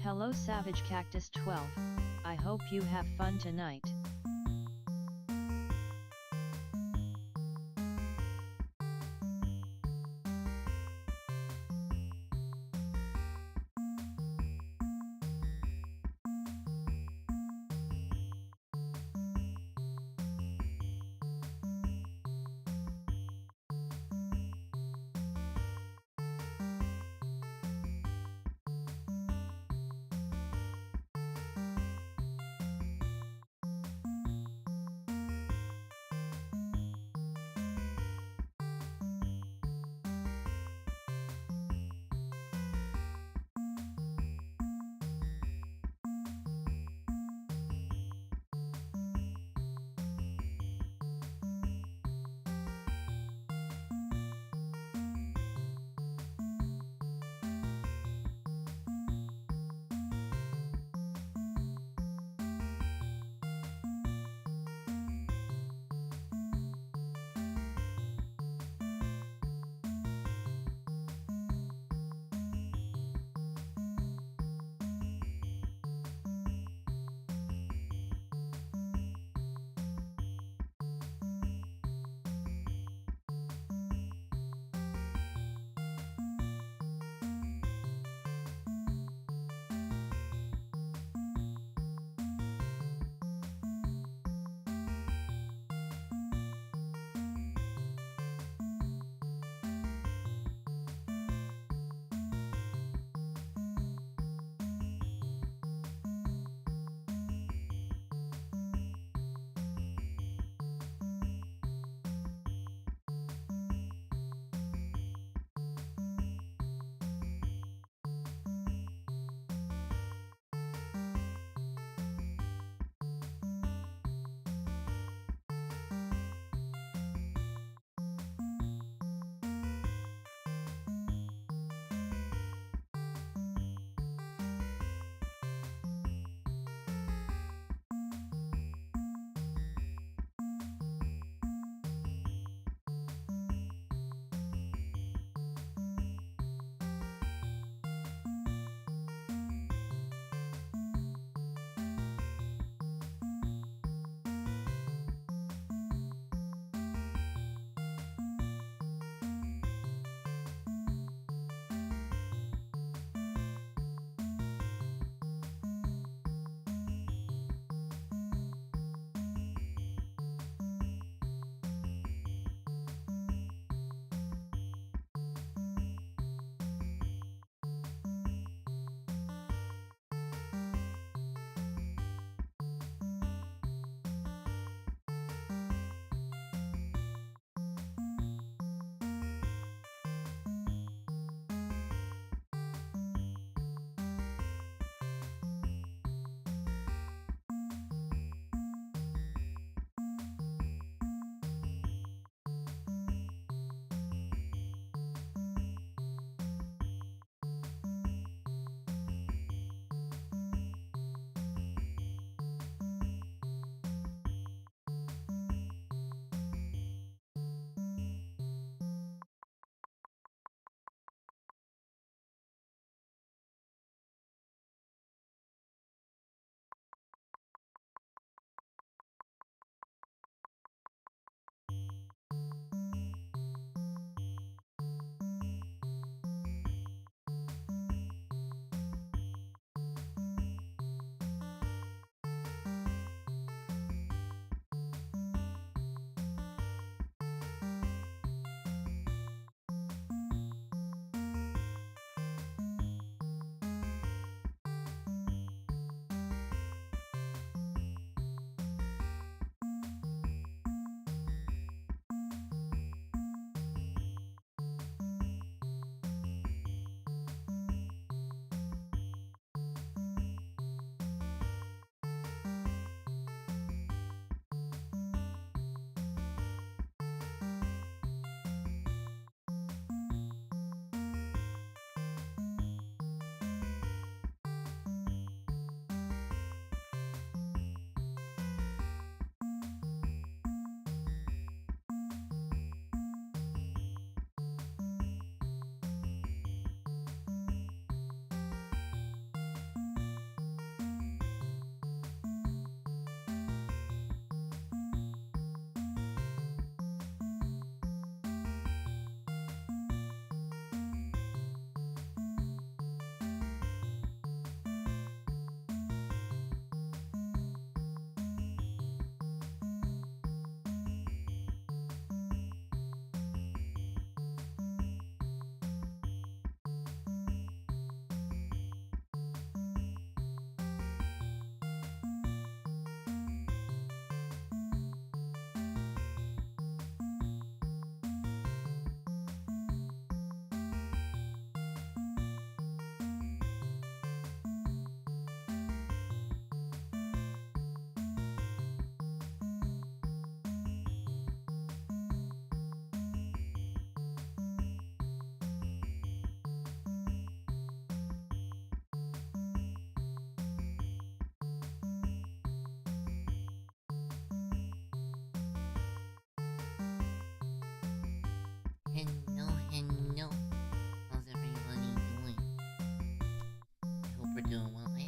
Hello Savage Cactus 12, I hope you have fun tonight.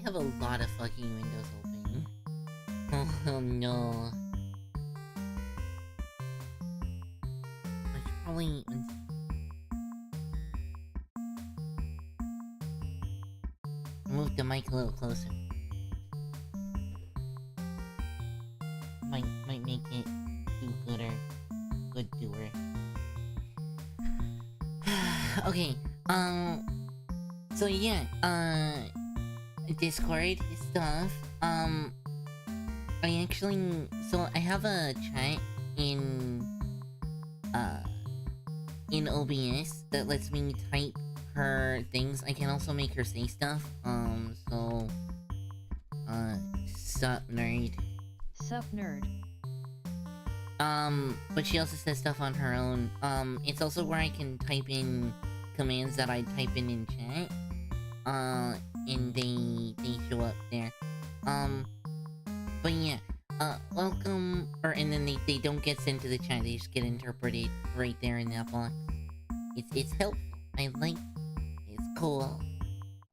have a lot of fucking windows open. Oh no. I should probably... move the mic a little closer. Might make it do gooder. Good doer. Okay, so yeah, Discord stuff, I actually, so I have a chat in OBS that lets me type her things. I can also make her say stuff, so, sup nerd. Sup nerd. But she also says stuff on her own. It's also where I can type in commands that I type in chat. And they show up there. But yeah, welcome, and then they don't get sent to the chat, they just get interpreted right there in that box. It's helpful. I like it. It's cool.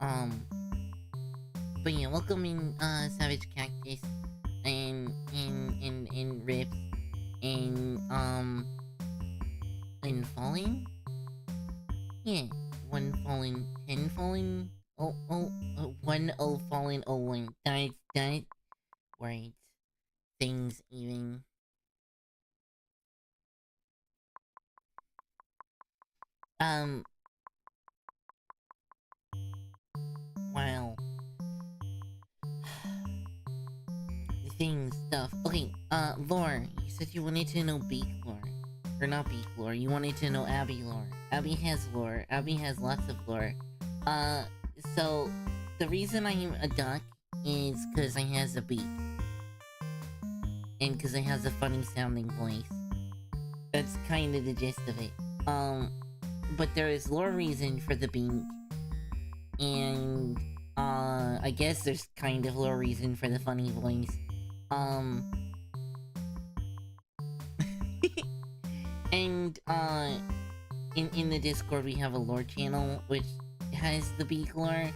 But yeah, welcome in, Savage Cactus, and Rips, and Falling? Yeah, 1 Fallen, 10 Fallen, 1 0 Fallen, 0 1. That words. Things even. Wow. Things, stuff. Okay, lore. You said you wanted to know Beak lore. Or not Beak lore, you wanted to know Abby lore. Abby has lore. Abby has lots of lore. So, the reason I'm a duck is because I has a beak. And because it has a funny sounding voice. That's kind of the gist of it. But there is lore reason for the beak. And, I guess there's kind of lore reason for the funny voice. And, in the Discord we have a lore channel, which has the beak lore,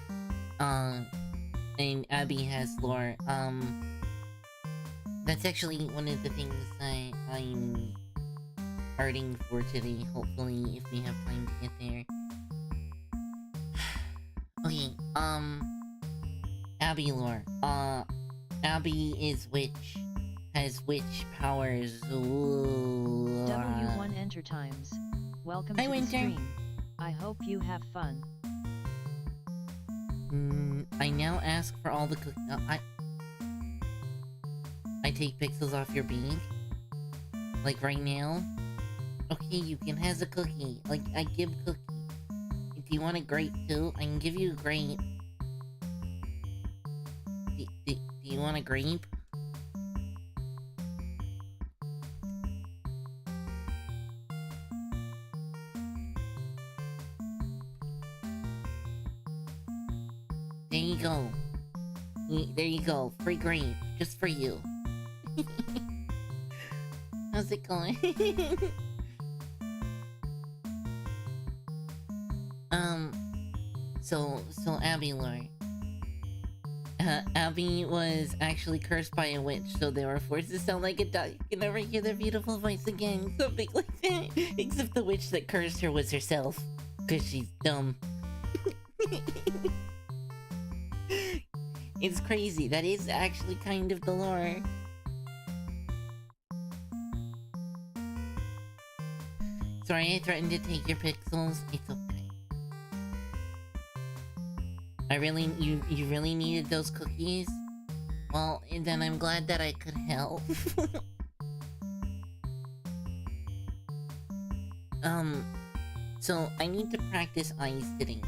and Abby has lore. That's actually one of the things I'm arting for today, hopefully, if we have time to get there. Okay, Abby lore. Abby is witch. Has witch powers. Ooh. W1 Enter Times. Welcome to the stream. I hope you have fun. I now ask for all the I take pixels off your beak? Like right now? Okay, you can have a cookie. Like, I give cookie. Do you want a grape too? I can give you a grape. Do you want a grape? There you go. There you go. Free grape. Just for you. How's it going? So Abby lore. Abby was actually cursed by a witch, so they were forced to sound like a duck. You can never hear their beautiful voice again. Something like that. Except the witch that cursed her was herself. Cause she's dumb. It's crazy. That is actually kind of the lore. Sorry, I threatened to take your pixels. It's okay. You really needed those cookies? Well, then I'm glad that I could help. So I need to practice eyes today.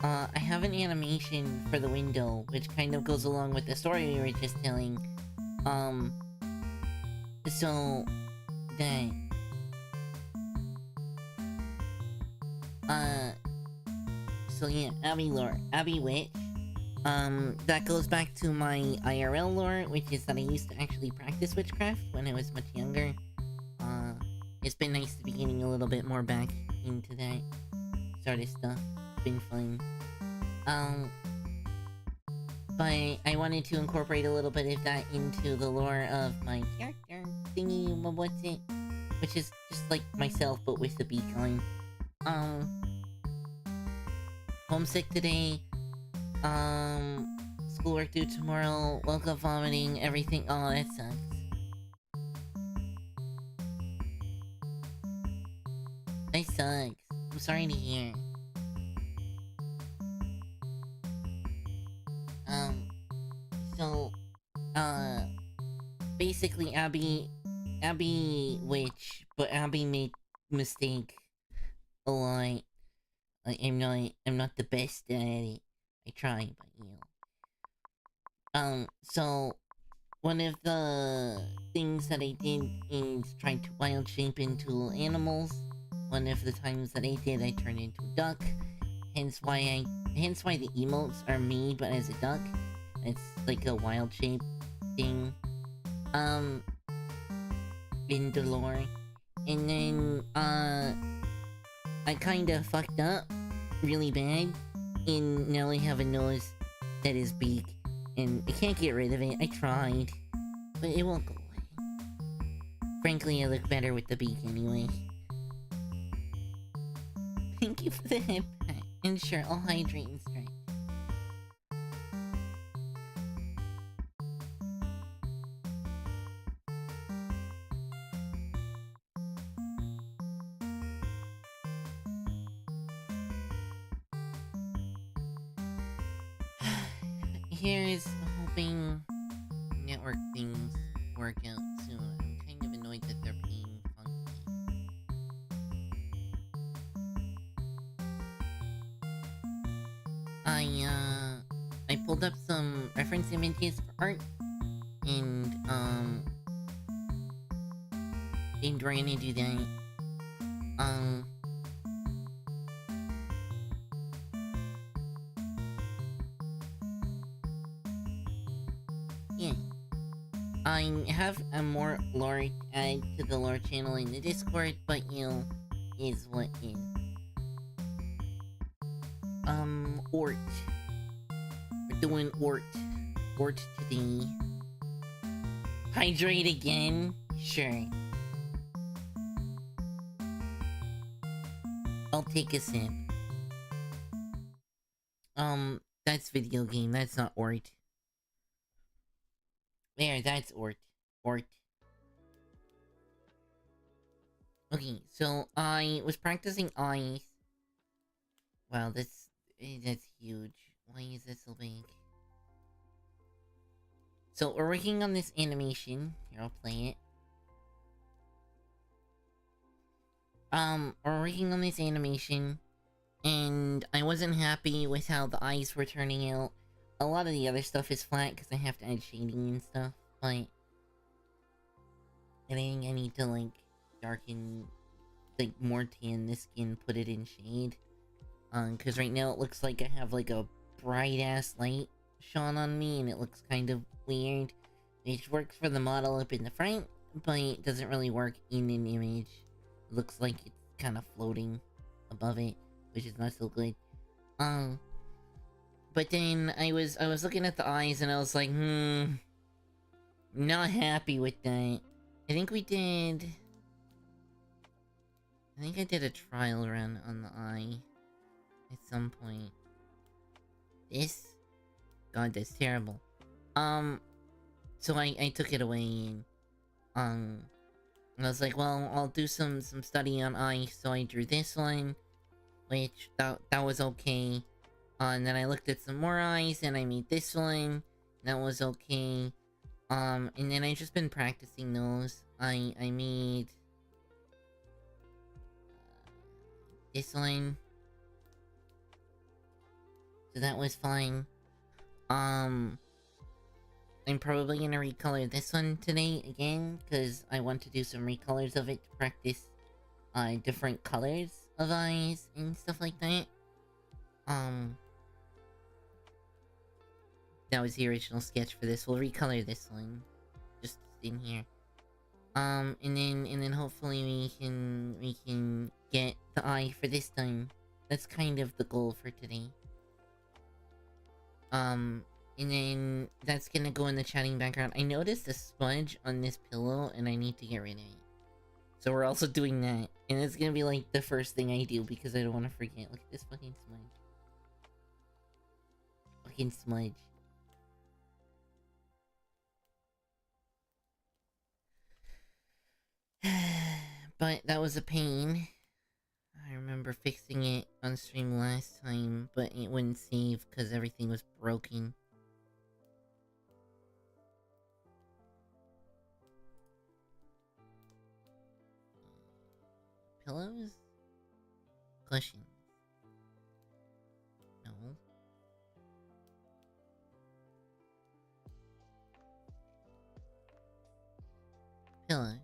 I have an animation for the window, which kind of goes along with the story we were just telling. So that so yeah, Abby lore. Abby witch. That goes back to my IRL lore, which is that I used to actually practice witchcraft when I was much younger. It's been nice to be getting a little bit more back into that sort of stuff. It's been fun. but I wanted to incorporate a little bit of that into the lore of my character thingy, what's it? Which is just like myself, but with the beak on. Homesick today. Schoolwork due tomorrow. Woke up vomiting, everything. Oh, that sucks. That sucks. I'm sorry to hear. So, basically Abby witch, but Abby made mistake a lot. I'm not the best at it. I try, but you know. So one of the things that I did is try to wild shape into animals. One of the times that I did, I turned into a duck. Hence why the emotes are me, but as a duck. It's like a wild shape thing. In the lore. And then, I kinda fucked up really bad. And now I have a nose that is beak. And I can't get rid of it. I tried. But it won't go away. Frankly, I look better with the beak anyway. Thank you for the head pat. And sure, I'll hydrate and stretch. Here's hoping network things work out soon. I'm kind of annoyed that they're being funky. I pulled up some reference images for art, and didn't trying to do that. Yeah. I have a more lore add to the lore channel in the Discord, but you know, is what is. Ort. We're doing Ort. Ort today. Hydrate again? Sure. I'll take a sip. That's video game, that's not Ort. There, that's Ort. Ort. Okay, so I was practicing eyes. Wow, that's huge. Why is that so big? So we're working on this animation. Here, I'll play it. We're working on this animation, and I wasn't happy with how the eyes were turning out. A lot of the other stuff is flat because I have to add shading and stuff, but I think I need to, like, darken, like, more tan the skin, put it in shade. Because right now it looks like I have, like, a bright-ass light shone on me, and it looks kind of weird. It works for the model up in the front, but it doesn't really work in an image. It looks like it's kind of floating above it, which is not so good. But then I was looking at the eyes, and I was like, not happy with that. I think I did a trial run on the eye at some point. This? God, that's terrible. So I took it away, and I was like, well, I'll do some study on eyes, so I drew this one, which, that was okay. And then I looked at some more eyes, and I made this one, that was okay. And then I just been practicing those. I made this one, so that was fine. I'm probably gonna recolor this one today again, because I want to do some recolors of it to practice different colors of eyes and stuff like that. That was the original sketch for this. We'll recolor this one, just in here. And then hopefully we can get the eye for this time. That's kind of the goal for today. And then that's gonna go in the chatting background. I noticed a smudge on this pillow and I need to get rid of it. So we're also doing that. And it's gonna be like the first thing I do because I don't want to forget. Look at this fucking smudge. Fucking smudge. But that was a pain. I remember fixing it on stream last time, but it wouldn't save because everything was broken. Pillows? Cushions? No. Pillows?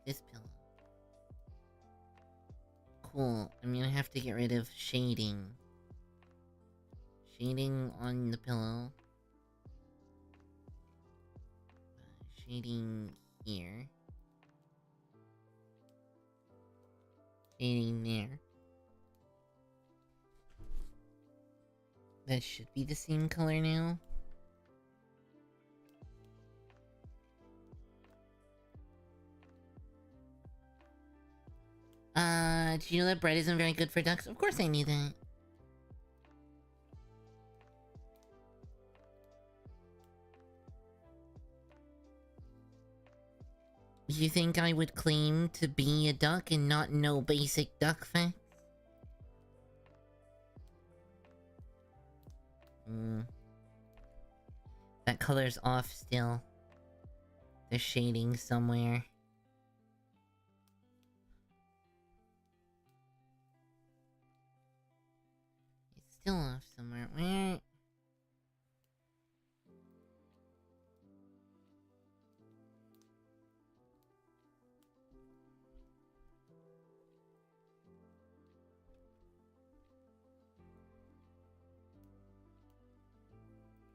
This pillow. Cool. I'm gonna have to get rid of shading. Shading on the pillow. Shading here. Shading there. That should be the same color now. Did you know that bread isn't very good for ducks? Of course I knew that. You think I would claim to be a duck and not know basic duck facts? That color's off still. There's shading somewhere. It's still off somewhere. Where?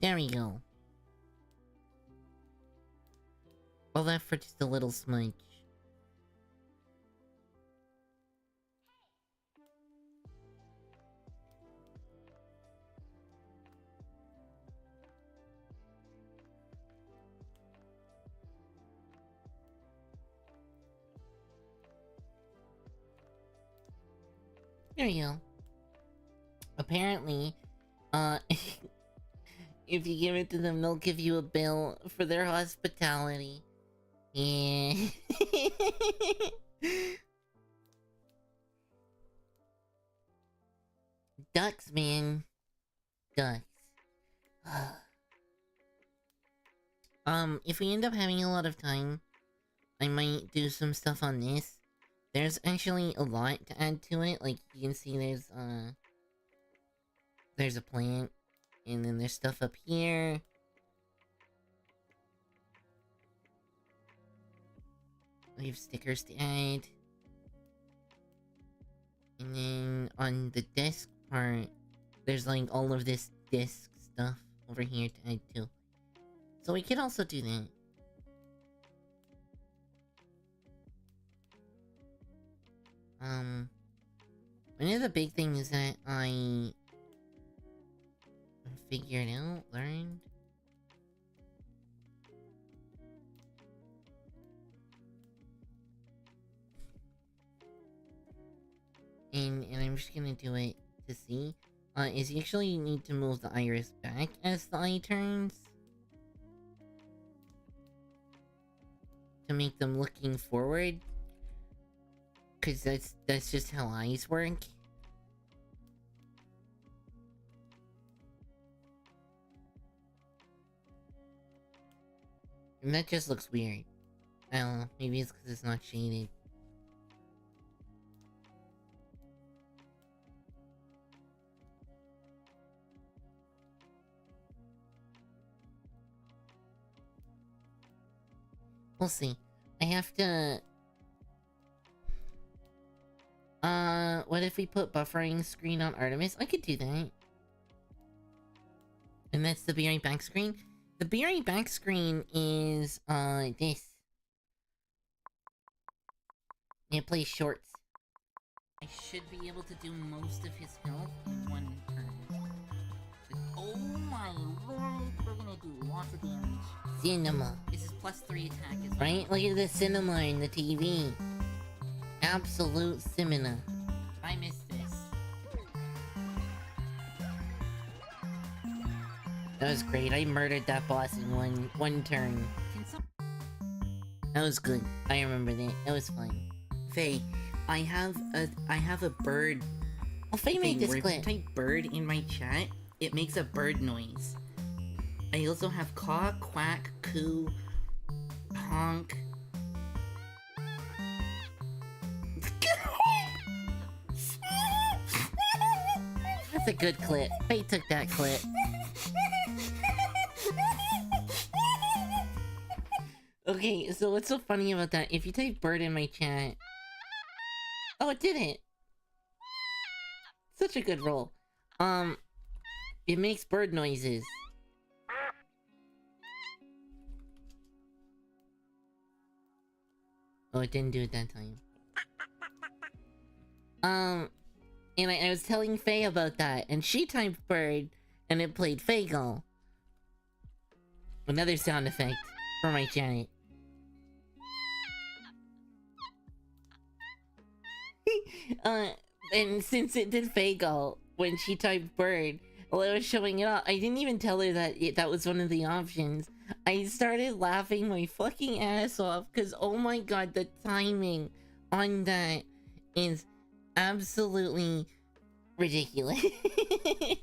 There we go. All that for just a little smudge. There you go. Apparently, if you give it to them, they'll give you a bill for their hospitality. Yeah. Ducks, man. Ducks. If we end up having a lot of time, I might do some stuff on this. There's actually a lot to add to it. Like, you can see there's a plant. And then there's stuff up here. We have stickers to add. And then on the desk part, there's like all of this desk stuff over here to add to. So we could also do that. One of the big things that I figured out, learned. And I'm just gonna do it to see. Is you actually need to move the iris back as the eye turns. To make them looking forward. Cause that's just how eyes work. And that just looks weird. I don't know, maybe it's because it's not shaded. We'll see. I have to... what if we put buffering screen on Artamis? I could do that. And that's the be right back screen? The be right back screen is, this. It plays shorts. I should be able to do most of his health in one turn. Oh my lord, we're gonna do lots of damage. Cinema. This is +3 attack as well. Right? Look at the cinema in the TV. Absolute cinema. I missed this. That was great. I murdered that boss in one turn. That was good. I remember that. That was fun. Faye, I have a bird. Oh, Faye made this clip. If you type bird in my chat, it makes a bird noise. I also have caw, quack, coo, honk. That's a good clip. Faye took that clip. Okay, so what's so funny about that? If you type bird in my chat... Oh, it did it! Such a good roll. It makes bird noises. Oh, it didn't do it that time. And I was telling Faye about that, and she typed bird, and it played Fagel. Another sound effect for my chat. And since it did Fagel when she typed bird, while I was showing it off, I didn't even tell her that that was one of the options. I started laughing my fucking ass off, because oh my god, the timing on that is absolutely ridiculous. It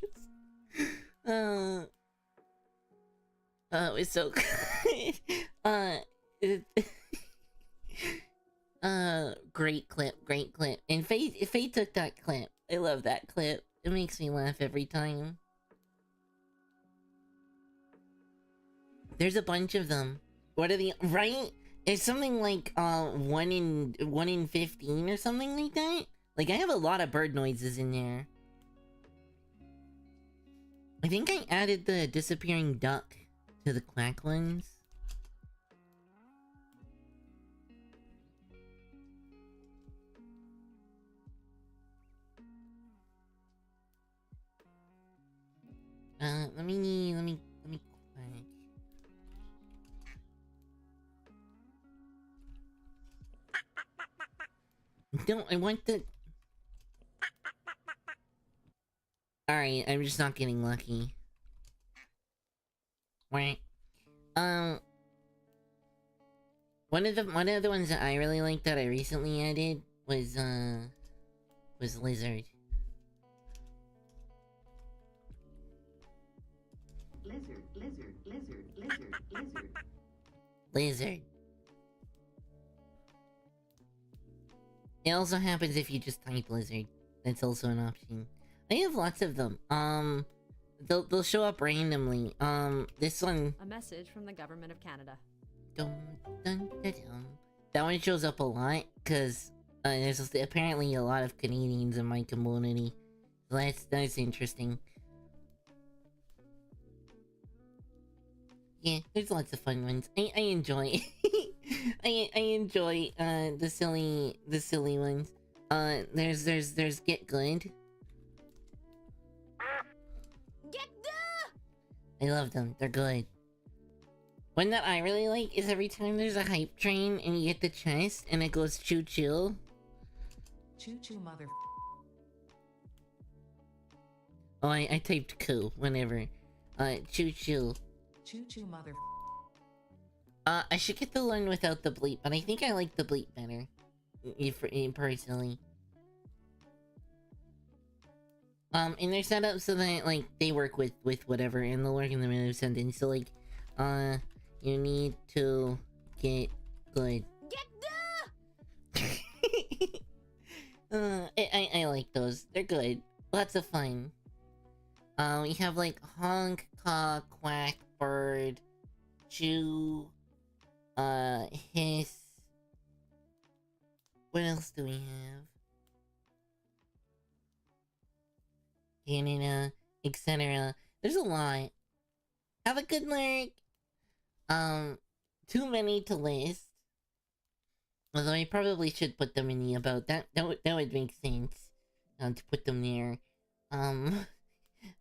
was so good. Great clip, great clip. And Faye took that clip. I love that clip. It makes me laugh every time. There's a bunch of them. What are the... Right? It's something like, 1 in 15 or something like that? Like, I have a lot of bird noises in there. I think I added the disappearing duck to the quack ones. Let me quack. Don't, I want the... Alright, I'm just not getting lucky. Right. One of the ones that I really liked that I recently added was Lizard. Lizard. It also happens if you just type lizard. That's also an option. I have lots of them. They'll show up randomly. This one... A message from the government of Canada. Dum, dun, dun, dum. That one shows up a lot, because there's apparently a lot of Canadians in my community. So that's interesting. Yeah, there's lots of fun ones. I enjoy I enjoy the silly ones. There's Get Good. Get good! I love them, they're good. One that I really like is every time there's a hype train and you get the chest and it goes choo choo. Choo choo mother. Oh, I typed coo whenever. Choo choo. Choo choo mother. I should get the one without the bleep, but I think I like the bleep better. Personally. And they're set up so that, like, they work with whatever, and they'll work in the middle of a sentence. So, like, you need to get good. Get good! I like those. They're good. Lots of fun. We have, like, honk, caw, quack, bird, chew, hiss. What else do we have? Canada, etc. There's a lot. Have a good lurk. Too many to list. Although I probably should put them in the about. That would make sense. To put them there.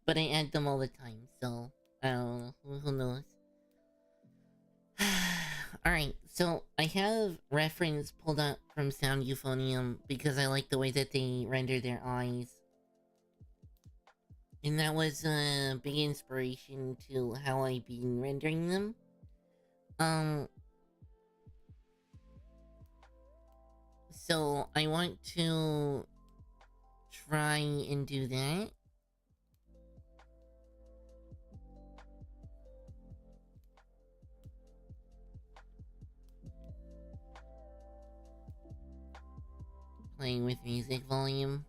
but I add them all the time, so I don't know. Who knows? Alright, so I have reference pulled up from Sound Euphonium because I like the way that they render their eyes. And that was a big inspiration to how I've been rendering them. So I want to try and do that. Playing with music volume.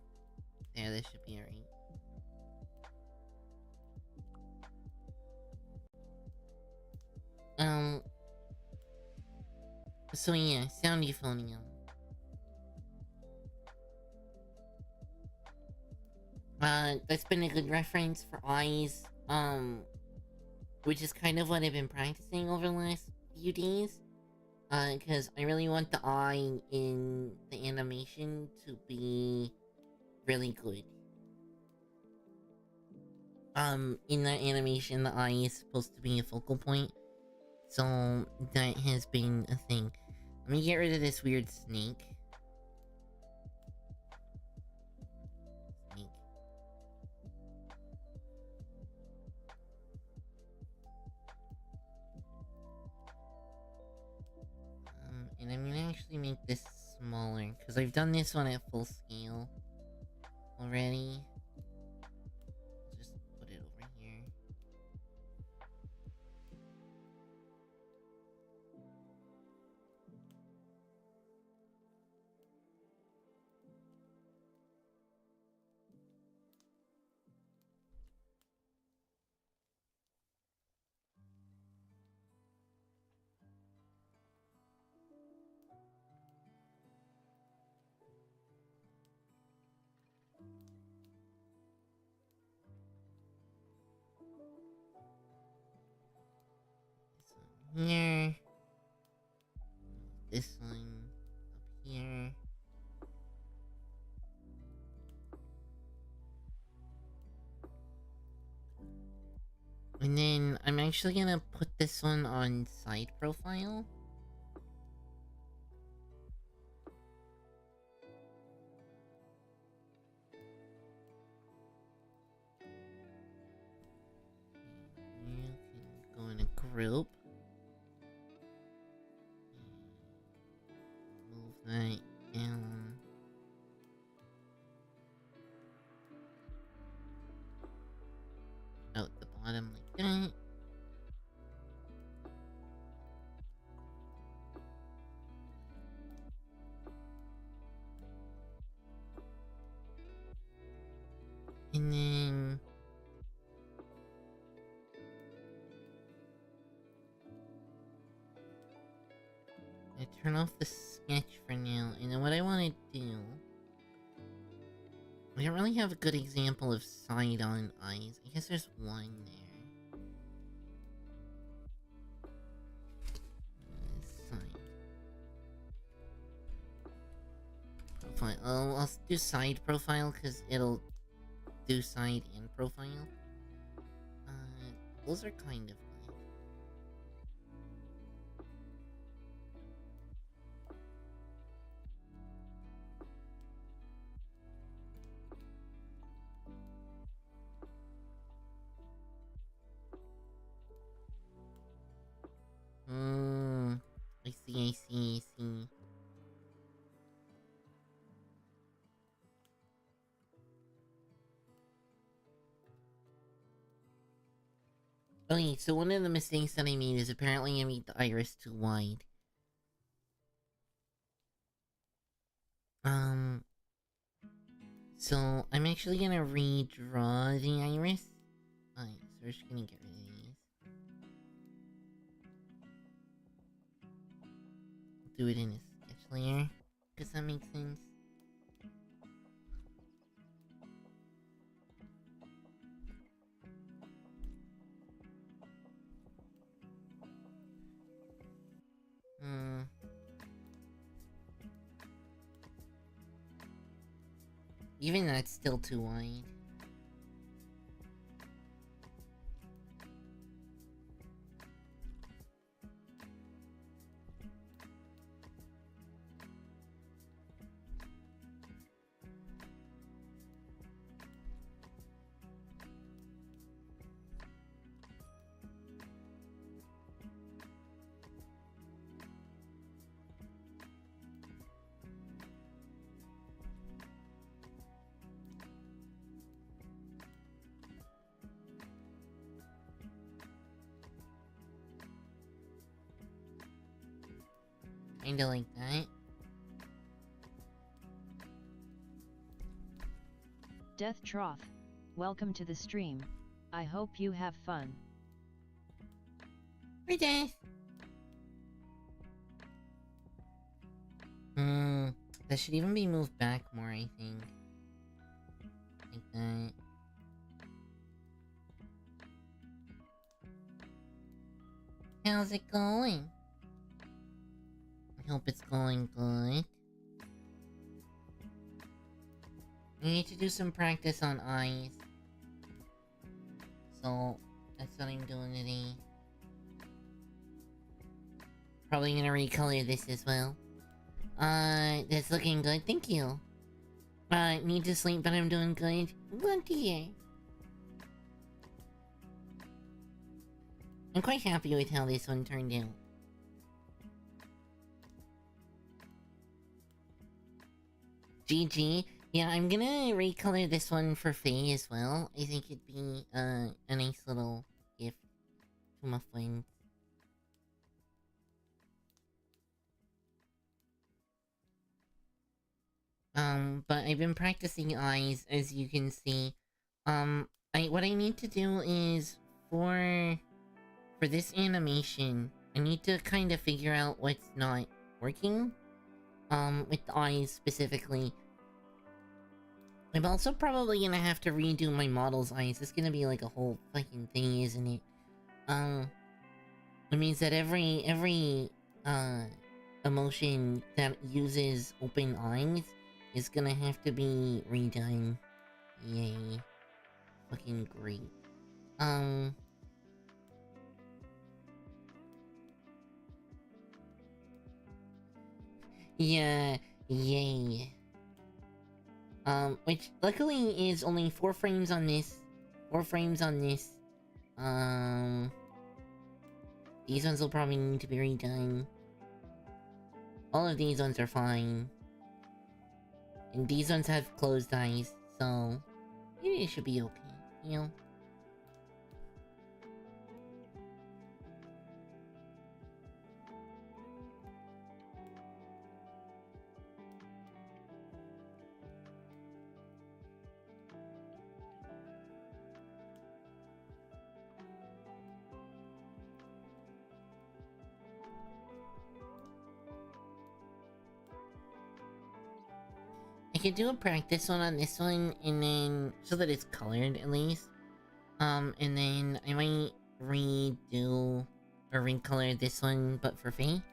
There, this should be alright. So yeah, Sound Euphonium. That's been a good reference for eyes, which is kind of what I've been practicing over the last few days. Because I really want the eye in the animation to be really good. In that animation, the eye is supposed to be a focal point. So, that has been a thing. Let me get rid of this weird snake. And I'm gonna actually make this smaller, because I've done this one at full scale already. I'll just put it over here. Here. This one up here. And then I'm actually gonna put this one on side profile. You can go in a group. Move that down. Out the bottom like that. And then I turn off the sketch for now, and then what I want to do, I don't really have a good example of side-on eyes. I guess there's one there. Side. Profile. Oh, I'll do side profile, because it'll do side and profile. Those are kind of good. I see. Okay, so one of the mistakes that I made is apparently I made the iris too wide. So I'm actually gonna redraw the iris. Alright, so we're just gonna get rid of these. Do it in a sketch layer. Does that make sense? Even that's still too wide. Kinda like that. Death Trough, welcome to the stream. I hope you have fun. Hi, Death. That should even be moved back more, I think. Like that. How's it going? I hope it's going good. We need to do some practice on eyes. So, that's what I'm doing today. Probably gonna recolor this as well. That's looking good, thank you. Need to sleep, but I'm doing good. Good to hear. I'm quite happy with how this one turned out. GG. Yeah, I'm gonna recolor this one for Faye as well. I think it'd be, a nice little gift to my friend. But I've been practicing eyes, as you can see. What I need to do is, for this animation, I need to kind of figure out what's not working. With the eyes specifically. I'm also probably gonna have to redo my model's eyes. It's gonna be like a whole fucking thing, isn't it? It means that every emotion that uses open eyes is gonna have to be redone. Yay. Fucking great. Yeah, yay. Which luckily is only 4 frames on this. 4 frames on this. These ones will probably need to be redone. All of these ones are fine. And these ones have closed eyes, so it should be okay, you know? I could do a practice one on this one, and then, so that it's colored at least. And then I might redo or recolor this one, but for Faye.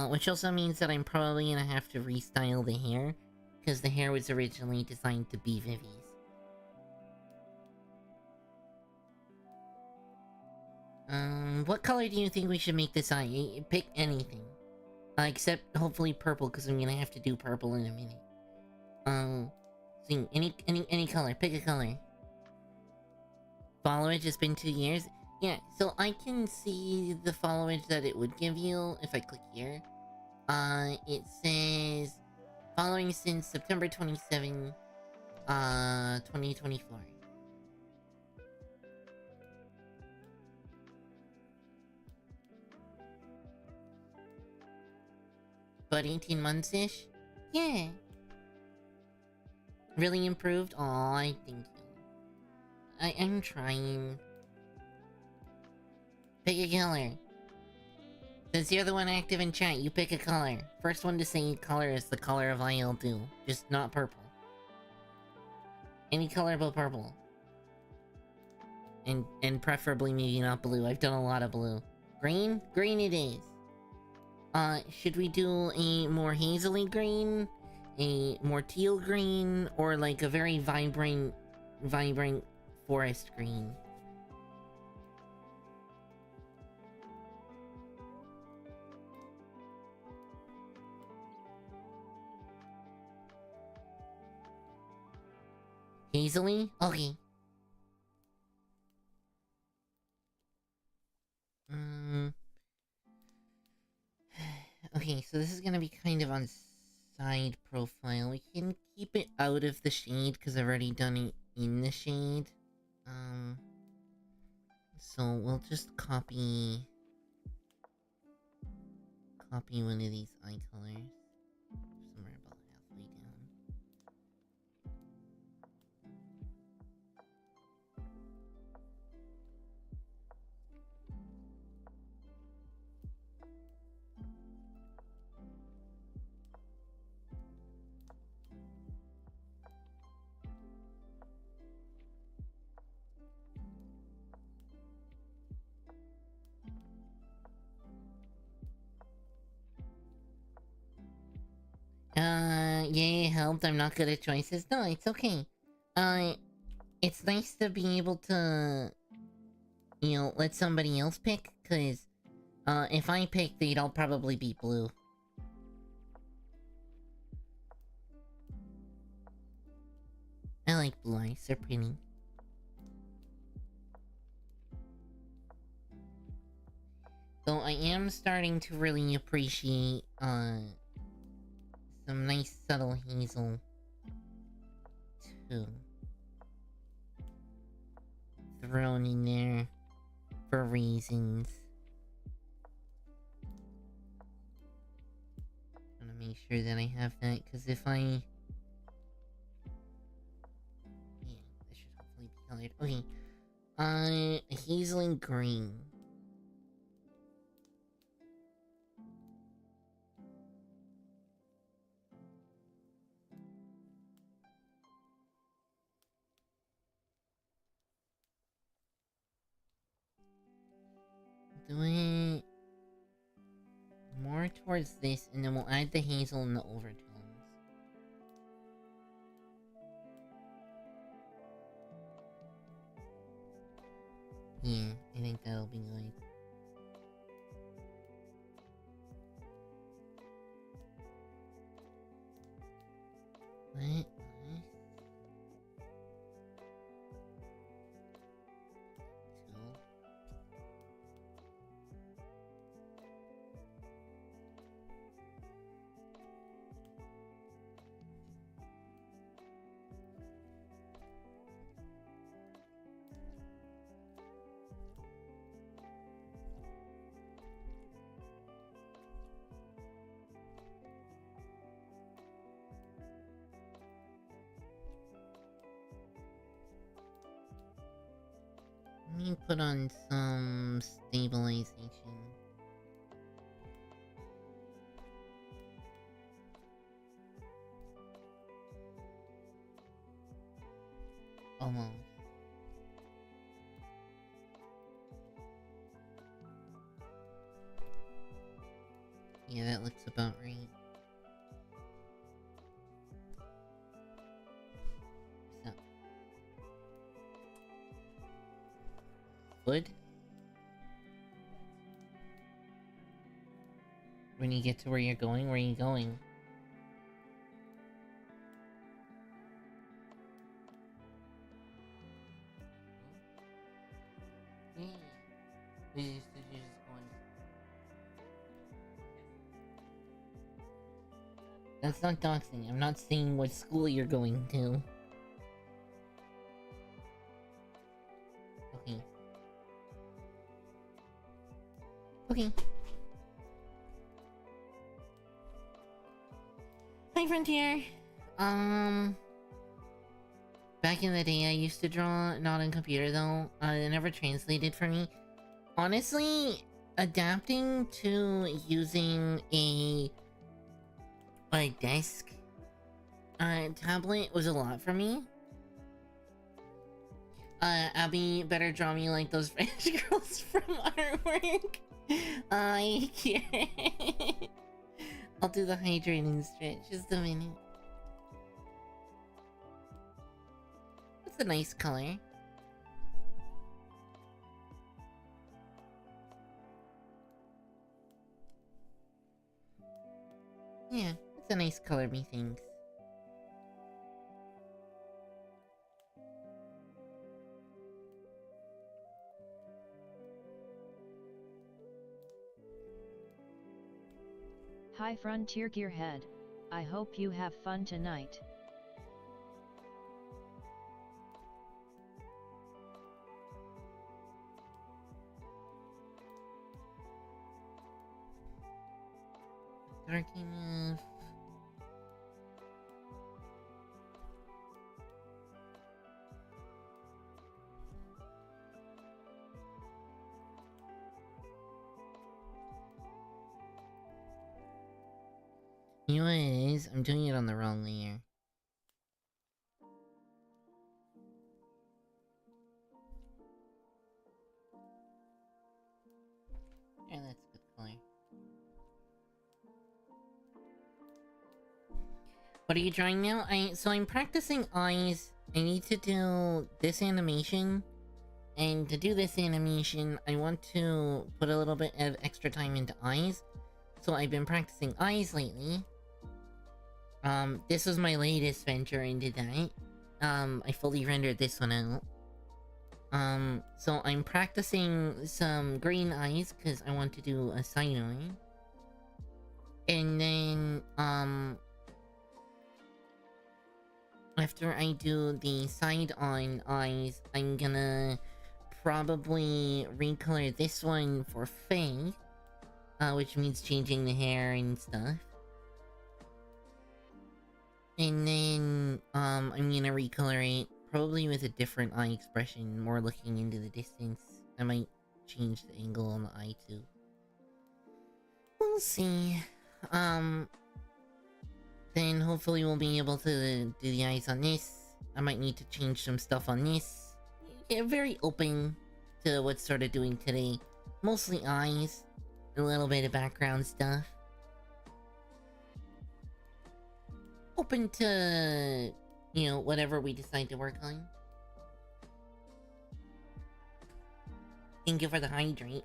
Which also means that I'm probably gonna have to restyle the hair, because the hair was originally designed to be Vivi's. What color do you think we should make this eye? Pick anything. Except hopefully purple, because I'm gonna have to do purple in a minute. See, any color, pick a color. Followage has been 2 years? Yeah, so I can see the followage that it would give you if I click here. It says, following since September 27, 2024. About 18 months-ish? Yeah. Really improved? Aw, I thank you. I'm trying. Pick a color. Since you're the one active in chat, you pick a color. First one to say color is the color of I'll do. Just not purple. Any color but purple. And preferably maybe not blue. I've done a lot of blue. Green? Green it is. Should we do a more hazily green? A more teal green? Or like a very vibrant forest green? Hazily? Okay. Okay, so this is gonna be kind of on side profile. We can keep it out of the shade because I've already done it in the shade. So we'll just copy copy one of these eye colors. Somewhere about halfway down. Yeah, it helped. I'm not good at choices. No, it's okay. It's nice to be able to, you know, let somebody else pick, cause, if I pick, they'd all probably be blue. I like blue eyes, they're pretty. Though I am starting to really appreciate, some nice subtle hazel, too. Thrown in there for reasons. I want to make sure that I have that, because if I... Yeah, that should hopefully be colored. Okay. Hazel and green. Do it more towards this, and then we'll add the hazel and the overtones. Yeah, I think that'll be good. What? Let me put on some stabilization. Almost. Yeah, that looks about right. So. Wood? When you get to where you're going, where are you going? You're just going... That's not doxing. I'm not saying what school you're going to. Okay. Okay. Hi, Frontier. Back in the day, I used to draw, not on computer though. It never translated for me. Honestly, adapting to using a desk tablet was a lot for me. Abby, better draw me like those French girls from Artwork. I can't. I'll do the hydrating stretch. Just a minute. That's a nice color. Yeah, it's a nice color, methinks. Hi Frontier Gearhead. I hope you have fun tonight. dark enough. You know what it is? I'm doing it on the wrong layer. Yeah, that's a good color. What are you drawing now? So I'm practicing eyes. I need to do this animation. And to do this animation, I want to put a little bit of extra time into eyes. So I've been practicing eyes lately. This was my latest venture into that. I fully rendered this one out. So I'm practicing some green eyes, because I want to do a side eye. And then, after I do the side-on eyes, I'm gonna probably recolor this one for Faye. Which means changing the hair and stuff. And then, I'm gonna recolor it, probably with a different eye expression, more looking into the distance. I might change the angle on the eye too. We'll see. Then hopefully we'll be able to do the eyes on this. I might need to change some stuff on this. Yeah, very open to what's sort of doing today. Mostly eyes. A little bit of background stuff. Open to, you know, whatever we decide to work on. Thank you for the hydrate.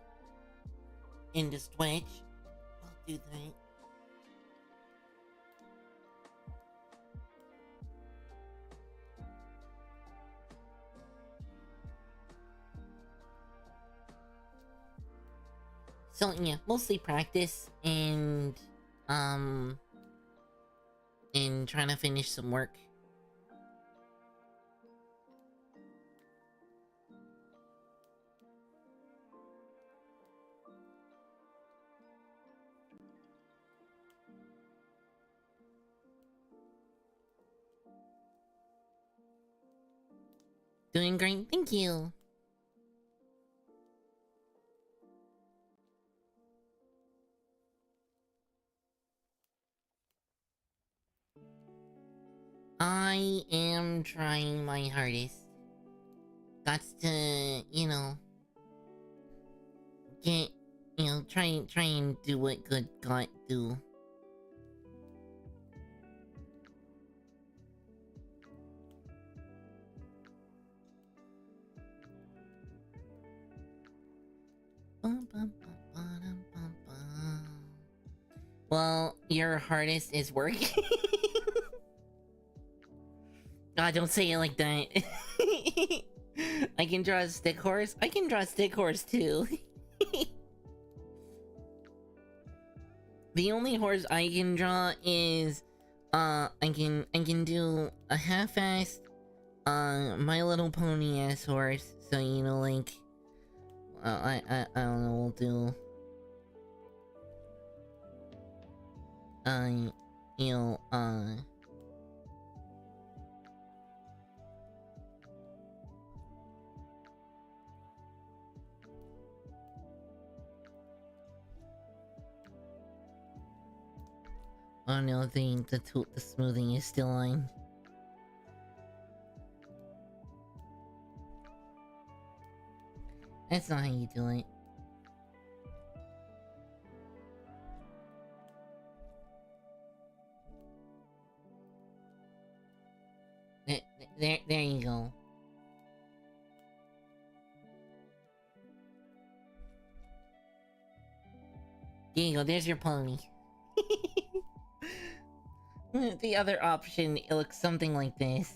And the stretch. I'll do that. So yeah, mostly practice and trying to finish some work. Doing great, thank you. I am trying my hardest. That's to, you know, get, you know, try and do what good God do. Well, your hardest is working. God, don't say it like that. I can draw a stick horse. I can draw a stick horse too. The only horse I can draw is I can do a half-assed My Little Pony ass horse. So you know, like I don't know, we'll do you know, oh no, the smoothing is still on. That's not how you do it. There you go. There you go, there's your pony. The other option, it looks something like this.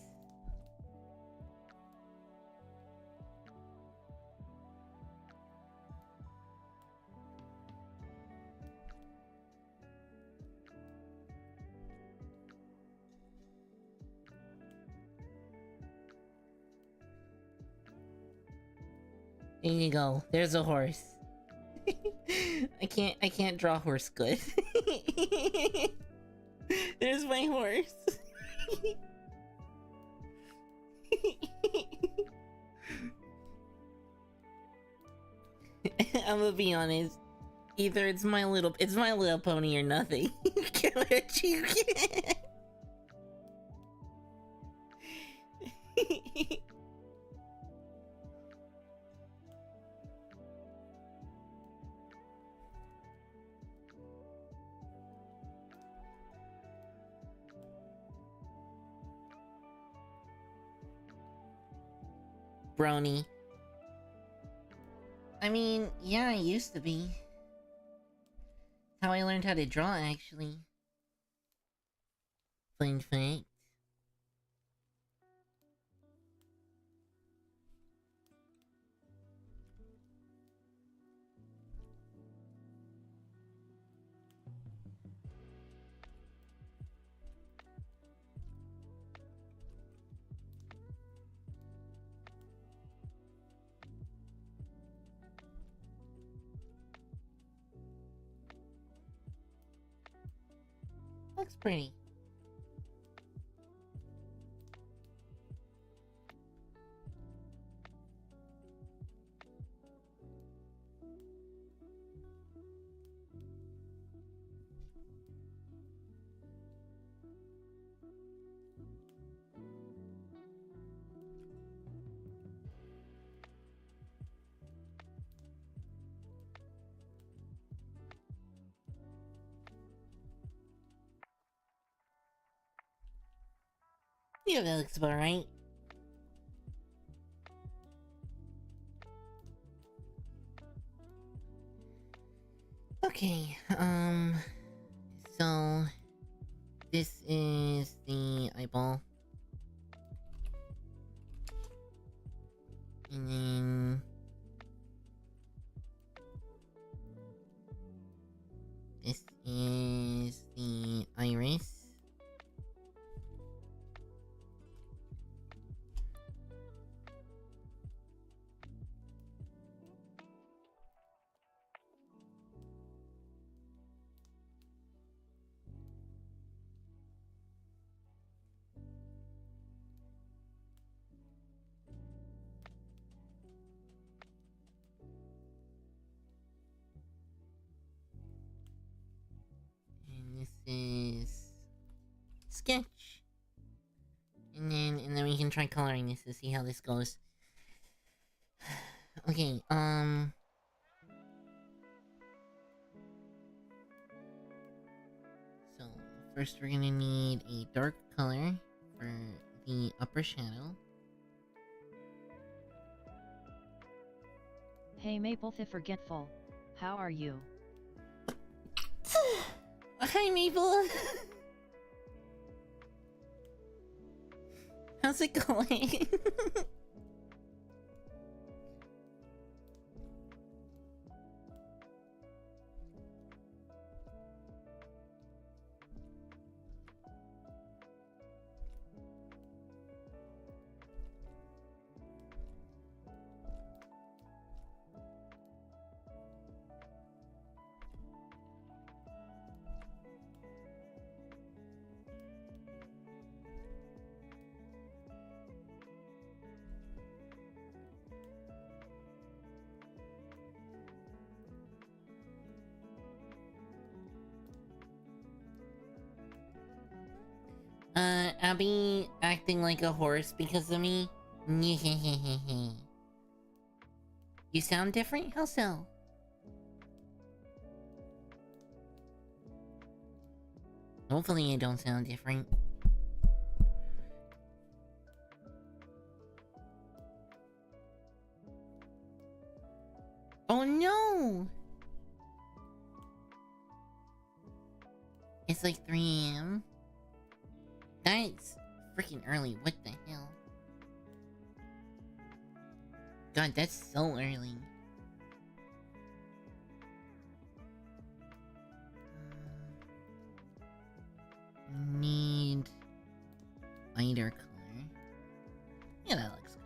There you go. There's a horse. I can't draw horse good. There's my horse. I'm gonna be honest. Either it's my little pony or nothing. Get what you get. Brony. I mean, yeah, I used to be. How I learned how to draw, actually. Fun fact. Looks pretty. Yeah, that looks about right. Okay, so this is the eyeball. And then this is the iris. And this is sketch. And then we can try coloring this to see how this goes. Okay, so first we're gonna need a dark color for the upper shadow. Hey Maple the Forgetful. How are you? Hi, Maple. How's it going? Abby acting like a horse because of me? You sound different? How so? Hopefully I don't sound different. Oh no! It's like 3 AM. That's freaking early, what the hell? God, that's so early. Need lighter color. Yeah, that looks good.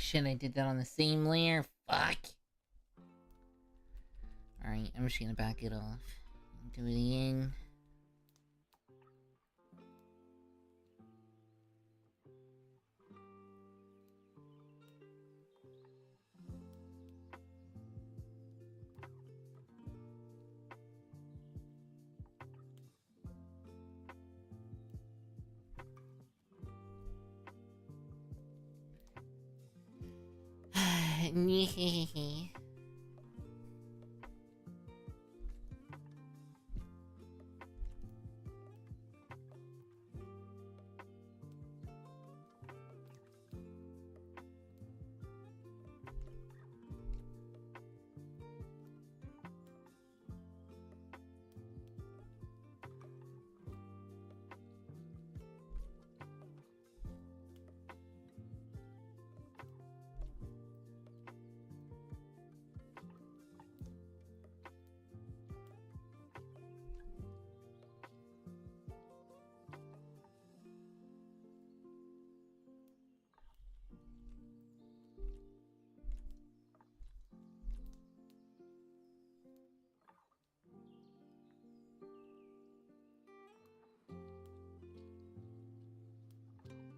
shit, I did that on the same layer. Fuck. Alright, I'm just gonna back it off. Do it again.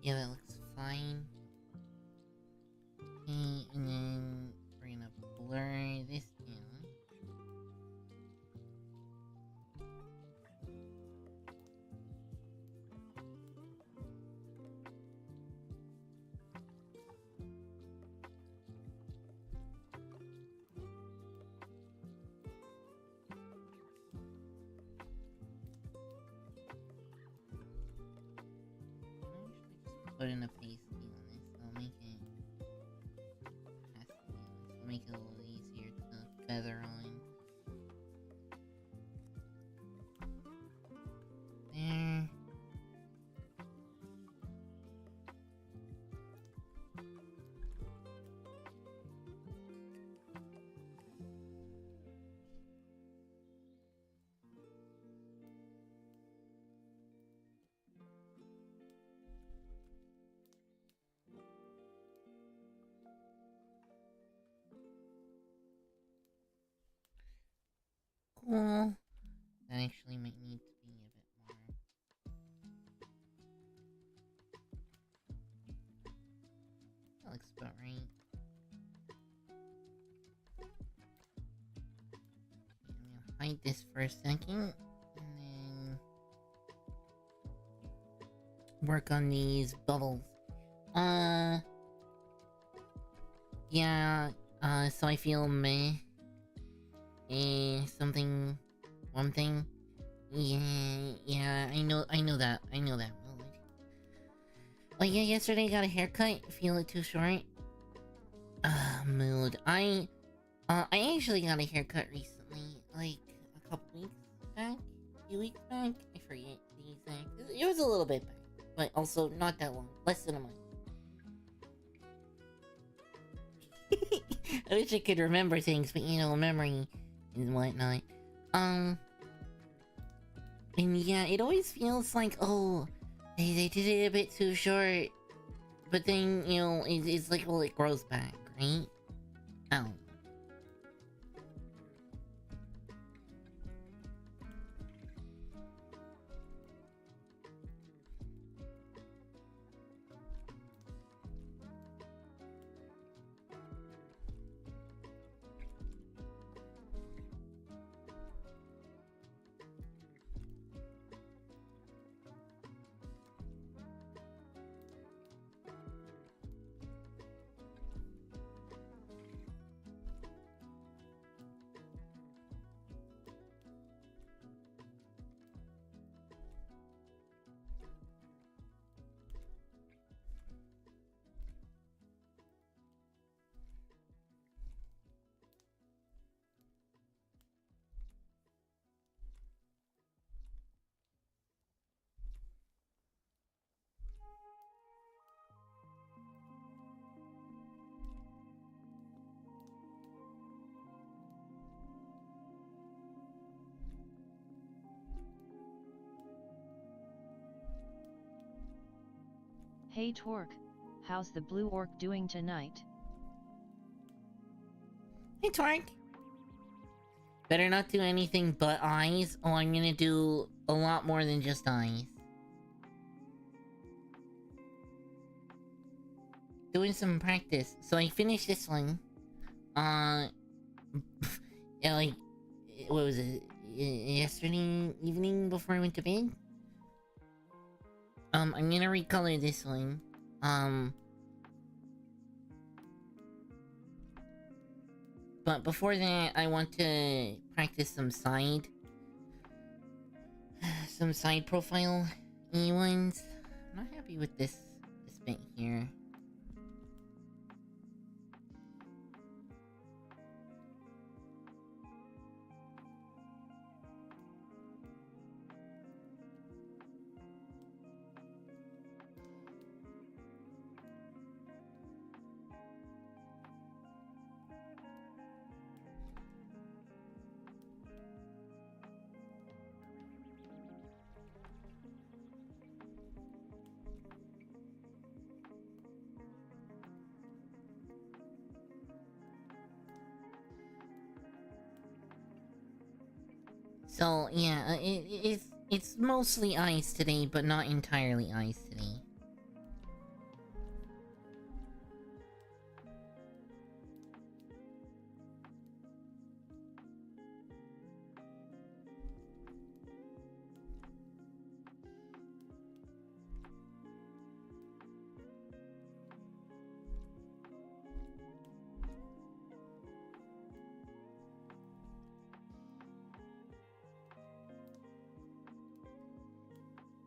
Yeah, that looks fine. Okay, and then we're gonna blur this in. Put in a pasty on this, I'll make it pasty on this. I'll make it a little easier to feather on. There. Cool. That actually might need to be a bit more. That looks about right. I'm gonna hide this for a second, and then work on these bubbles. Yeah, so I feel meh. Something, one thing. Yeah, I know that mood. Oh yeah, yesterday I got a haircut. Feel it too short? Mood. I actually got a haircut recently, like a couple weeks back, a few weeks back. I forget the exact. It was a little bit back, but also not that long, less than a month. I wish I could remember things, but you know, memory and whatnot. And yeah, it always feels like, oh, they did it a bit too short. But then, you know, it's like, well, it grows back, right? Oh. Hey Twerk, how's the blue orc doing tonight? Hey, Torque. Better not do anything but eyes. Oh, I'm gonna do a lot more than just eyes. Doing some practice. So I finished this one. Yeah, like, what was it? Yesterday evening before I went to bed? I'm gonna recolor this one. But before that, I want to practice some side profile ones. I'm not happy with this bit here. So yeah, it's mostly eyes today, but not entirely eyes today.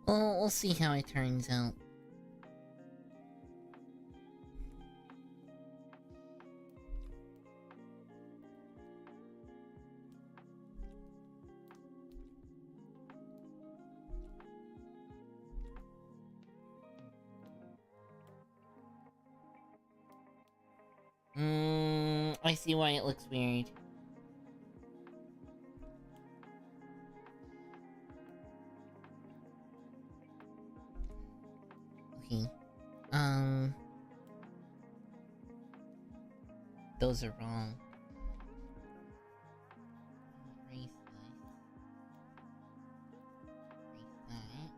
Well, we'll see how it turns out. I see why it looks weird. Okay. Those are wrong. Erase this. Erase that.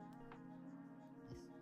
This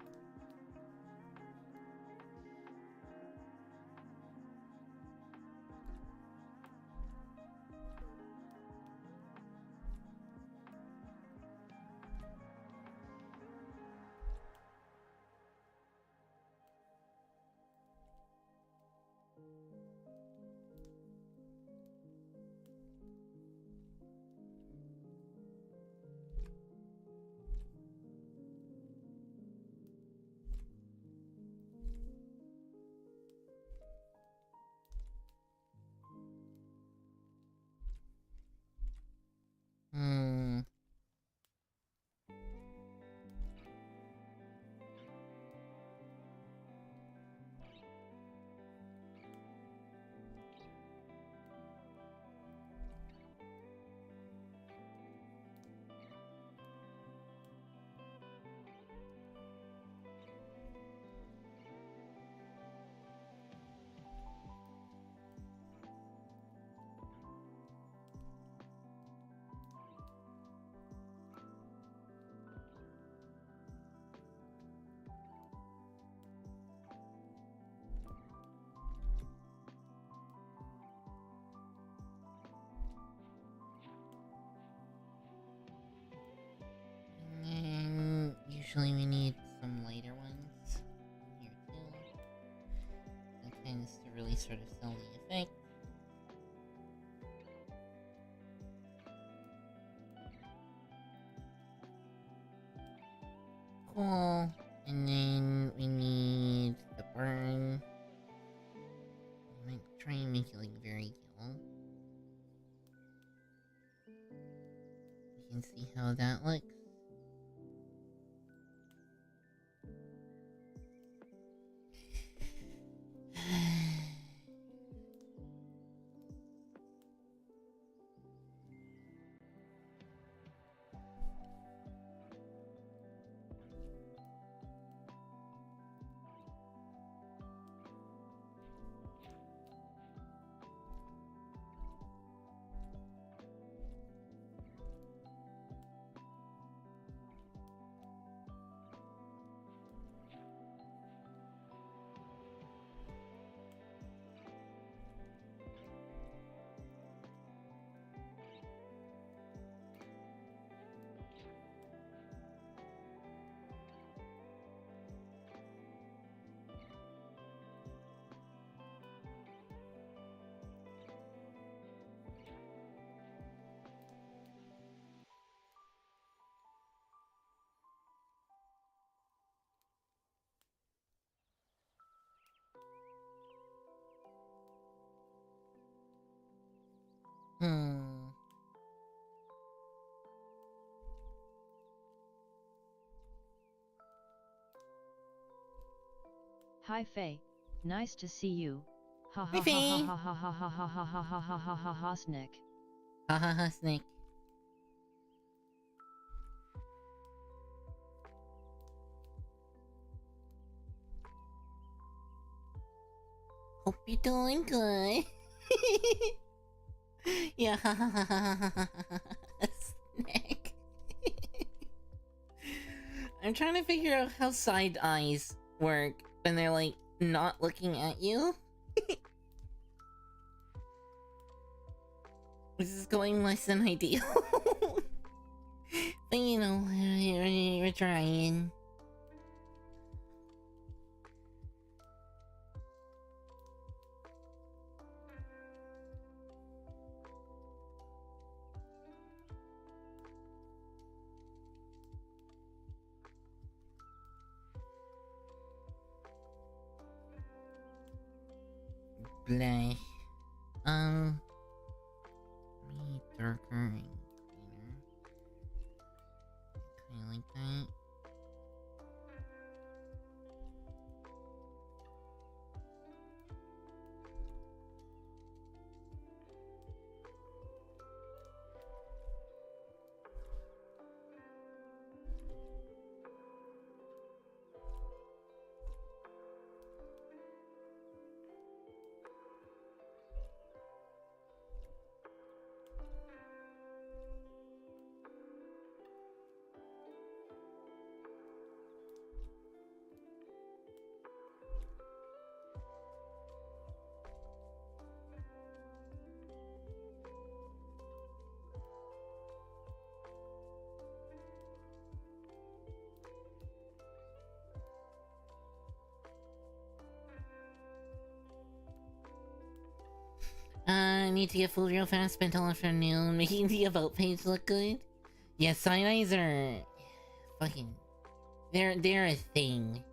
And usually we need some lighter ones here too. That tends to really sort of sell the effect. Cool. And then we need the burn. I might try and make it like very yellow. You can see how that looks. Hmm. Hi Faye, nice to see you. Ha Hi, ha ha ha Faye. ha ha ha ha ha ha ha ha ha ha ha ha Snick. Ha ha ha, Snake. Hope you're doing good. Yeah, ha ha ha ha ha ha ha ha, Snake. I'm trying to figure out how side eyes work when they're like not looking at you. This is going less than ideal. But you know, we're trying. Blah. Maybe darker and cleaner. Kinda like that. I need to get full real fast, spent all afternoon making the about page look good. Yeah, side eyes are fucking they're a thing.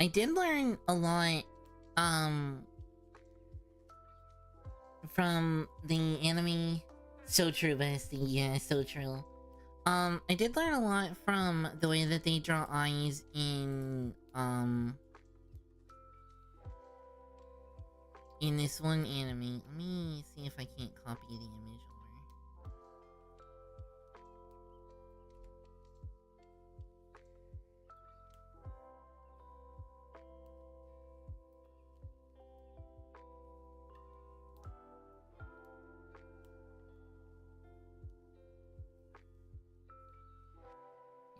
I did learn a lot from the anime. So true, bestie. Yeah, so true. I did learn a lot from the way that they draw eyes in this one anime. Let me see if I can't copy the image over.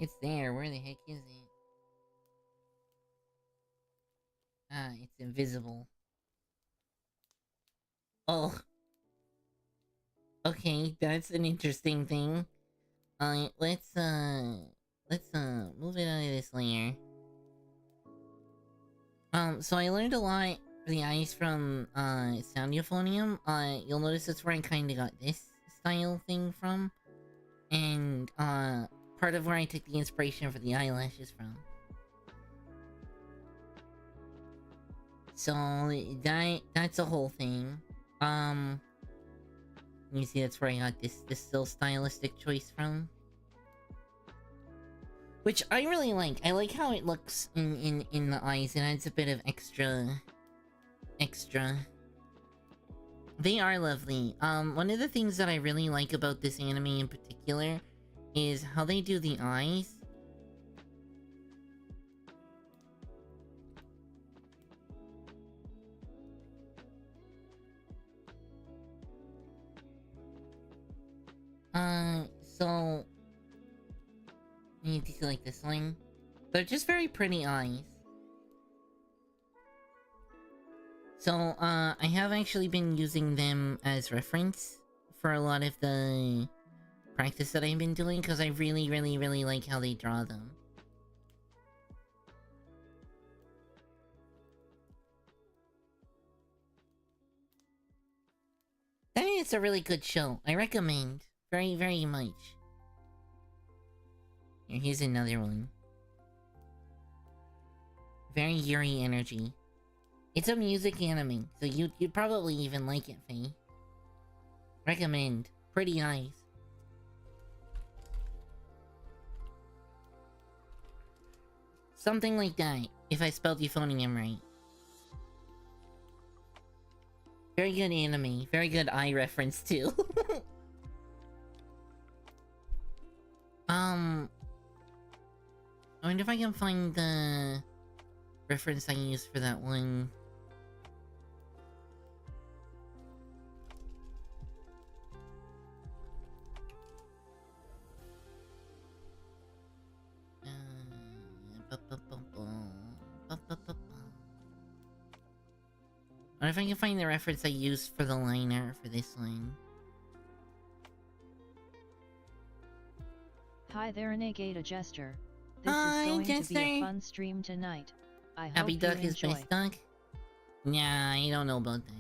It's there. Where the heck is it? Ah, it's invisible. Oh. Okay, that's an interesting thing. Let's move it out of this layer. So I learned a lot for the eyes from, Sound Euphonium. You'll notice that's where I kinda got this style thing from. And, part of where I took the inspiration for the eyelashes from. So, that's a whole thing. You see that's where I got this still stylistic choice from. Which I really like. I like how it looks in the eyes. It adds a bit of extra. They are lovely. One of the things that I really like about this anime in particular is how they do the eyes. So you need to see like this one. They're just very pretty eyes. So, I have actually been using them as reference for a lot of the practice that I've been doing, because I really, really, really like how they draw them. I mean, it's a really good show. I recommend. Very, very much. Here's another one. Very Yuri energy. It's a music anime, so you'd probably even like it, Faye. Recommend. Pretty eyes. Something like that, if I spelled euphonium right. Very good anime. Very good eye reference, too. I wonder if I can find the reference I used for that one. I wonder if I can find the reference I used for the liner for this one. Hi there, Negata Jester. This Hi, is going to be Jester. a fun stream tonight. I hope Happy you Duck is enjoy. best duck? Nah, I don't know about that.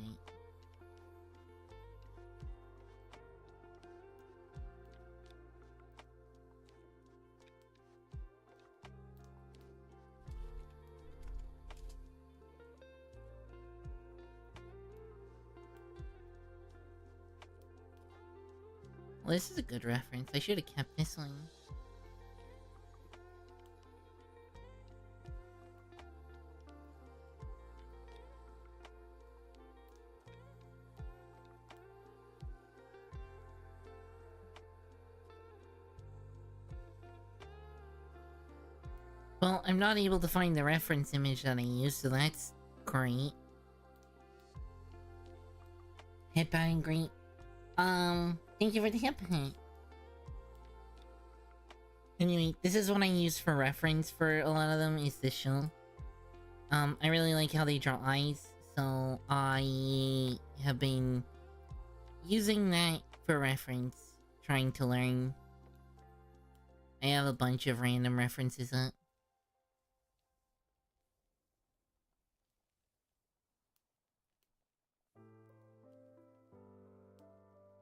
Well, this is a good reference. I should have kept this one. Well, I'm not able to find the reference image that I used, so that's great. Headband great. Thank you for the headband. Anyway, this is what I use for reference for a lot of them, is this show. I really like how they draw eyes, so I have been using that for reference, trying to learn. I have a bunch of random references up.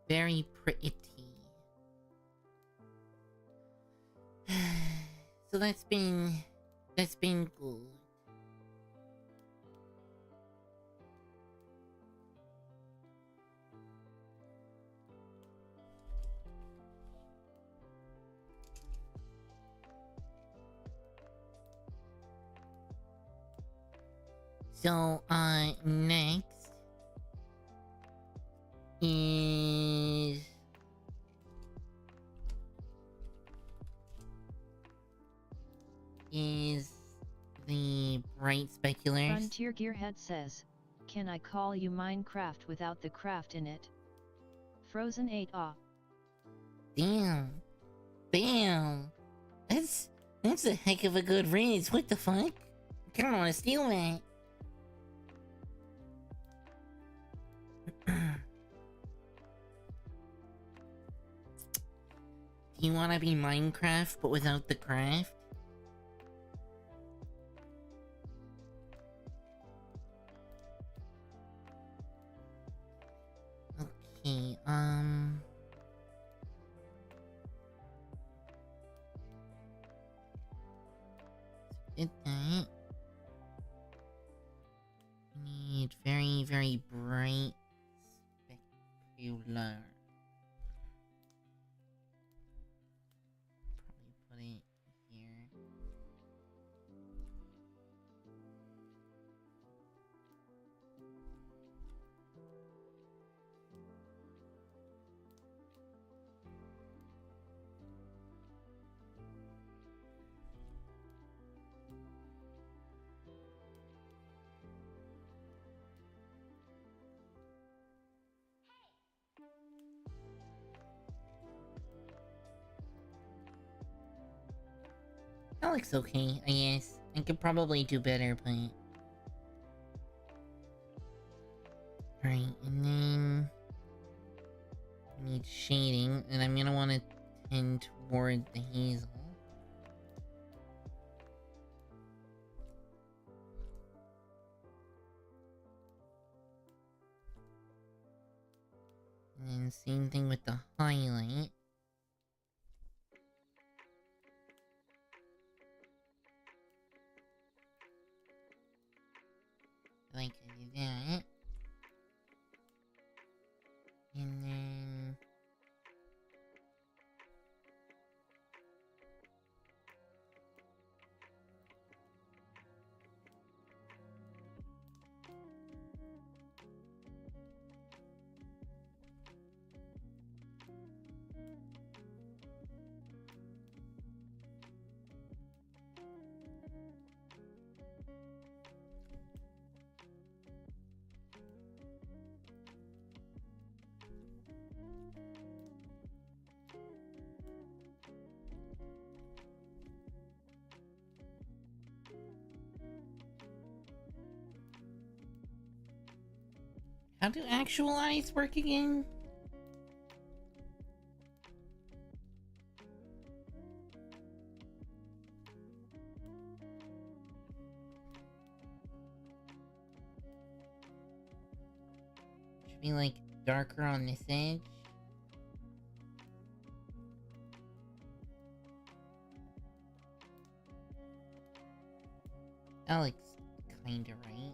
Very pretty. So that's been good. So, next is the Bright Speculars. Frontier Gearhead says, "Can I call you Minecraft without the craft in it?" Frozen 8 ah. Damn. That's a heck of a good riz. What the fuck? I kinda wanna steal that. Do you wanna be Minecraft but without the craft? Okay, did that. We need very, very bright specular. Probably put it here. That looks okay, I guess. I could probably do better, but... Alright, and then... I need shading, and I'm gonna want to tend toward the hazel. And then same thing with the highlight. like I do that. And then... How do actual eyes work again? Should be like darker on this edge. That looks kinda right.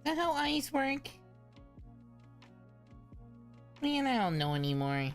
Is that how eyes work? Man, I don't know anymore.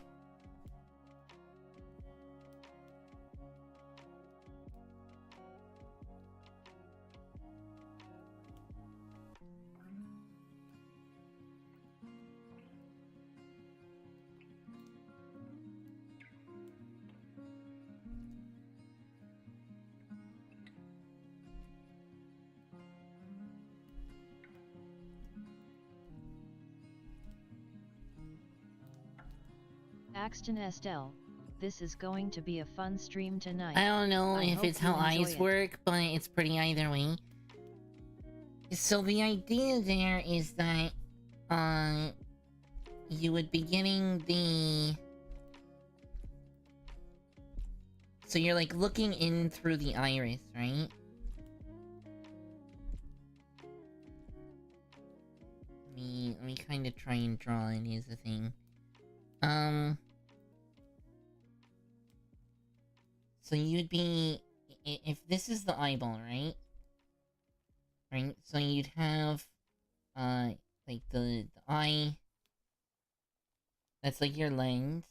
Axton Estelle, this is going to be a fun stream tonight. I don't know I if hope it's you how enjoy eyes it. work, but it's pretty either way. So the idea there is that, you would be getting the... So you're like looking in through the iris, right? Let me kind of try and draw it is the thing. So you'd be... If this is the eyeball, right? Right? So you'd have, like the eye... That's like your lens.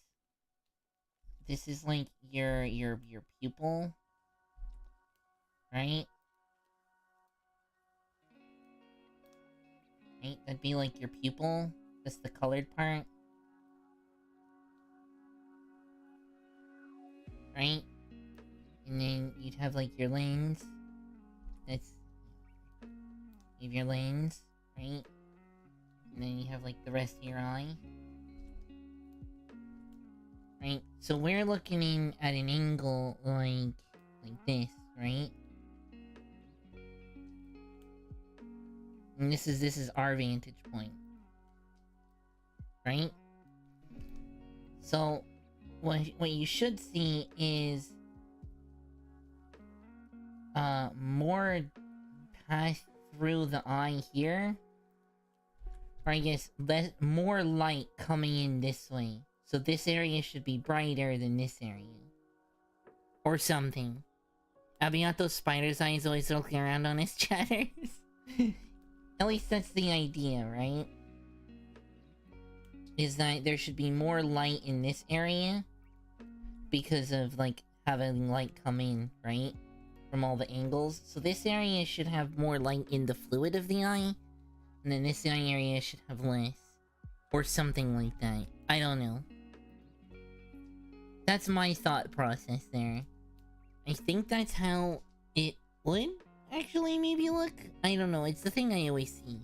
This is like your pupil. Right? Right? That'd be like your pupil. That's the colored part. Right? And then you'd have like your lens. That's... You have your lens, right? And then you have like the rest of your eye. Right? So we're looking in at an angle like this, right? And this is our vantage point. Right? So what you should see is more pass through the eye here. Or I guess more light coming in this way. So this area should be brighter than this area. Or something. Abiato's spider's eyes always looking around on his chatters. At least that's the idea, right? Is that there should be more light in this area. Because of, like, having light come in, right? From all the angles. So this area should have more light in the fluid of the eye. And then this eye area should have less. Or something like that. I don't know. That's my thought process there. I think that's how it would actually maybe look. I don't know, it's the thing I always see.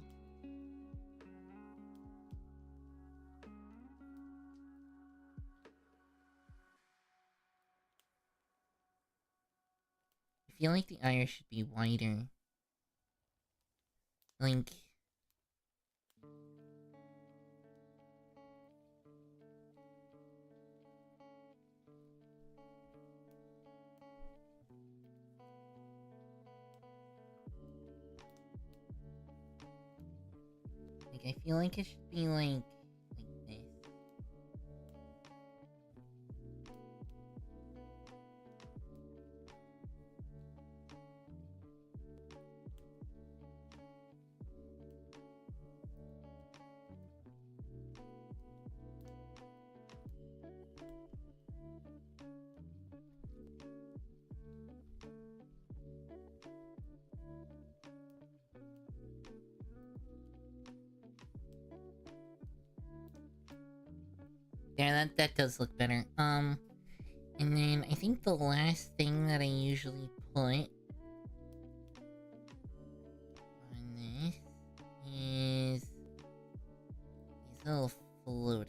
I feel like the iris should be wider. Like... I feel like it should be like this. There, that does look better. And then I think the last thing that I usually put on this is these little floaties.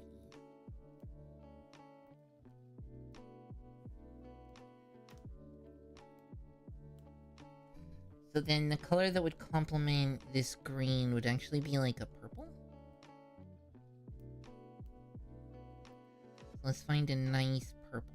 So then the color that would complement this green would actually be like a purple? Let's find a nice purple.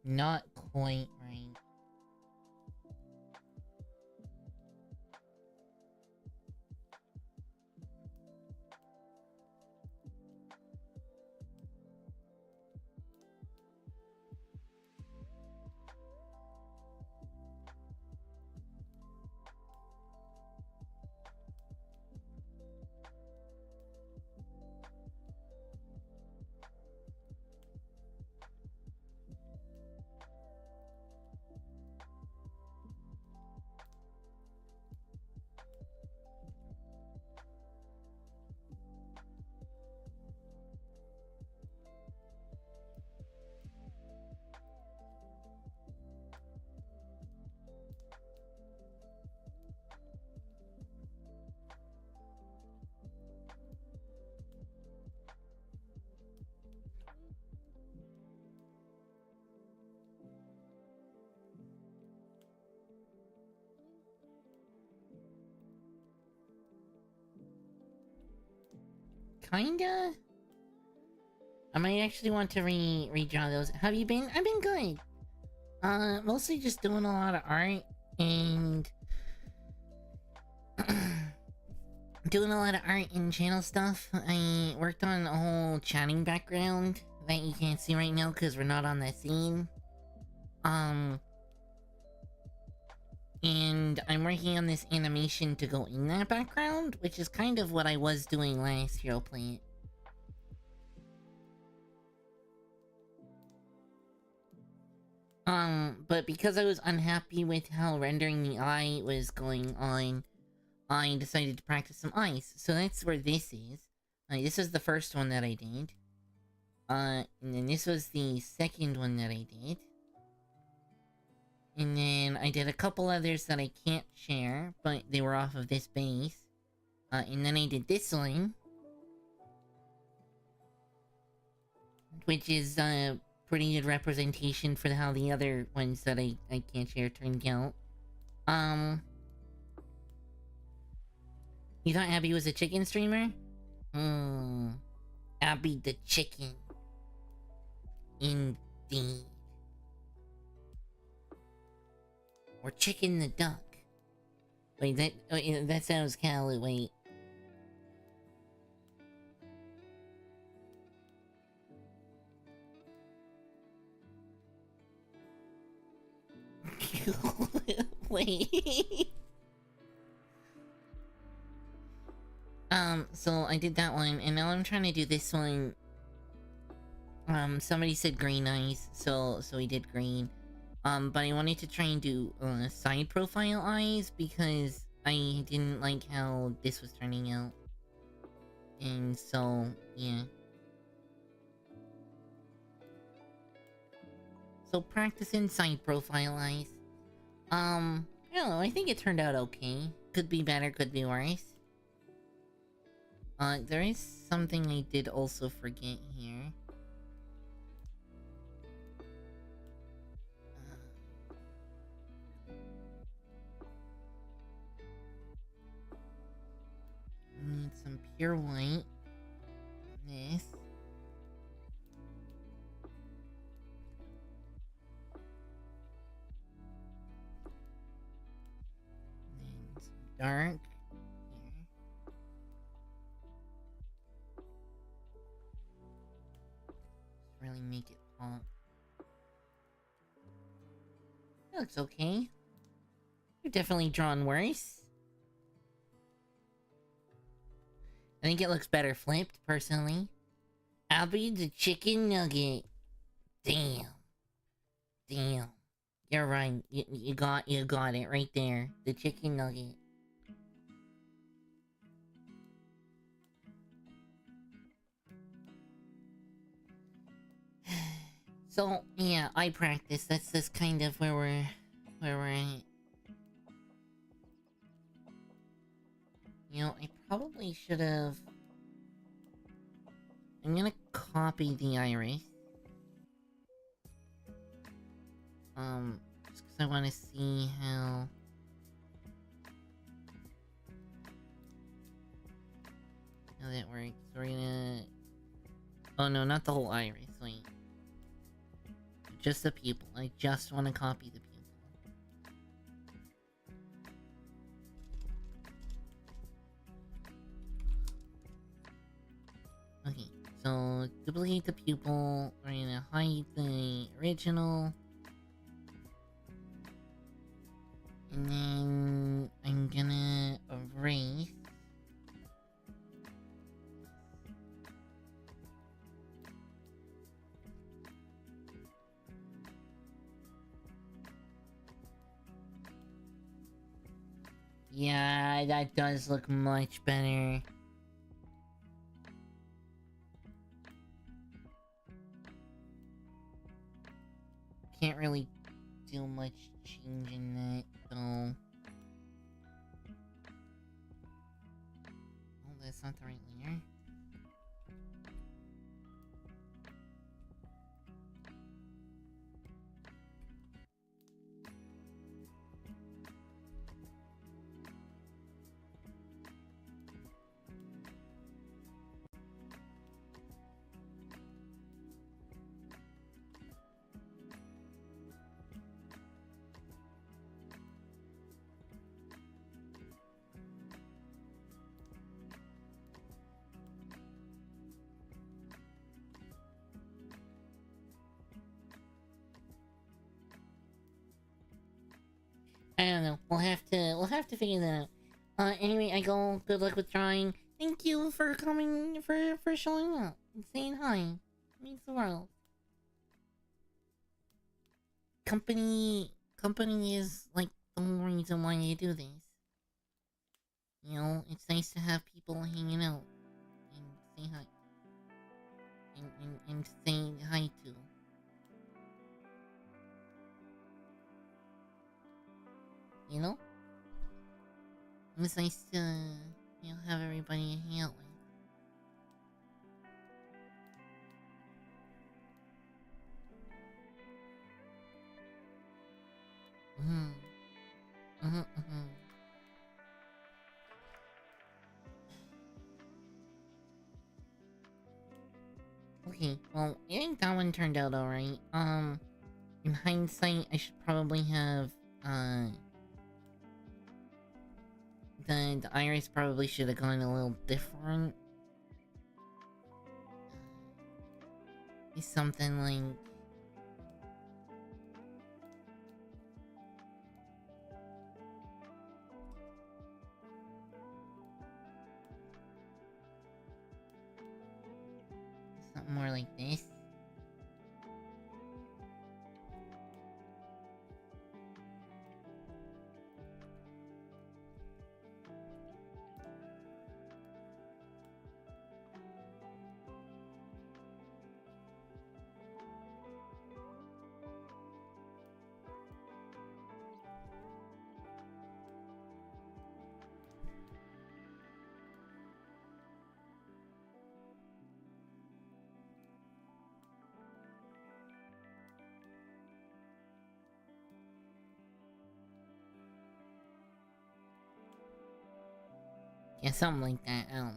Not quite right. Kinda? I might actually want to redraw those. Have you been? I've been good. Mostly just doing a lot of art and doing a lot of art and channel stuff. I worked on a whole chatting background that you can't see right now because we're not on that scene. And I'm working on this animation to go in that background, which is kind of what I was doing last Hero Play. But because I was unhappy with how rendering the eye was going on, I decided to practice some eyes. So that's where this is. This is the first one that I did. And then this was the second one that I did. And then I did a couple others that I can't share, but they were off of this base. And then I did this one. Which is, pretty good representation for how the other ones that I can't share turned out. You thought Abby was a chicken streamer? Abby the chicken. Indeed. Or Chicken the duck. Wait, that sounds kinda... wait. Wait. So I did that one, and now I'm trying to do this one. Somebody said green eyes, so we did green. But I wanted to try and do, side profile eyes, because I didn't like how this was turning out. And so, yeah. So practicing side profile eyes. I don't know, I think it turned out okay. Could be better, could be worse. There is something I did also forget here. pure white. This. And some dark. Here. Just really make it pop. That looks okay. You've definitely drawn worse. I think it looks better flipped, personally. I'll be the chicken nugget. Damn. Damn. You're right. You got it right there. The chicken nugget. So, yeah, I practice. That's just kind of where we're at. You know, I probably should have... I'm gonna copy the iris. Just because I want to see how that works. We're gonna... Oh no, not the whole iris, wait. Just the pupil. I just want to copy the pupil. Okay, so duplicate the pupil. We're gonna hide the original. And then I'm gonna erase. Yeah, that does look much better. Can't really do much change in that, though. Oh, that's not the right layer. I don't know. We'll have to figure that out. Anyway, I go. Good luck with drawing. Thank you for coming, for showing up and saying hi. It means the world. Company is like the whole reason why you do this. You know, it's nice to have people hanging out and say hi. And say hi to. You know? It's nice to, you know, have everybody hang out with. Okay, well, I think that one turned out alright. In hindsight, I should probably have, the iris probably should have gone a little different. It's something like... something more like this. Yeah, something like that. I don't know.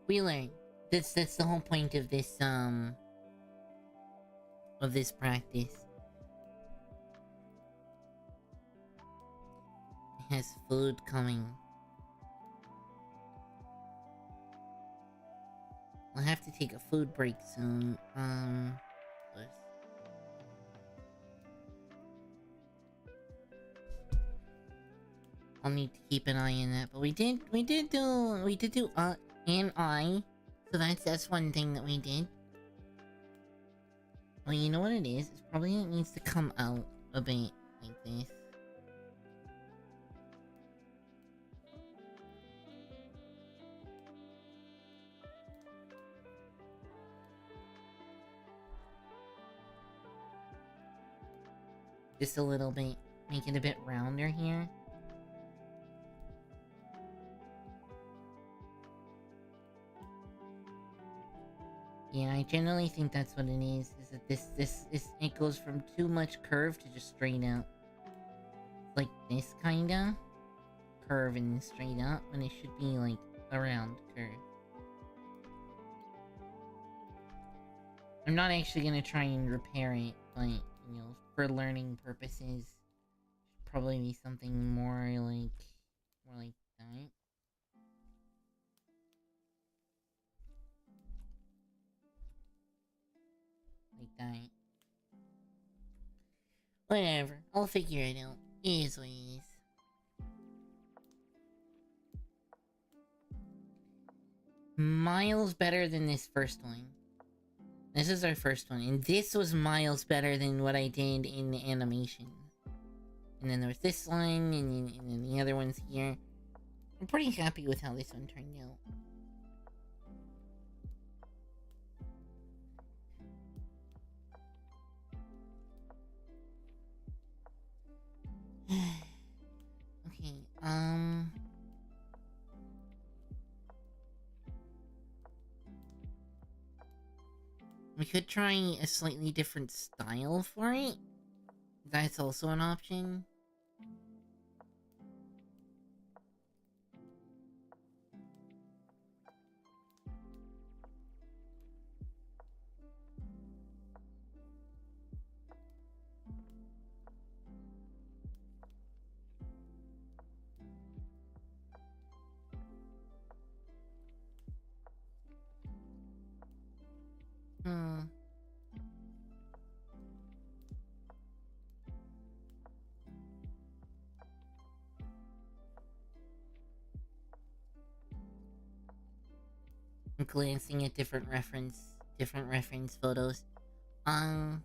We learn. That's the whole point of this practice. It has food coming. I'll have to take a food break soon. Let's- I'll need to keep an eye on that, but we did do and I, so that's one thing that we did. Well, you know what it is? It's probably it needs to come out a bit like this. Just a little bit, make it a bit rounder here. Yeah, I generally think that's what it is that this it goes from too much curve to just straight out. Like this kinda. Curve and straight up, when it should be like a round curve. I'm not actually gonna try and repair it, but, you know, for learning purposes, should probably be something more like that. Like that. Whatever, I'll figure it out. It is what it is. Miles better than this first one. This is our first one, and this was miles better than what I did in the animation. And then there was this one, and then the other ones here. I'm pretty happy with how this one turned out. Okay, we could try a slightly different style for it. That's also an option. I'm glancing at different reference photos. You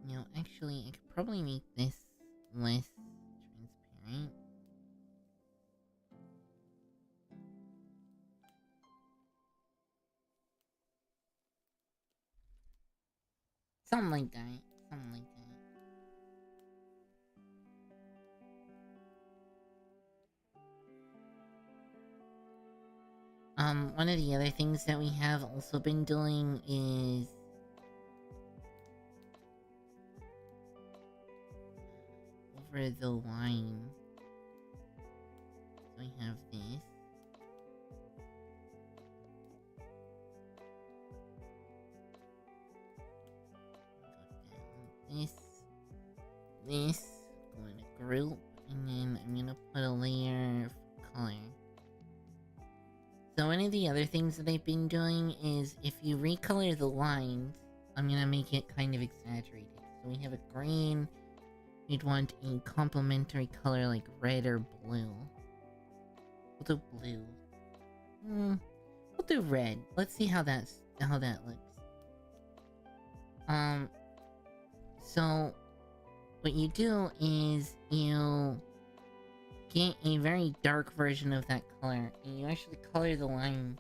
know, actually, I could probably make this less transparent. Something like that. Something like that. One of the other things that we have also been doing is over the line. So I have this. This, go in a group, and then I'm gonna put a layer of color. So one of the other things that I've been doing is if you recolor the lines, I'm gonna make it kind of exaggerated. So we have a green, we'd want a complementary color like red or blue. We'll do blue. We'll do red. Let's see how that looks. So what you do is you get a very dark version of that color, and you actually color the line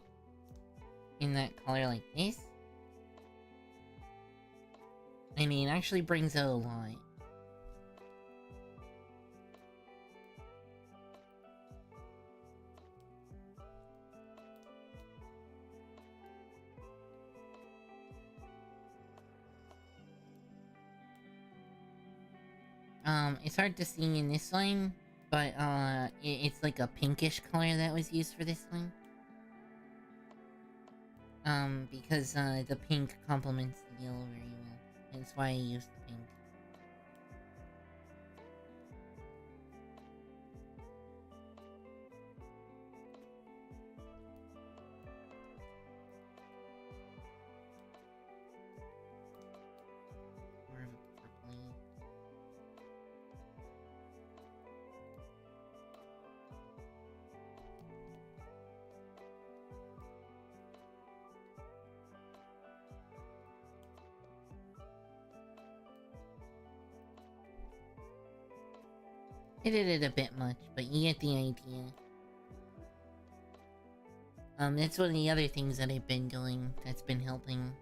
in that color like this. I mean, it actually brings out a lot. It's hard to see in this line, but it's like a pinkish color that was used for this one. Because the pink complements the yellow very well. That's why I used the pink. More of a purpley. I did it a bit much, but you get the idea. That's one of the other things that I've been doing that's been helping.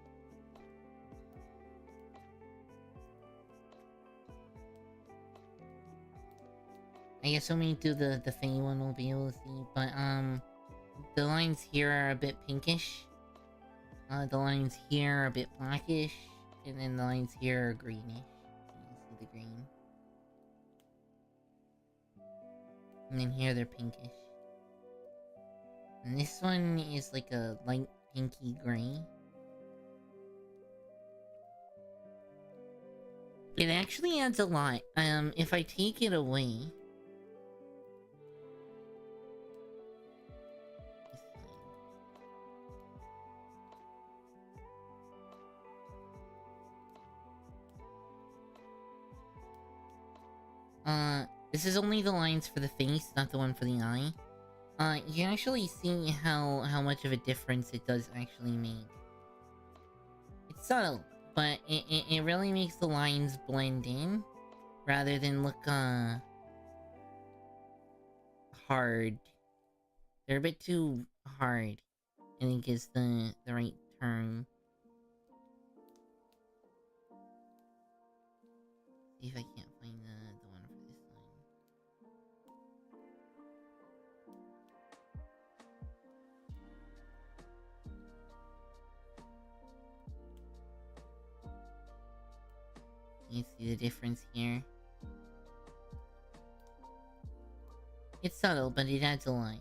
I guess when we do the Fae one, we'll be able to see, but, the lines here are a bit pinkish. The lines here are a bit blackish, and then the lines here are greenish. You can see the green. And then here they're pinkish. And this one is like a light pinky gray. It actually adds a lot. If I take it away... This is only the lines for the face, not the one for the eye. You can actually see how much of a difference it does actually make. It's subtle, but it really makes the lines blend in, rather than look, hard. They're a bit too hard, I think is the right term. See if I can't find the one for this line. You see the difference here? It's subtle, but it adds a lot.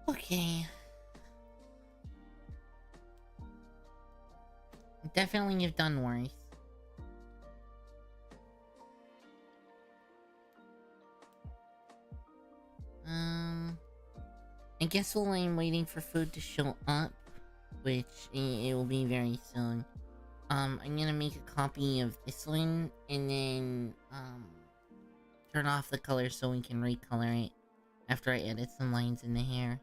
Okay. Definitely you've done worse. I guess while I'm waiting for food to show up, which it will be very soon, I'm gonna make a copy of this one, and then, turn off the color so we can recolor it after I edit some lines in the hair.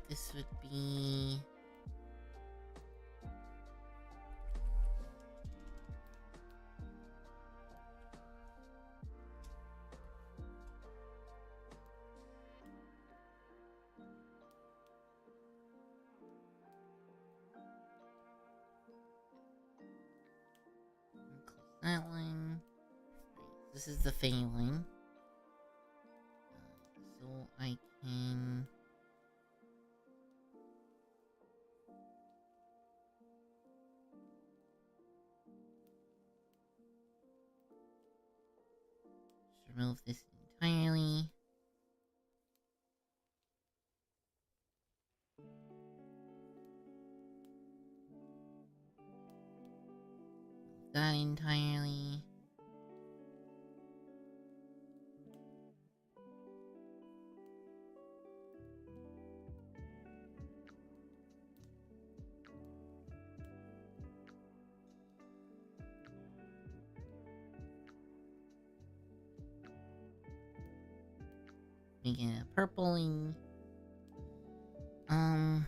This would be... that one. This is the Fae one. So I can... just remove this entirely. That entirely. Make it purpley. I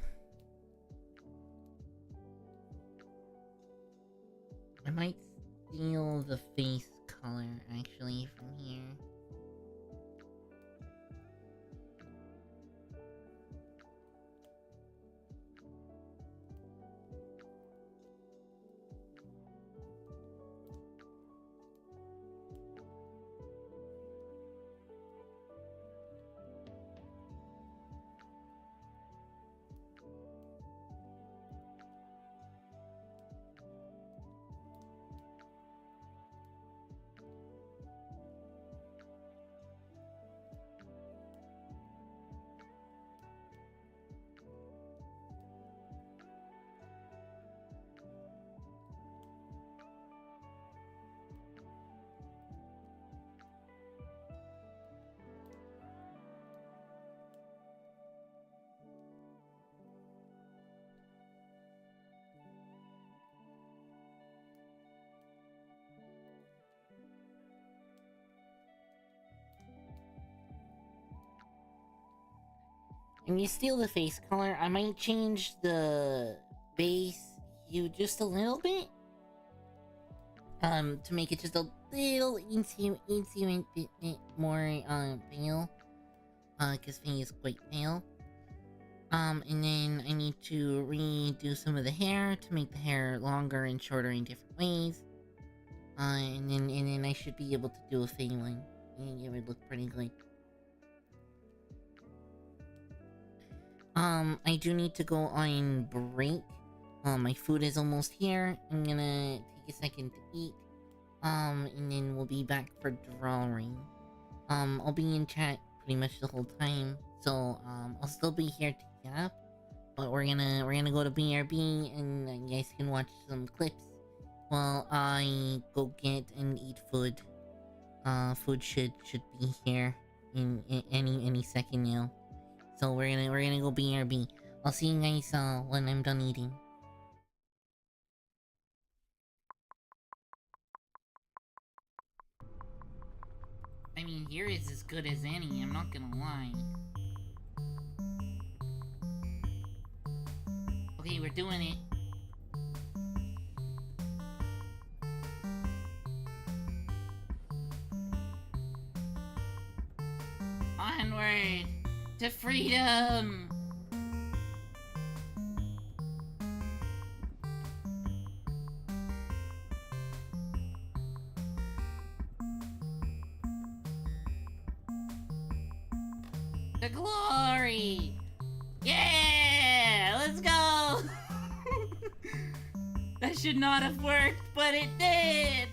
might steal the face color actually from here. When you steal the face color, I might change the base hue just a little bit. To make it just a little bit more, pale. Cause Faye is quite pale. And then I need to redo some of the hair to make the hair longer and shorter in different ways. And then I should be able to do a Faye one. And it would look pretty good. I do need to go on break. My food is almost here. I'm gonna take a second to eat. And then we'll be back for drawing. I'll be in chat pretty much the whole time. So, I'll still be here to yap. But we're gonna go to BRB and you guys can watch some clips while I go get and eat food. Food should be here in any second now. So we're gonna go BRB. I'll see you guys when I'm done eating. I mean, here is as good as any, I'm not gonna lie. Okay, we're doing it. Onward to freedom! The glory! Yeah! Let's go! That should not have worked, but it did!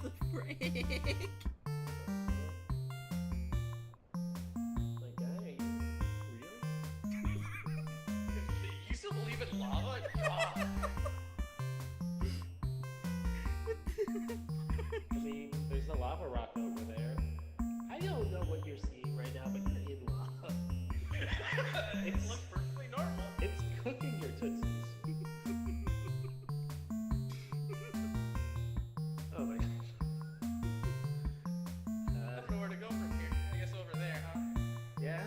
What the frick? You still believe in lava? God. I mean, there's a lava rock over there. I don't know what you're seeing right now, but you're in lava. It looks perfectly normal. It's cooking your tootsies. Oh my gosh. I don't know where to go from here. I guess over there, huh? Yeah?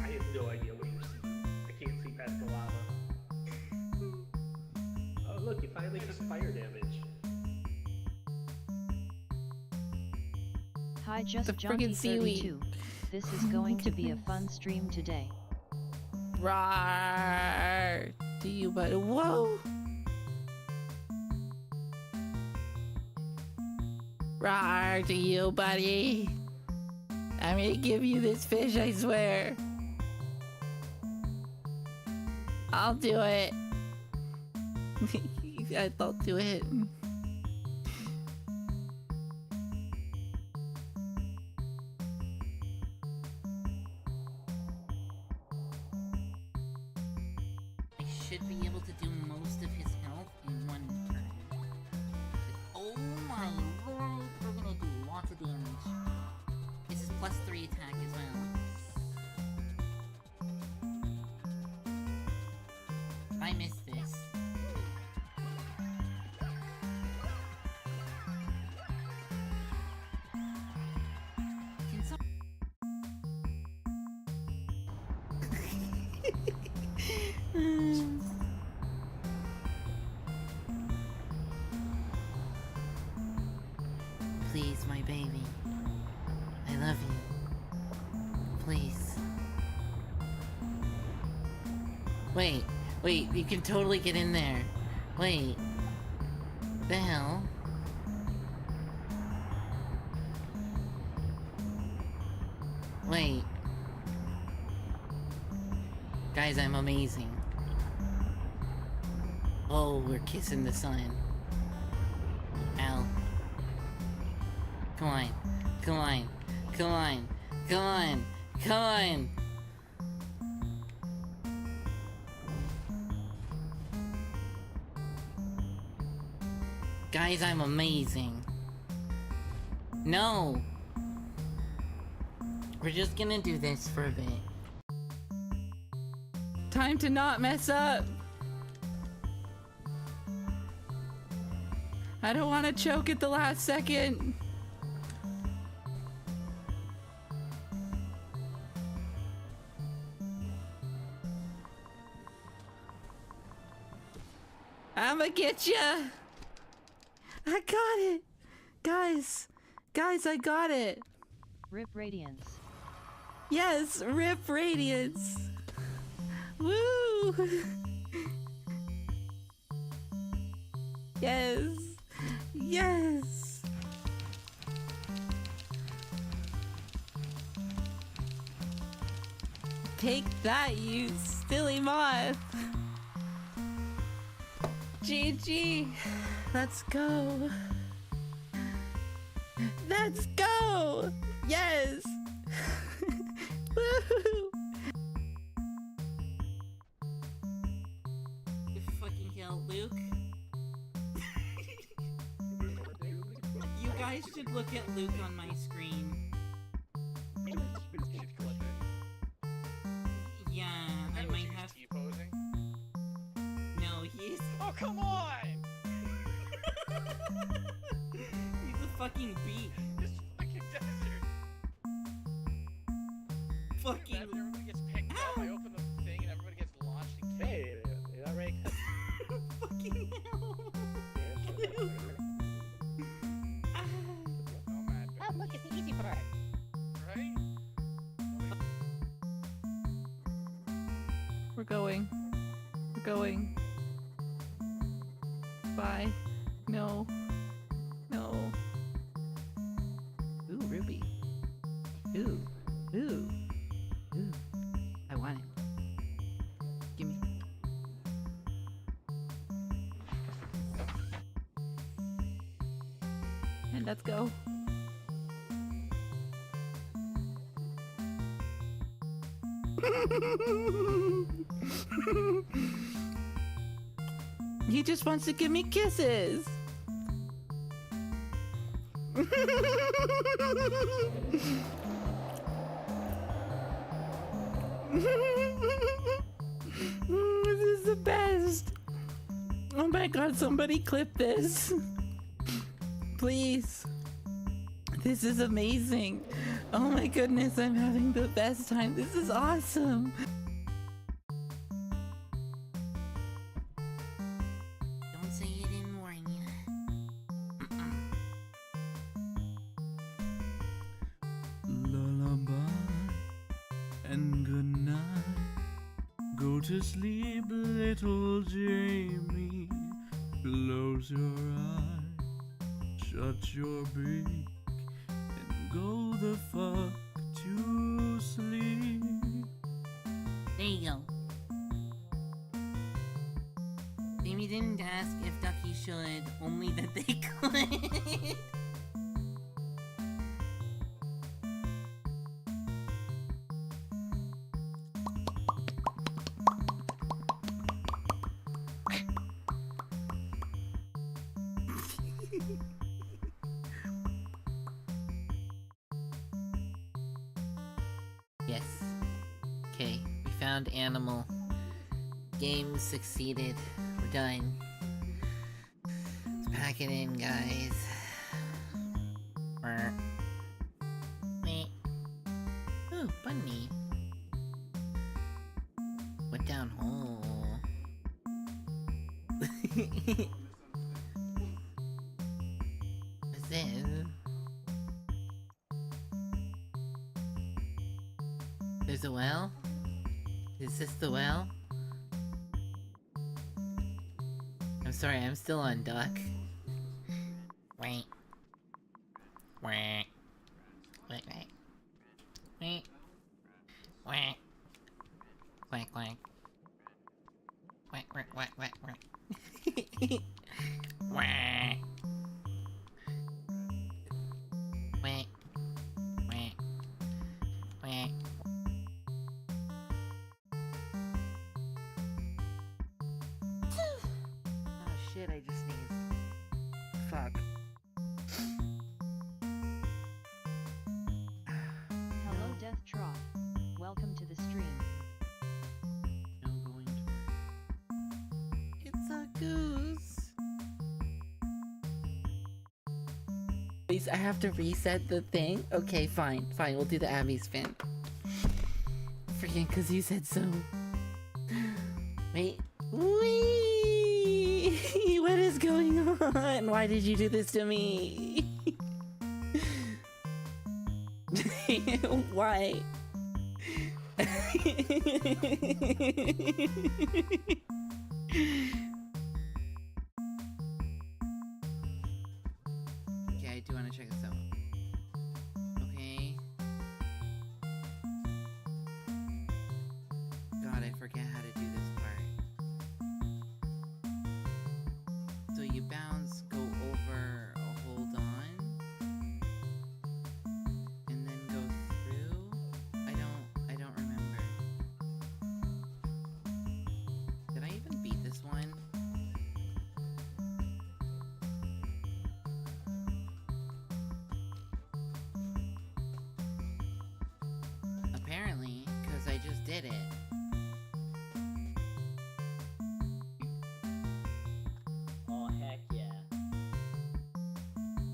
I have no idea what you're seeing. I can't see past the lava. Oh look, you finally took fire damage. Hi, just The friggin' seaweed. Junkie32. This is going to be a fun stream today. Roar to you, but whoa! Roar to you, buddy. I'm gonna give you this fish, I swear. I'll do it. I'll do it. I should be able to do most of his health in one turn. Oh my lord, we're gonna do lots of damage. This is +3 attack as well. I missed this. Please, my baby. I love you. Please. Wait, you can totally get in there. Wait. The hell? Wait. Guys, I'm amazing. Oh, we're kissing the sun. Ow. Come on. Come on. Come on. Come on. Come on. Guys, I'm amazing. No. We're just gonna do this for a bit. Time to not mess up. I don't want to choke at the last second. I'ma get ya. I got it. Guys, I got it. Rip Radiance. Yes, rip Radiance. Woo! Yes. Yes. Take that, you silly moth. GG. Let's go. Let's go. Yes. Woo! You fucking hell, Luke. You guys should look at Luke on my screen. Yeah, I might have. T-posing? No, he's. Oh, come on! He's a fucking beat. This fucking desert. Fucking. Imagine everybody gets picked up, I open the thing and everybody gets launched and killed. Hey, you not ready? Fucking hell. No mad. Oh, look, it's the easy part. Right? We're going. We're going. Bye. No. No. Ooh, Ruby. Ooh. Ooh. Ooh. I want it. Gimme. And let's go. He just wants to give me kisses. This is the best. Oh my god, somebody clip this. Please. This is amazing. Oh my goodness, I'm having the best time. This is awesome. Don't say you didn't warn you. Lullaby and good night. Go to sleep, little Jamie. Close your eyes, shut your beak, and go the fuck to sleep. There you go. Jamie didn't ask if Ducky should, only that they could. Yes. Okay, we found animal. Game succeeded. We're done. Let's pack it in, guys. Meh. Ooh, bunny. down hole. What's this? There's a well? Is this the well? I'm sorry, I'm still on duck. Wait. Wait. Wait, wait. Wait. Wait. Quack, quack. Quack, quack, quack, quack, quack. Quack. Quack. Quack. Quack. Oh shit, I just sneezed. Fuck. Hello Death Trough. Welcome to the stream. Now going to It's a goose. Please, I have to reset the thing? Okay, fine. Fine, we'll do the Abby spin. Freaking, cause you said so. Wait. Wee! What is going on? Why did you do this to me? Why? Okay, I do want to check this out. Okay. God, I forget how to do this part. So you bounce, go over, hold on, and then go through. I don't remember. Did I even beat this one? Apparently, because I just did it. Oh, heck yeah.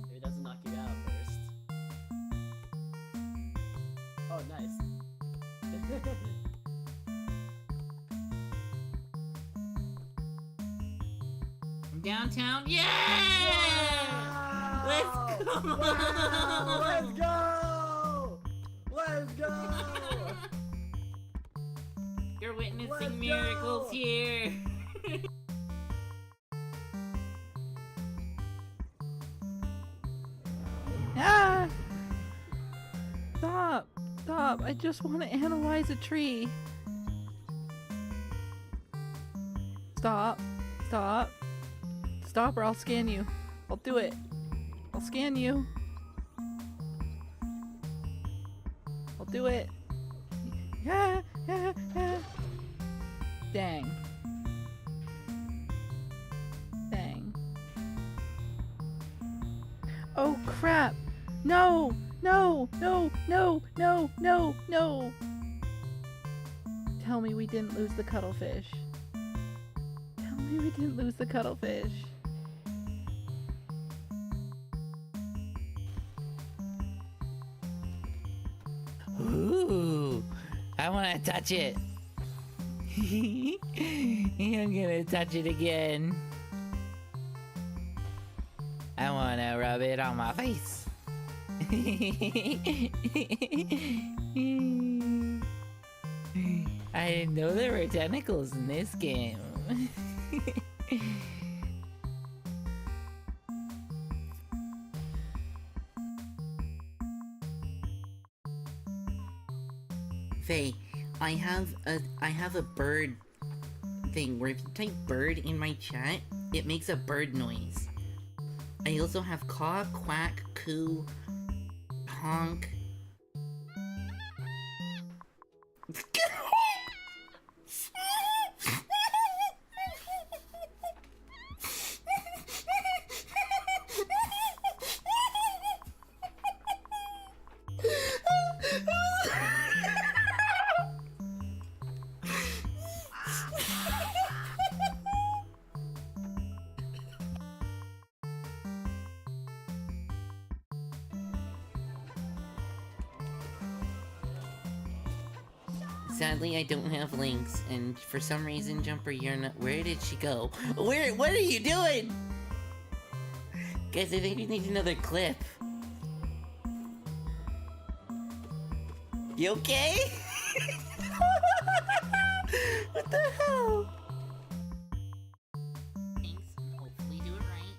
If it doesn't knock you out first. Oh, nice. I'm downtown. Yeah! Let's go! Wow! Let's go! Let's go! You're witnessing Let's miracles go! here. Ah! Stop! Stop! I just want to analyze a tree. Stop! Stop! Stop or I'll scan you. I'll do it. I'll scan you. I'll do it. Yeah, yeah, yeah. Dang. Dang. Oh crap! No! No! No! No! No! No! No! Tell me we didn't lose the cuttlefish. Tell me we didn't lose the cuttlefish. Ooh, I want to touch it. I'm gonna touch it again. I want to rub it on my face. I didn't know there were tentacles in this game. Faye, I have a bird thing where if you type bird in my chat, it makes a bird noise. I also have caw, quack, coo, honk. Sadly, I don't have links, and for some reason, Jumper, you're not. Where did she go? Where? What are you doing? Guys, I think we need another clip. You okay? What the hell? Thanks. Hopefully do it right.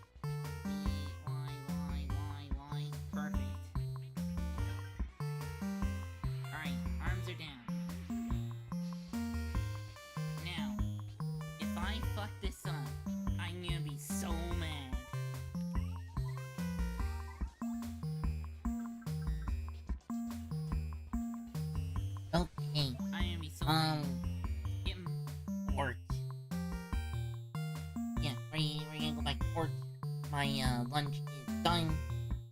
Y. Perfect. Alright, arms are down. Now, if I fuck this up, I'm gonna be so mad. Okay. I'm gonna be so mad. Ort. Yeah, we're gonna go back to Ort. My lunch is done.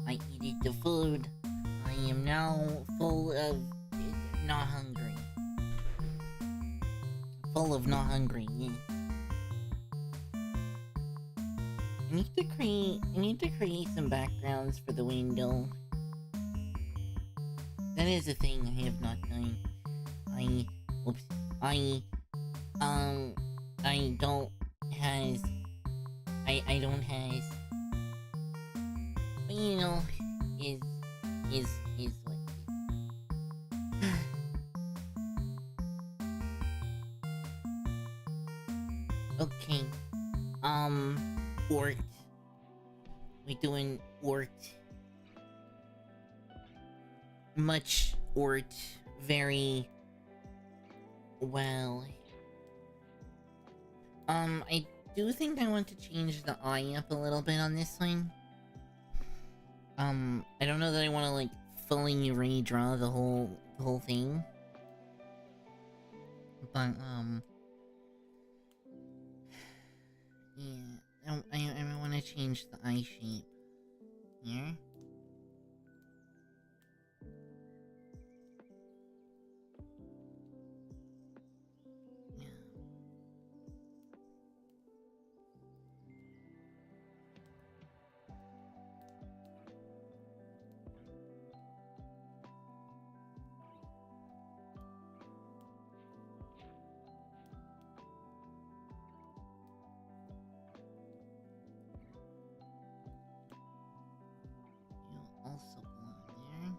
I eated the food. I am now full of not hungry. Full of not hungry, yeah. I need to create some backgrounds for the window. That is a thing I have not done. I don't has, but you know, is what it is. Okay, Ort. We doing Ort. Much Ort. Very well. I do think I want to change the eye up a little bit on this one. I don't know that I want to, like, fully redraw the whole thing. But, yeah, I want to change the eye shape. Here. Also belong there.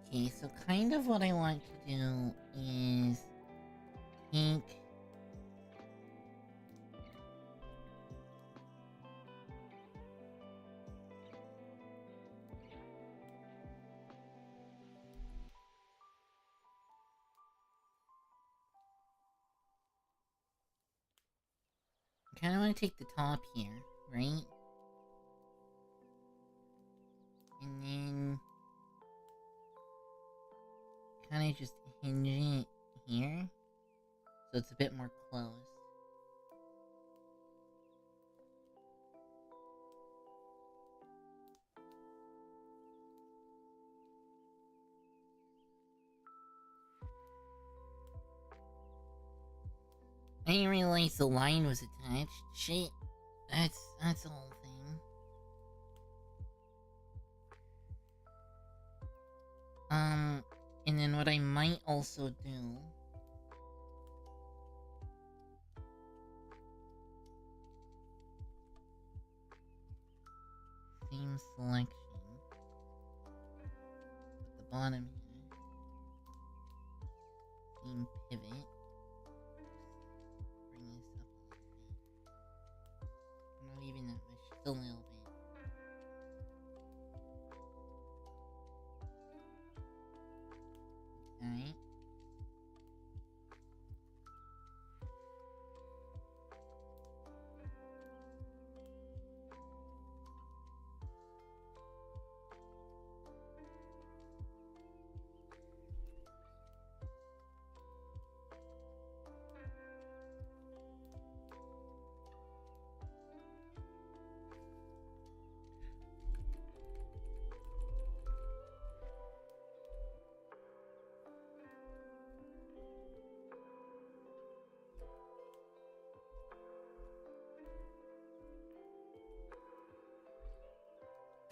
Okay, so kind of what I want to do is pink. I kind of want to take the top here, right? And then kind of just hinge it here, so it's a bit more closed. I didn't realize the line was attached. Shit. That's the whole thing. And then what I might also do theme selection at the bottom here. Theme pivot. Bring this up a little bit. Not even that much, just a little bit. Alright.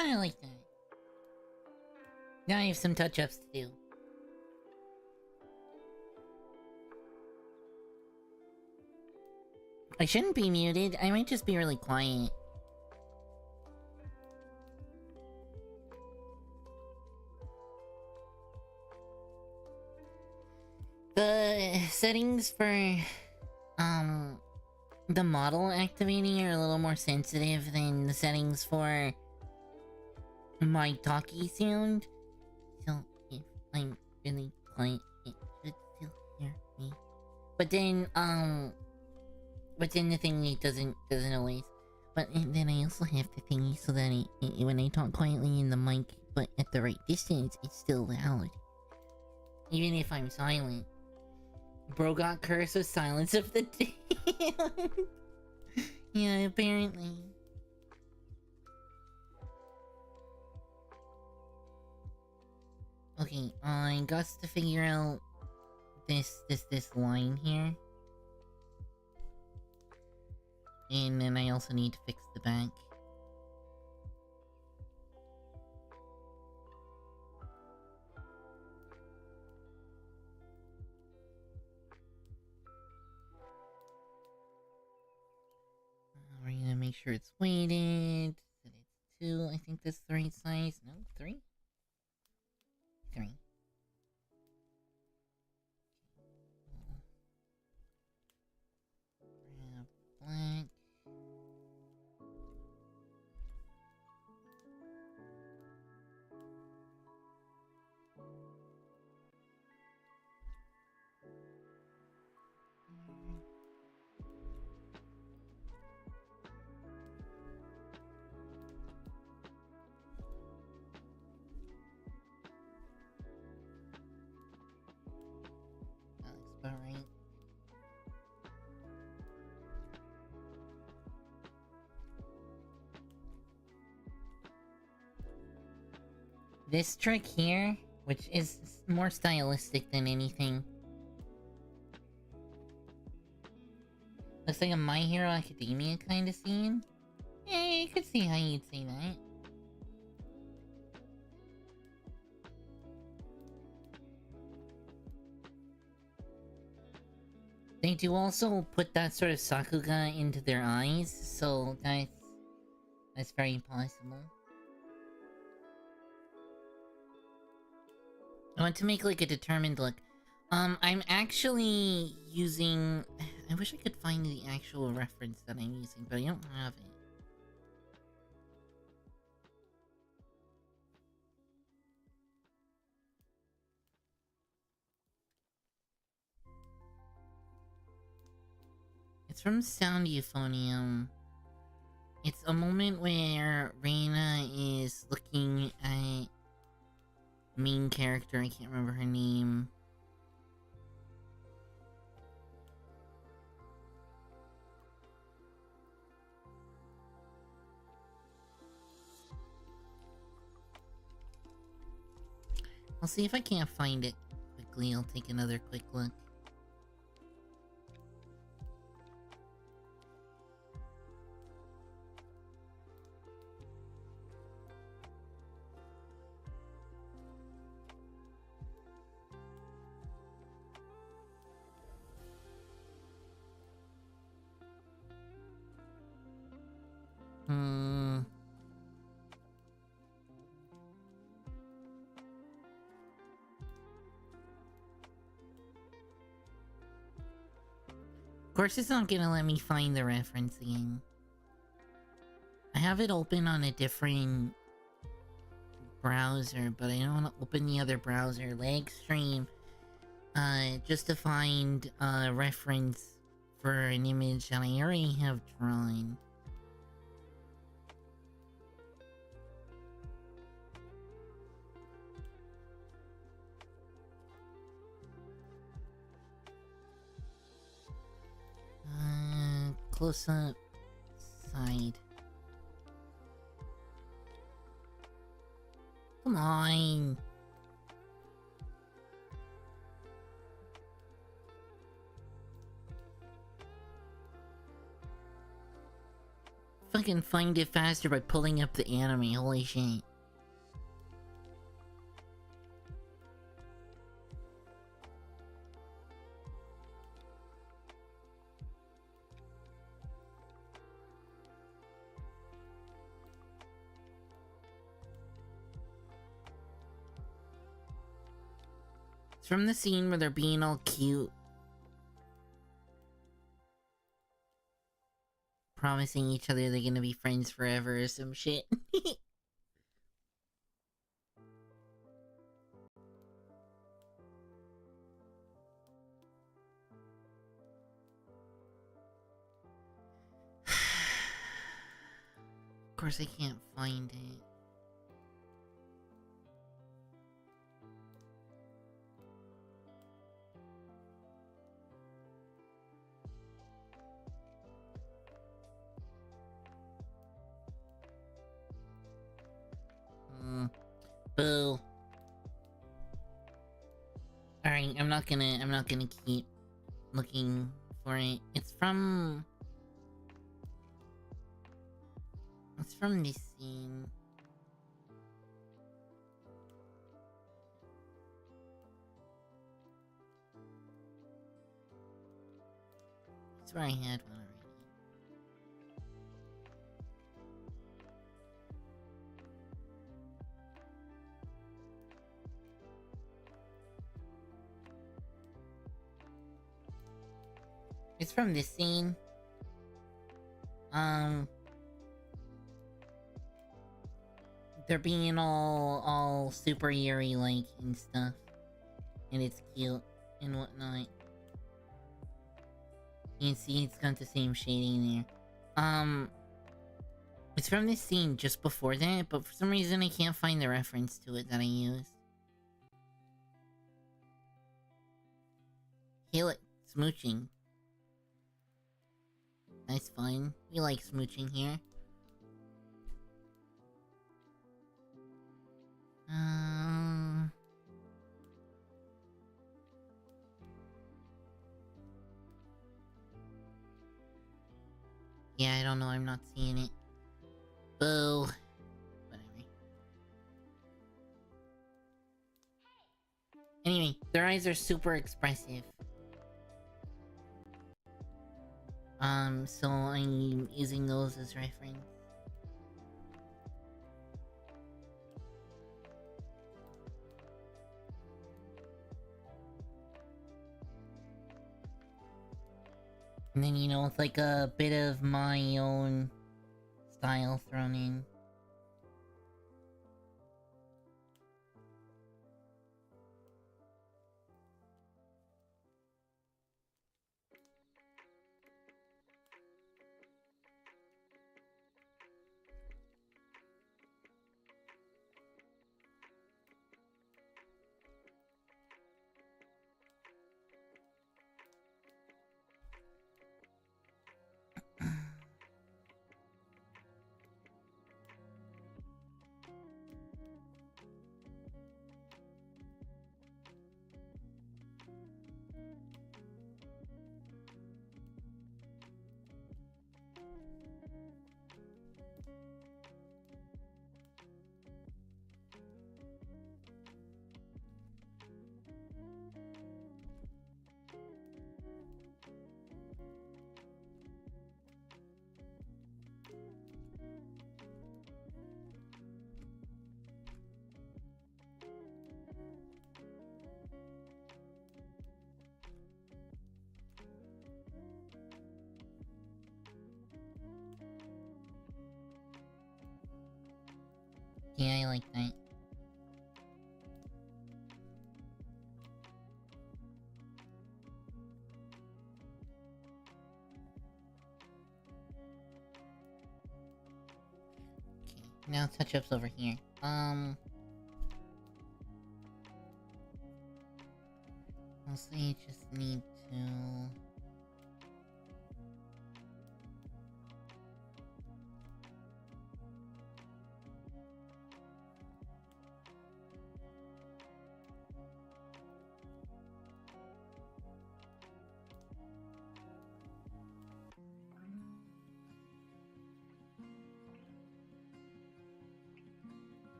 kinda like that. Now I have some touch-ups to do. I shouldn't be muted. I might just be really quiet. The settings for, the model activating are a little more sensitive than the settings for my talkie sound. So, if I'm really quiet, it should still hear me. But then the thingy doesn't always. But then I also have the thingy so that when I talk quietly in the mic, but at the right distance, it's still loud. Even if I'm silent. Bro got cursed with silence of the damned. Yeah, apparently. Okay, I got to figure out this line here. And then I also need to fix the back. We're gonna make sure it's weighted. That it's 2. I think that's the right size. No, 3? 3. Grab black. That looks about right. This trick here, which is more stylistic than anything. Looks like a My Hero Academia kind of scene. Yeah, you could see how you'd say that. They do also put that sort of Sakuga into their eyes, so that's very possible. I want to make like a determined look. I'm actually using... I wish I could find the actual reference that I'm using, but I don't have it. It's from Sound Euphonium. It's a moment where Reina is looking at main character, I can't remember her name. I'll see if I can't find it quickly. I'll take another quick look. Of course it's not gonna let me find the reference again. I have it open on a different browser, but I don't want to open the other browser, lag stream, just to find a reference for an image that I already have drawn. Close up side. Come on. fucking find it faster by pulling up the anime, holy shit. It's from the scene where they're being all cute. Promising each other they're gonna be friends forever or some shit. Of course I can't find it. Boo. Alright, I'm not gonna keep looking for it. It's from this scene. I swear I had one already. It's from this scene. They're being all super eerie like and stuff. And it's cute and whatnot. You can see it's got the same shading there. It's from this scene just before that, but for some reason I can't find the reference to it that I used. Hey, look, smooching. That's fun. We like smooching here. Yeah, I don't know, I'm not seeing it. Boo. Whatever. Anyway, their eyes are super expressive. So I'm using those as reference. And then, you know, it's like a bit of my own style thrown in. Yeah, I like that. Okay, now touch-ups over here. Mostly just need to...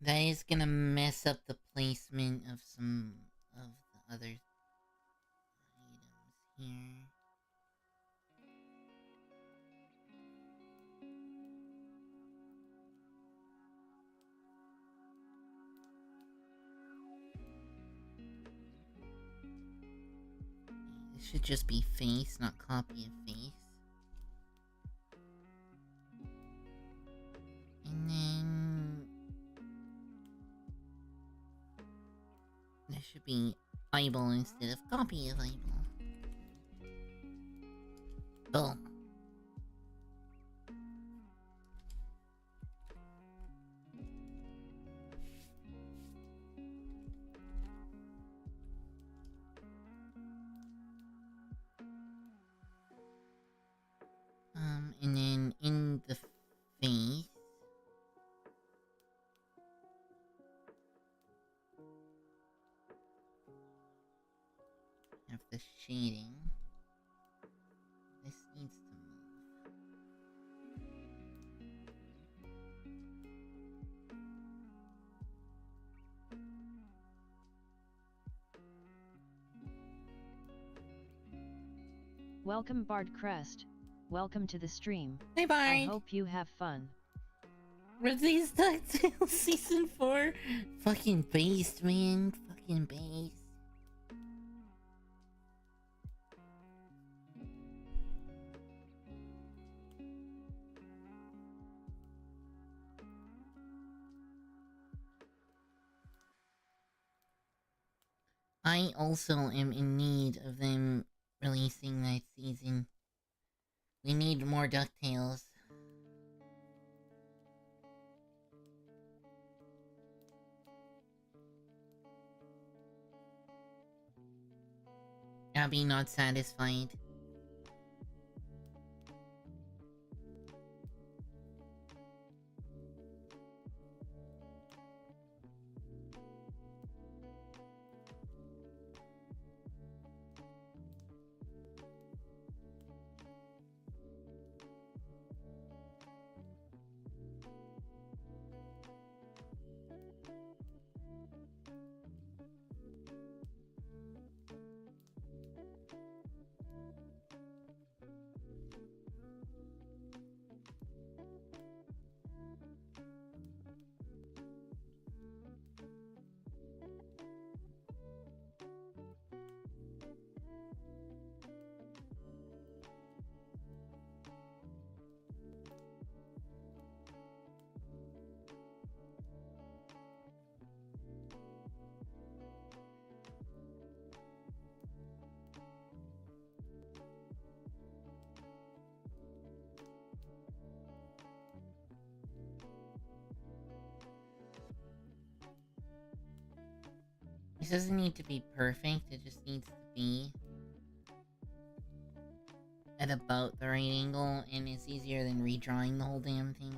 That is gonna mess up the placement of some of the other items here. It should just be face, not copy of face. And then there should be eyeball instead of copy of eyeball. Boom. And then in the face, have the shading. This needs to move. Welcome Bard Crest. Welcome to the stream. Hey I Bard! hope you have fun. Were these DuckTales season 4? Fucking based, man. Fucking based. I also am in need of them releasing that season. We need more DuckTales. Abby not satisfied. This doesn't need to be perfect, it just needs to be at about the right angle, and it's easier than redrawing the whole damn thing.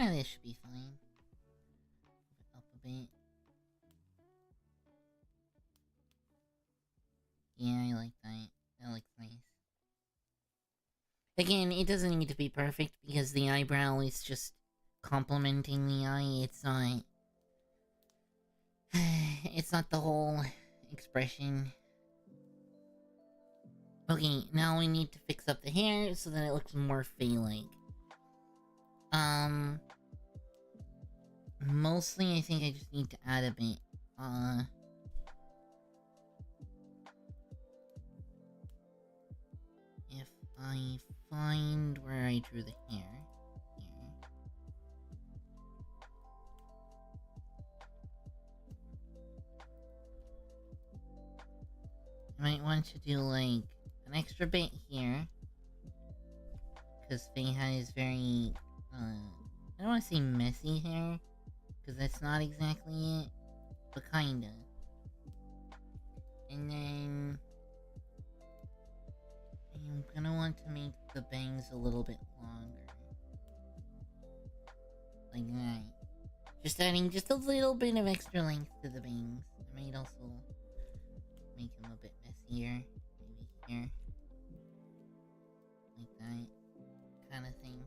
This should be fine. Move it up a bit. Yeah, I like that. That looks nice. Again, it doesn't need to be perfect because the eyebrow is just complementing the eye. It's not... It's not the whole expression. Okay, now we need to fix up the hair so that it looks more Fae-like. Mostly I think I just need to add a bit. If I find where I drew the hair, here. I might want to do like an extra bit here. Because Faye has very, I don't want to say messy hair. Because that's not exactly it. But kinda. And then... I I'm gonna want to make the bangs a little bit longer. Like that. Just adding just a little bit of extra length to the bangs. I might also make them a bit messier. Maybe here. Like that. Kind of thing.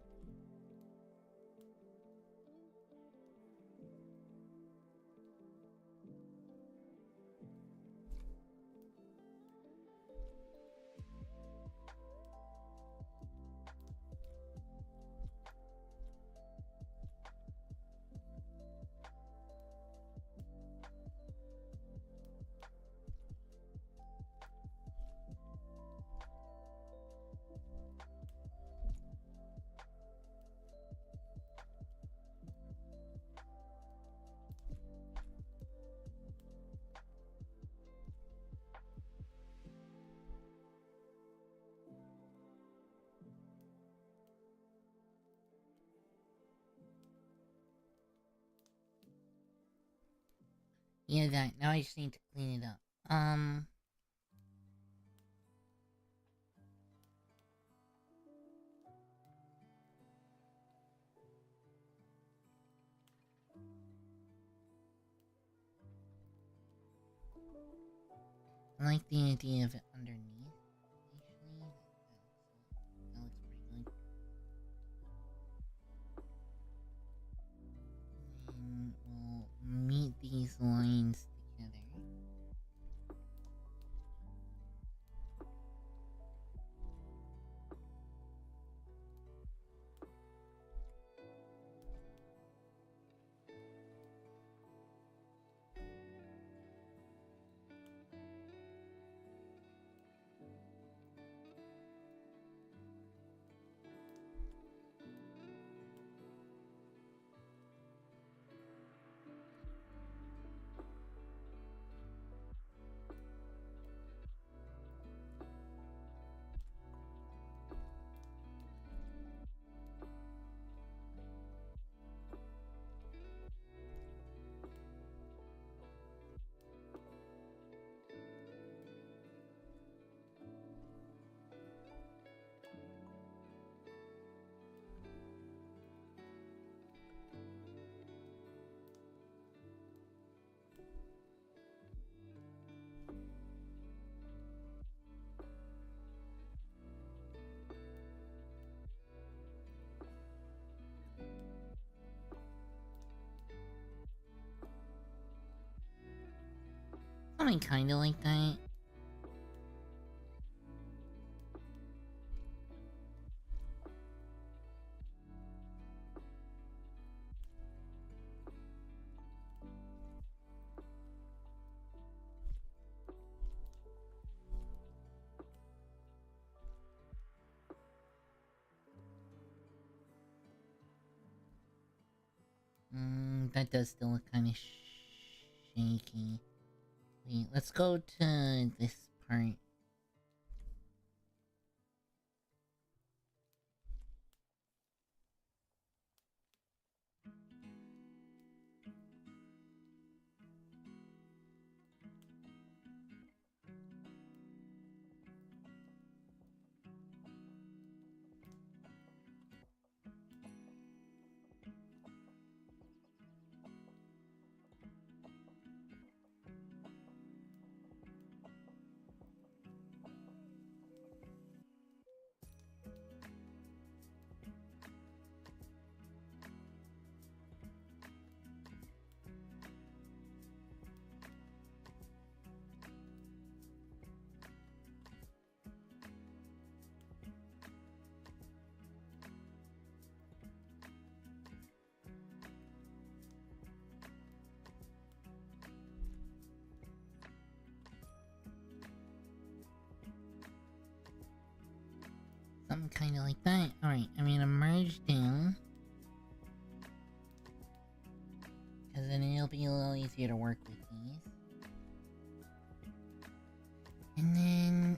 Yeah, that. Now I just need to clean it up. I like the idea of it underneath. Actually, that looks pretty good. And we'll meet these lines together. Something kinda like that. That does still look kinda shaky. Wait, let's go to this part. Something kinda like that. Alright, I'm gonna merge down. Cause then it'll be a little easier to work with these. And then...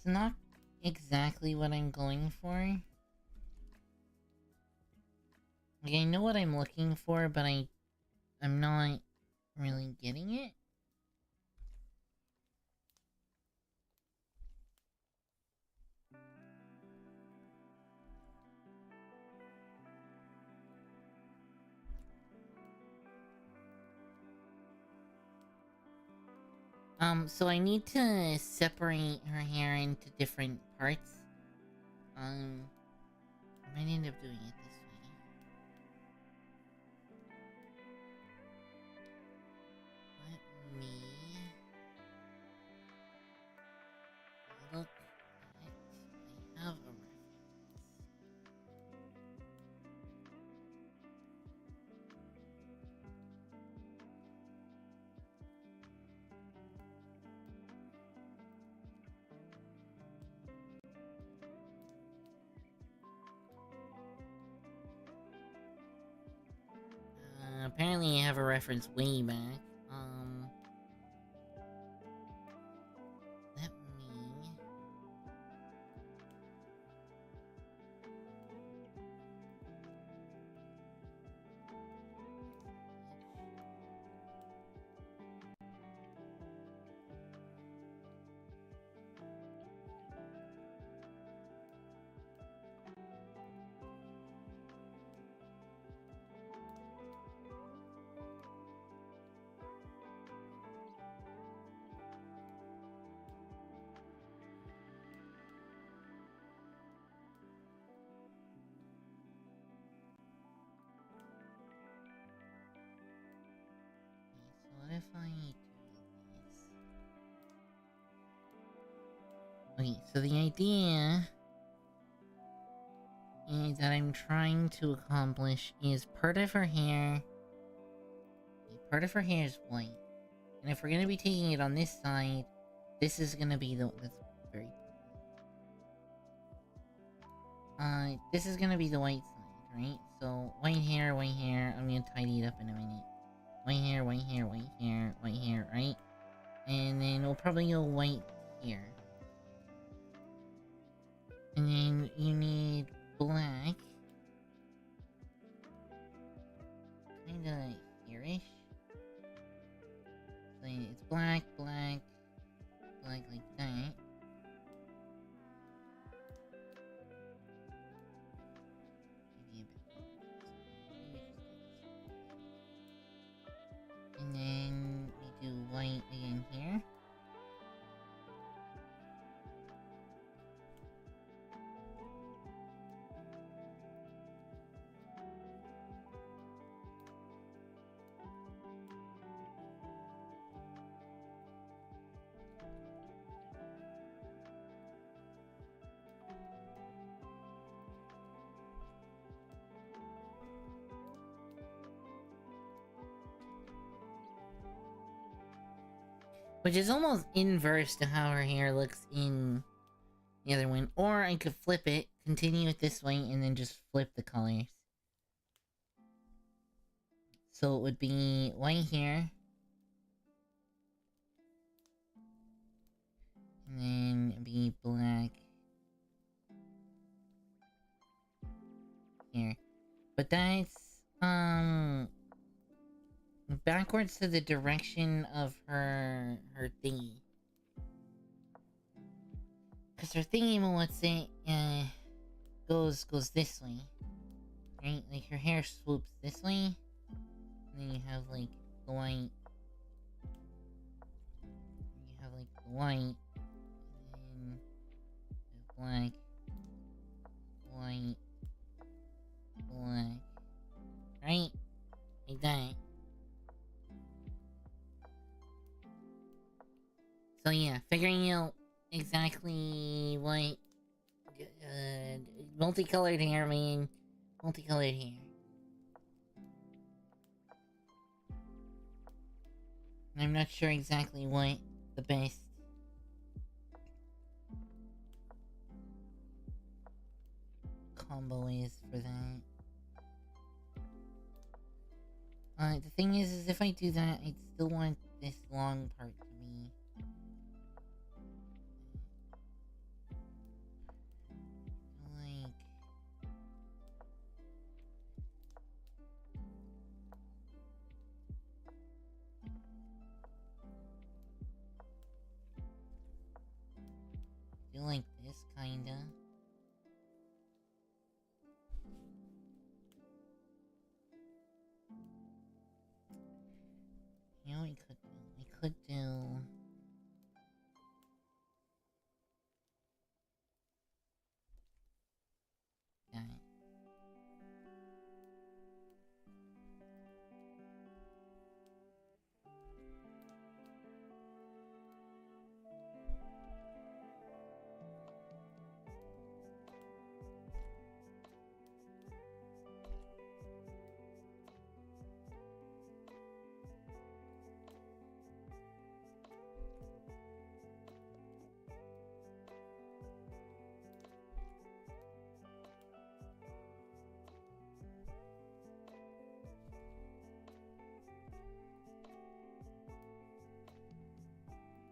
not exactly what I'm going for. Like, I know what I'm looking for, but I'm not really getting it. So I need to separate her hair into different parts. I might end up doing it this way. Let me look at... I have a reference. Apparently I have a reference way back. Let me... So what if I do this? Okay, so the idea that I'm trying to accomplish is part of her hair... Part of her hair is white. And if we're gonna be taking it on this side, this is gonna be the... That's very... this is gonna be the white side, right? So, white hair, I'm gonna tidy it up in a minute. White hair, white hair, white hair, white hair, right? And then we'll probably go white here. And then you need black. Kinda here-ish. So it's black, black, black like that. Maybe a bit more. And then we do white again here. Which is almost inverse to how her hair looks in the other one. Or I could flip it, continue it this way, and then just flip the colors. So it would be white here. And then it'd be black here. But that's, backwards to the direction of her thingy. Cause her thingy, what's it, goes this way. Right? Like her hair swoops this way. And then you have like the white. You have like the white. And then the black. White. Black. Right? Like that. So yeah, figuring out exactly what multicolored hair, man. Multicolored hair. I'm not sure exactly what the best combo is for that. The thing is if I do that, I'd still want this long part to be I could do? I could do... Okay.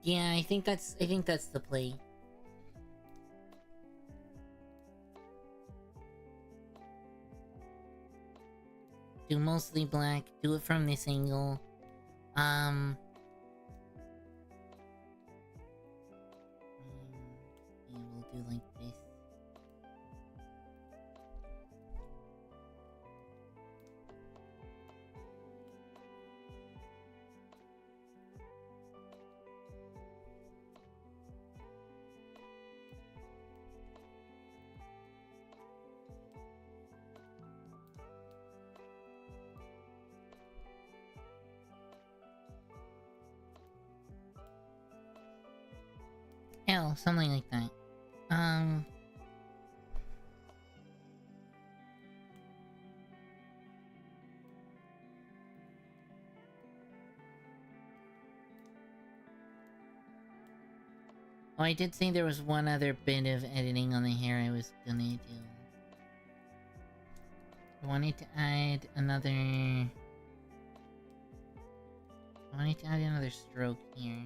Yeah, I think that's the play. Do mostly black, do it from this angle. Yeah, we'll do like this. Yeah, something like that. Oh, I did say there was one other bit of editing on the hair I was gonna do. I wanted to add another... stroke here.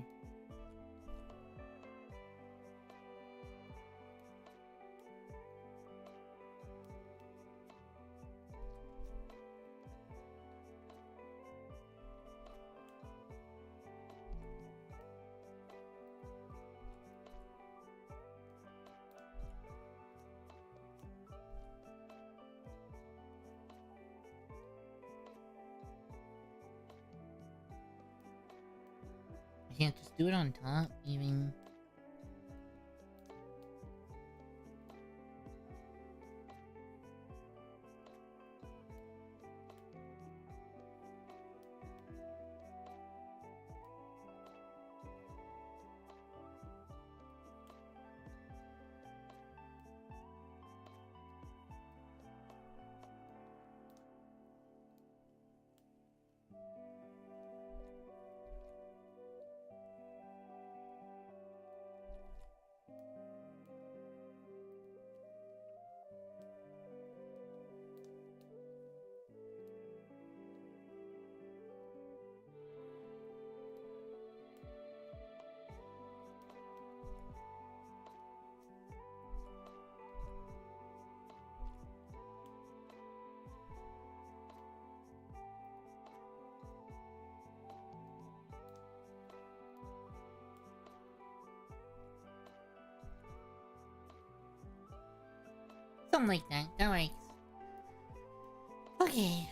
I can't just do it on top, even... Something like that. That works. Okay.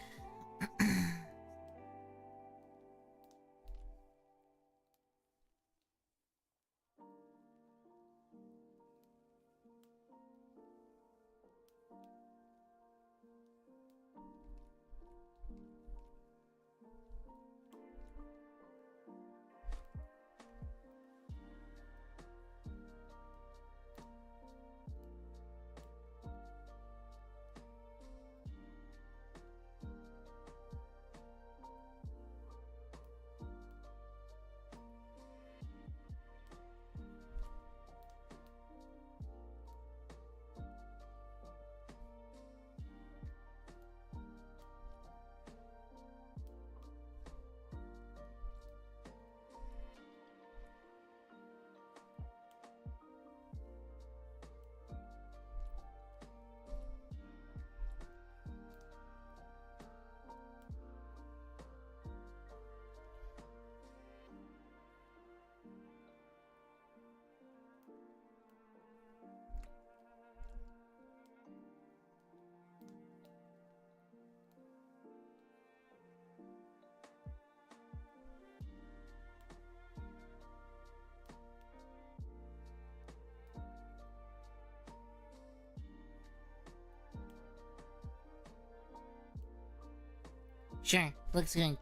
Sure, looks good.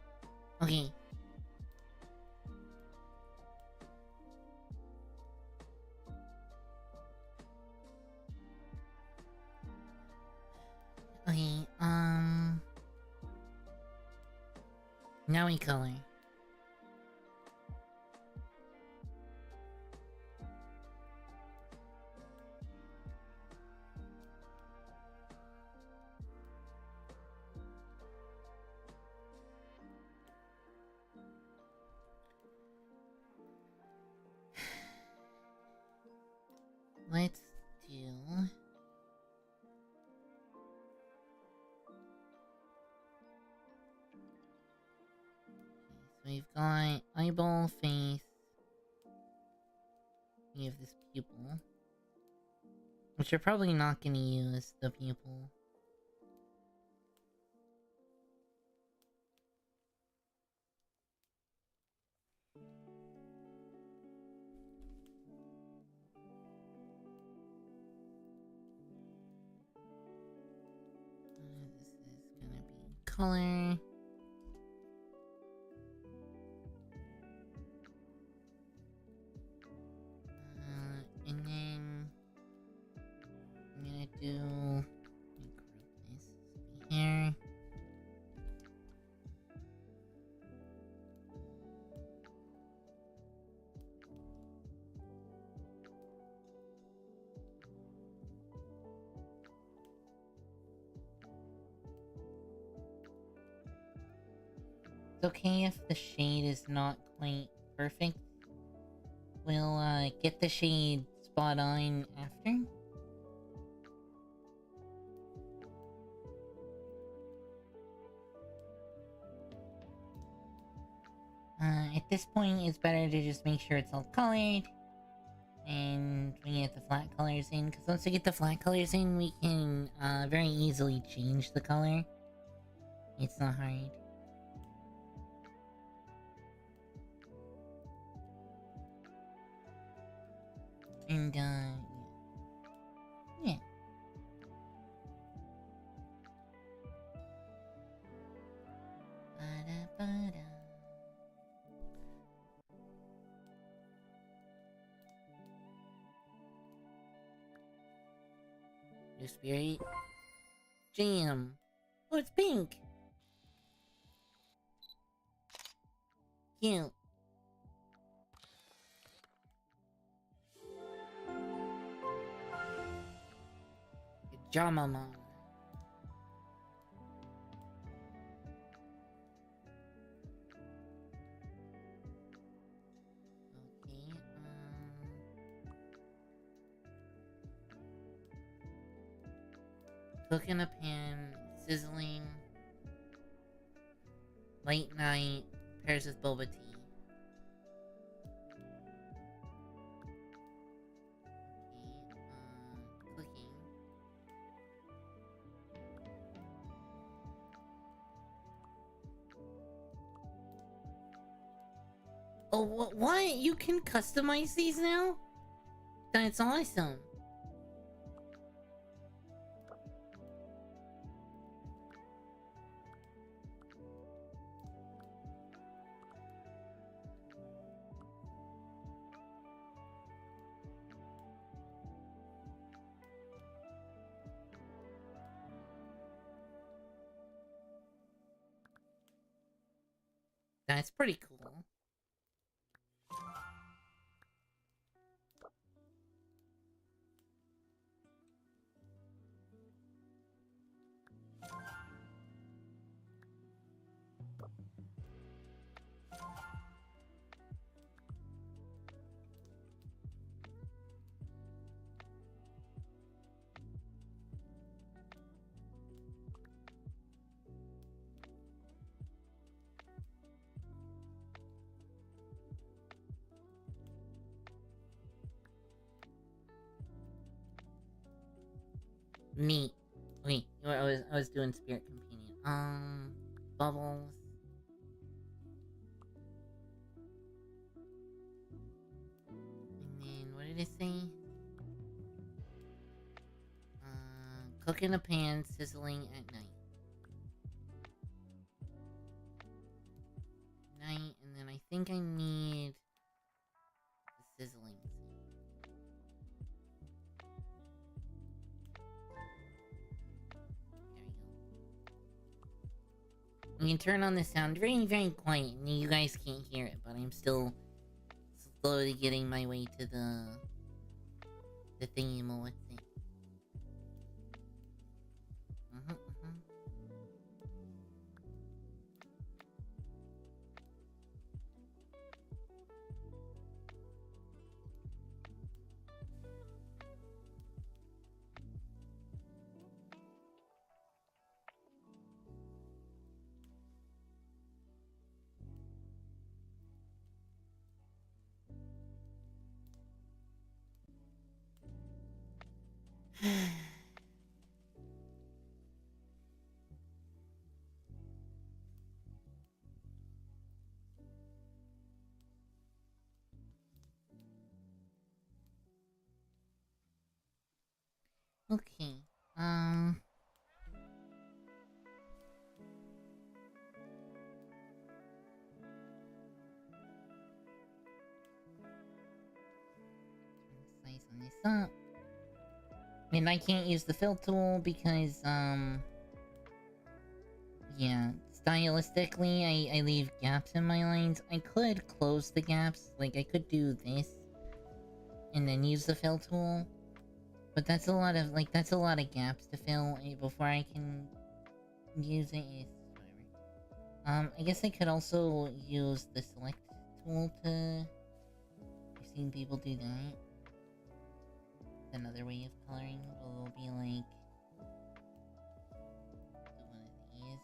Okay. Okay, now we color. Let's do... So we've got eyeball, face. We have this pupil. Which you're probably not gonna use, the pupil. This is gonna be color. And then I'm gonna do, let me group this here. It's okay if the shade is not quite perfect. We'll get the shade spot on after. At this point, it's better to just make sure it's all colored. And we get the flat colors in, because once we get the flat colors in, we can very easily change the color. It's not hard. And, yeah. Ba-da-ba-da. Your spirit. Jam. Oh, it's pink. Cute. Good job, Mama. Okay, cook in a pan, sizzling. Late night, pairs with boba tea. Okay, cooking. Oh, what? You can customize these now? That's awesome. That's pretty cool. Neat. Wait, I was doing Spirit Companion. Bubbles. And then, what did it say? Cook in a pan, sizzling at night. think I need the sizzling. There you go. You can turn on the sound very, very quiet. You guys can't hear it, but I'm still slowly getting my way to the thingy mo with it. Okay, size on this up. And I can't use the fill tool because, yeah, stylistically, I leave gaps in my lines. I could close the gaps, like, I could do this, and then use the fill tool. But that's a lot of, like, that's a lot of gaps to fill before I can use it. Whatever. I guess I could also use the select tool to... I've seen people do that. Another way of coloring will be like... do one of these.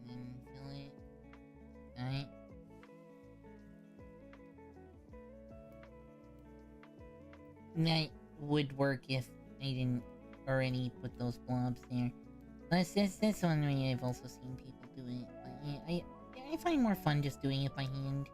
And then fill it. Alright. That would work if I didn't already put those blobs there. That's one way I've also seen people do it. But yeah, I find more fun just doing it by hand.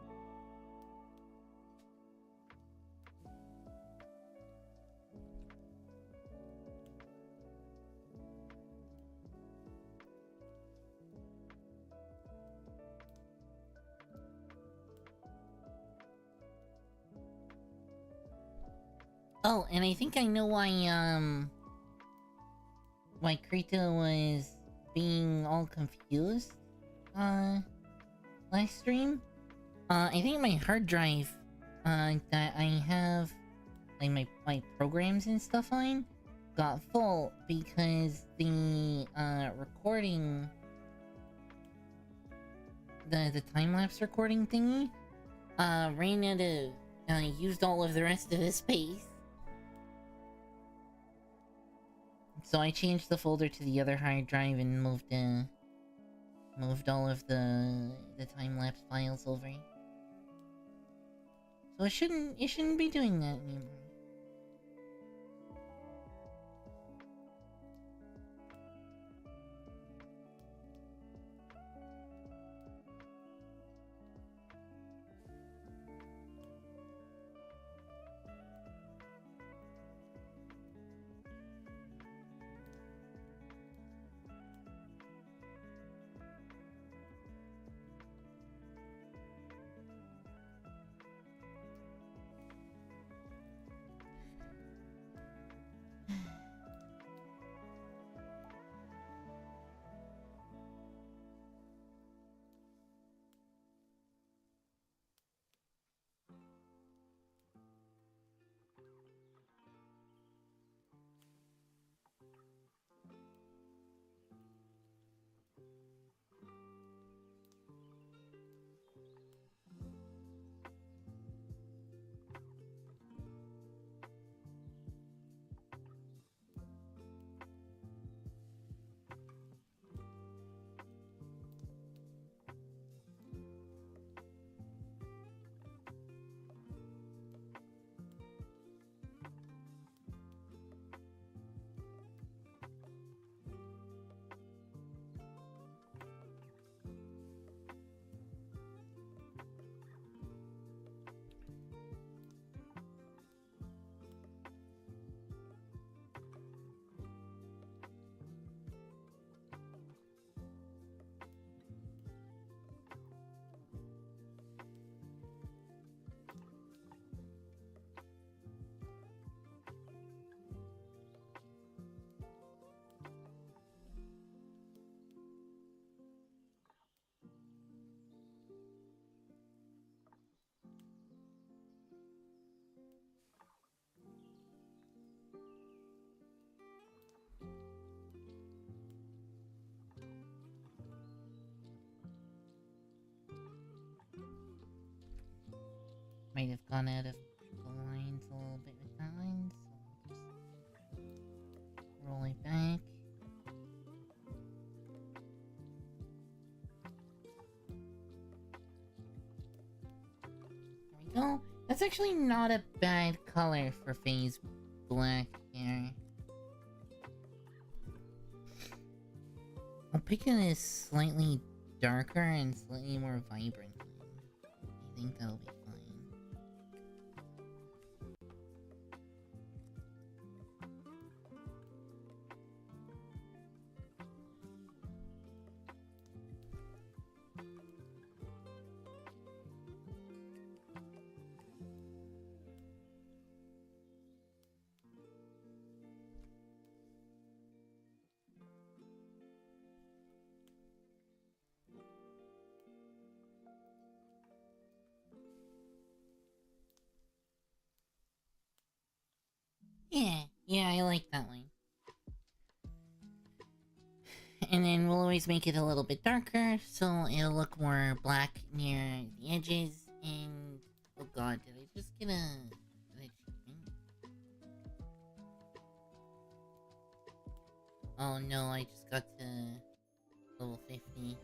Oh, and I think I know why Krita was being all confused, last stream. I think my hard drive, that I have, like, my programs and stuff on, got full because the, recording... the time-lapse recording thingy, ran out of, used all of the rest of the space. So I changed the folder to the other hard drive and moved all of the time-lapse files over. So it shouldn't be doing that anymore. might have gone out of the lines a little bit with that one, so just roll it back. There we go. That's actually not a bad color for Faye's black hair. I'll pick it as slightly darker and slightly more vibrant. I think that'll be fine. Yeah, I like that one. And then we'll always make it a little bit darker, so it'll look more black near the edges, and... Oh god, did I just get a... an achievement? Oh no, I just got to... level 50.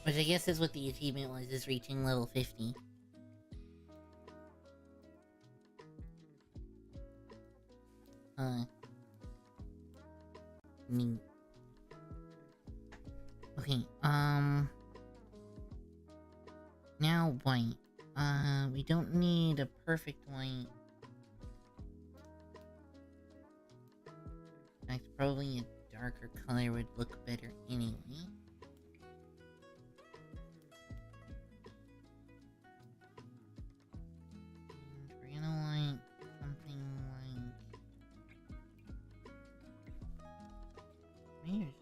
Which I guess is what the achievement was, is reaching level 50. Neat. Okay, now white. We don't need a perfect white. In fact, probably a darker color would look better anyway. And we're gonna like something like... Here's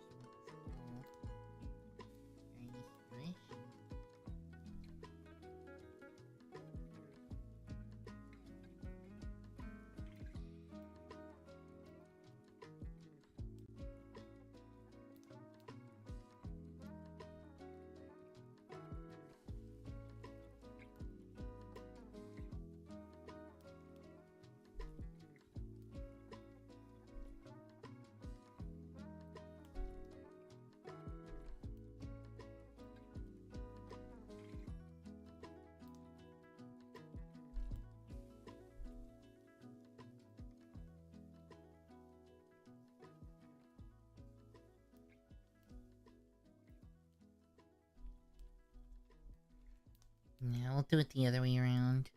very nice. Now we'll do it the other way around.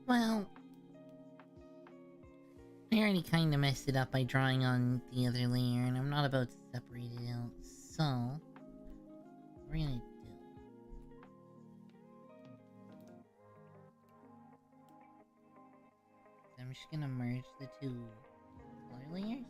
Well, I already kind of messed it up by drawing on the other layer, and I'm not about to separate it out, so... what we're gonna do... I'm just gonna merge the two color layers.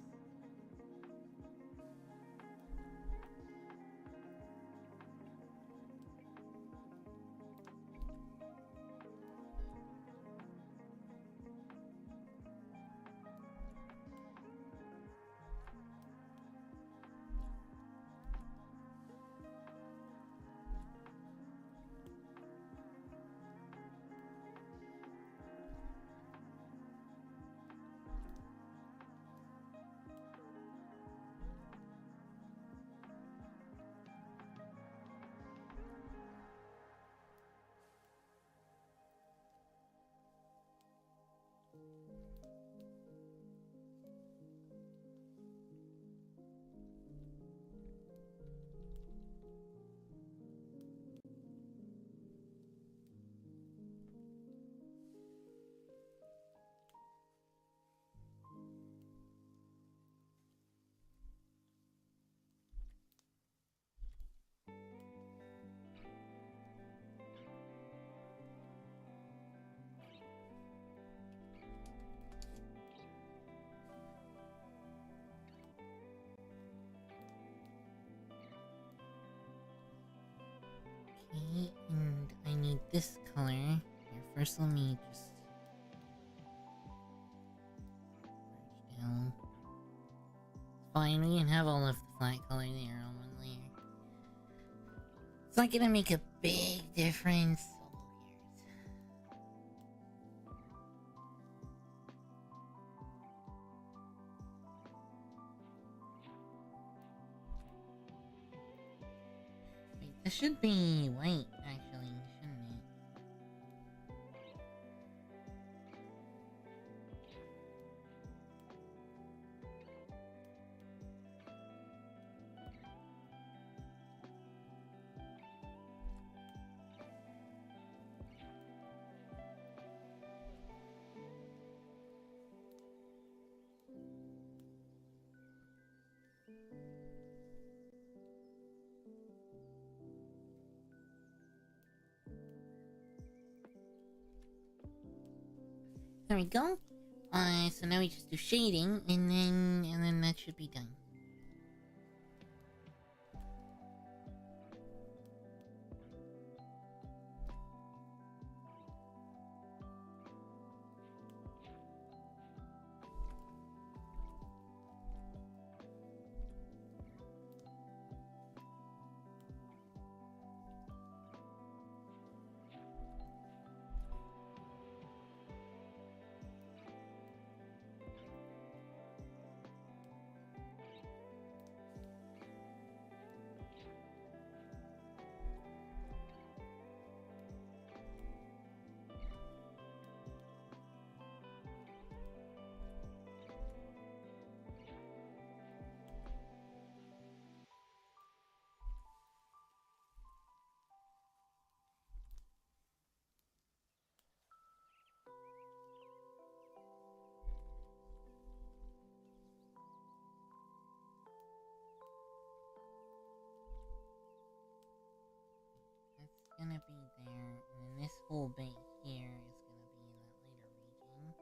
Okay, and I need this color. Here, first let me just... merge down. Fine, we can have all of the flat color there on one layer. It's not gonna make a big difference. Wait, this should be white, actually, shouldn't it? There we go. So now we just do shading, and then that should be done. That's gonna be there, and then this whole bit here is gonna be in that later region.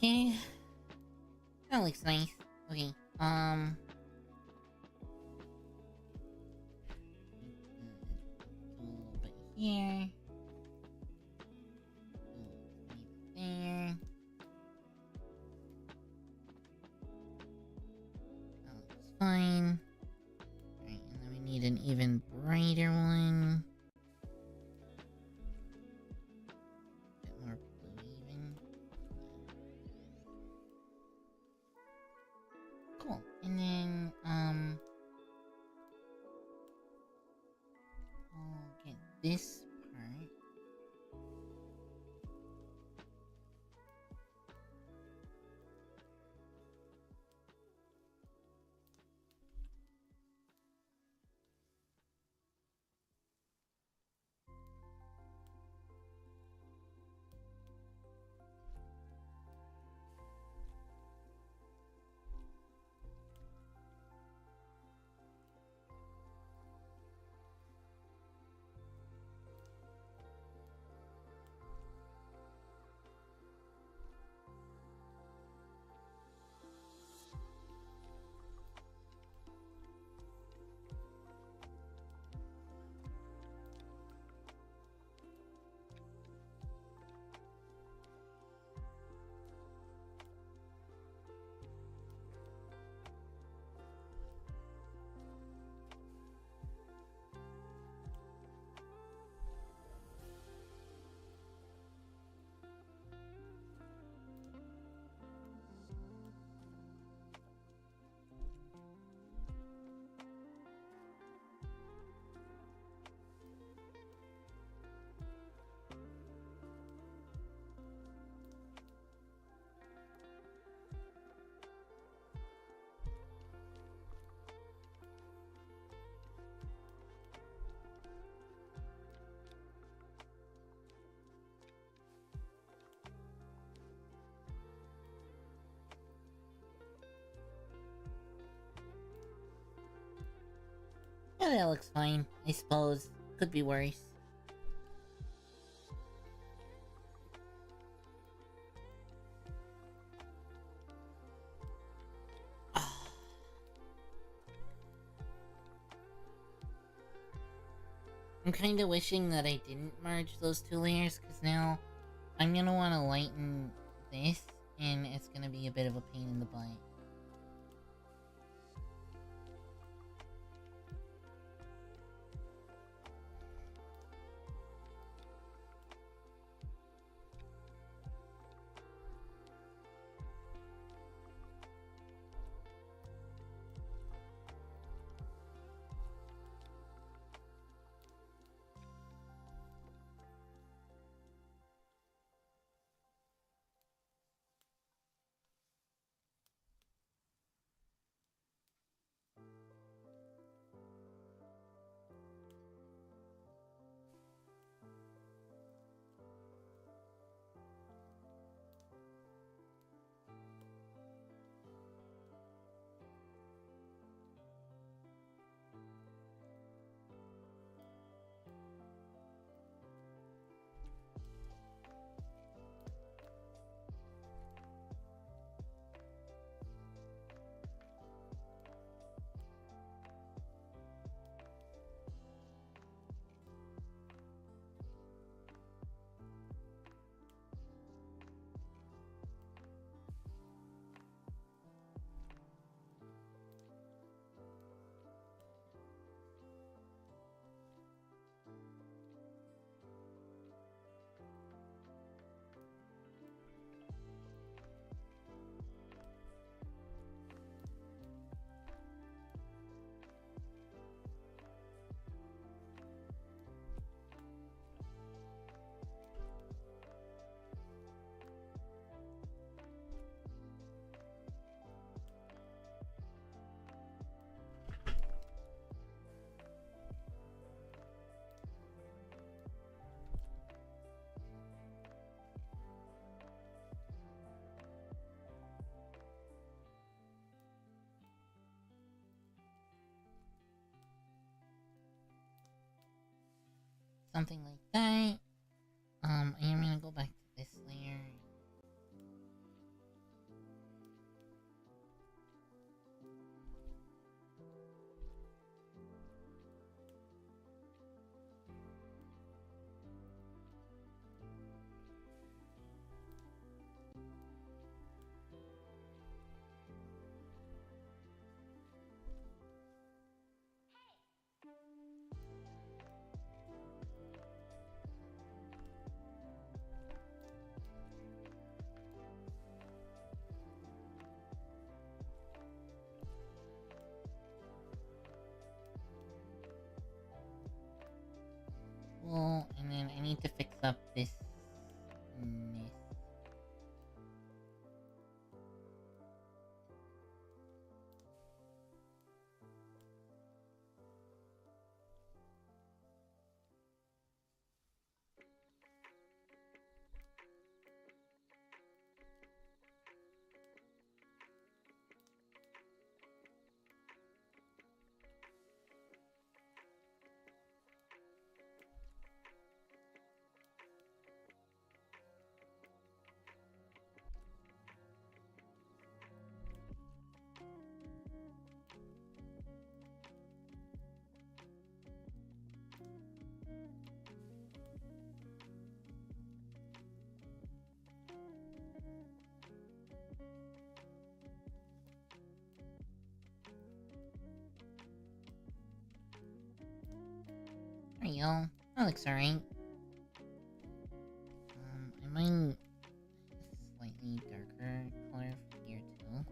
Okay. That looks nice. Okay, a little bit here. There. That looks fine. Alright, and then we need an even brighter one. Bit more blue even. Cool. And then, we'll get this part. Yeah, that looks fine, I suppose. Could be worse. I'm kinda wishing that I didn't merge those two layers, because now I'm gonna want to lighten this, and it's gonna be a bit of a pain in the butt. Something like that. I am gonna go back to this layer. need to fix up this. There you go. That looks alright. I might slightly darker color here too.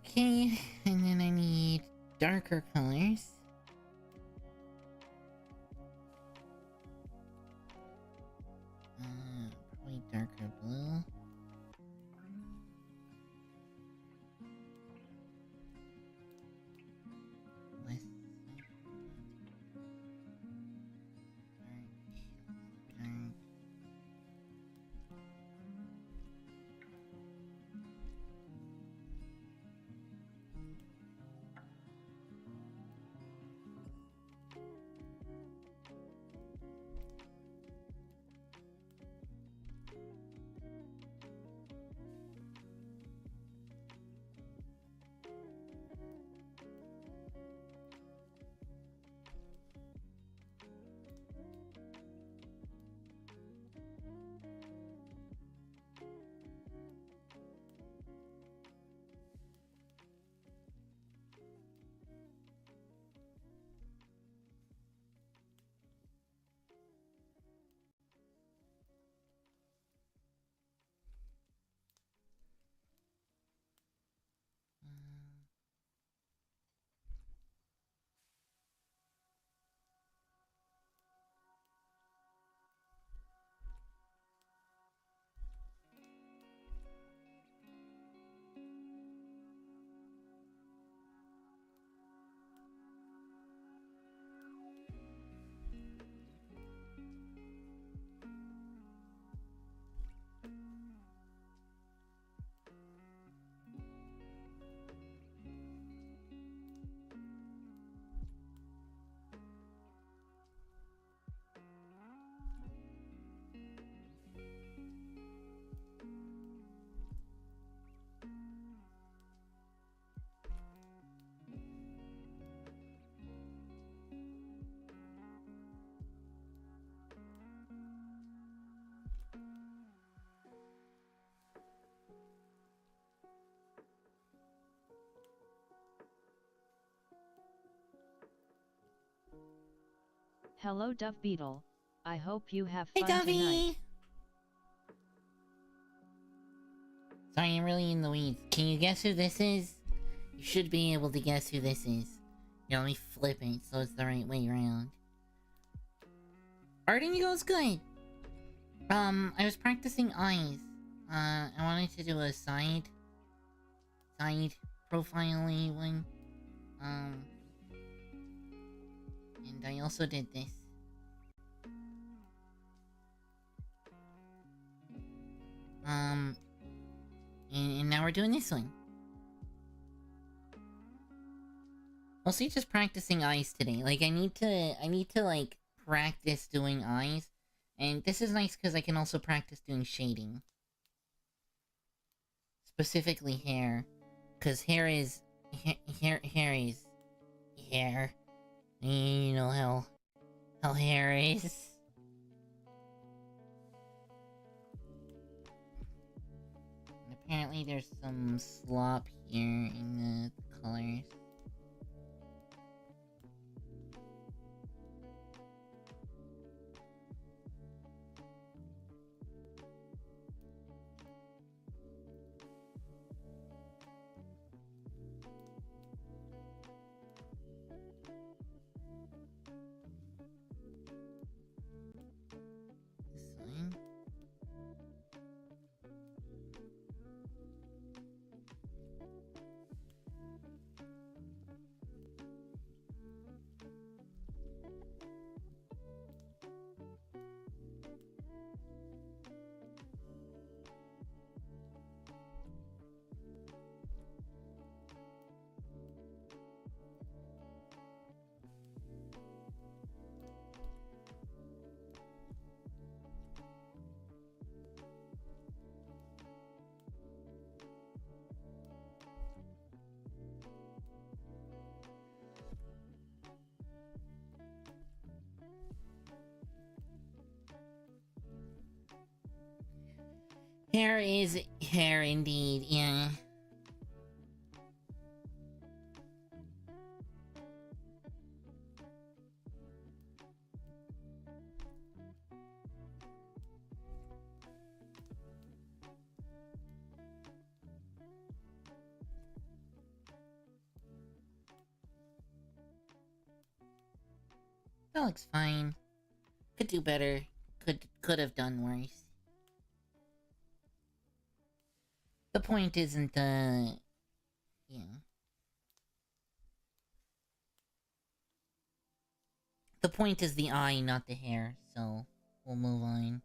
Okay, and then I need darker colors. Probably darker blue. Less dark. Hello Dove Beetle, I hope you have Hey, fun Dovey! tonight. Sorry, I'm really in the weeds. Can you guess who this is? You should be able to guess who this is. Here, let me flip it so it's the right way around. Art Indigo's good! I was practicing eyes. I wanted to do a side profile-y one. And I also did this. And now we're doing this one. Mostly just practicing eyes today. Like, I need to like, practice doing eyes. And this is nice because I can also practice doing shading. Specifically hair. Because hair is... Hair is... Hair. You know how hair is. And apparently there's some slop here in the colors. This one. Hair is hair indeed, yeah. That looks fine. Could do better. Could have done worse. The point isn't the... Yeah. The point is the eye, not the hair, so we'll move on.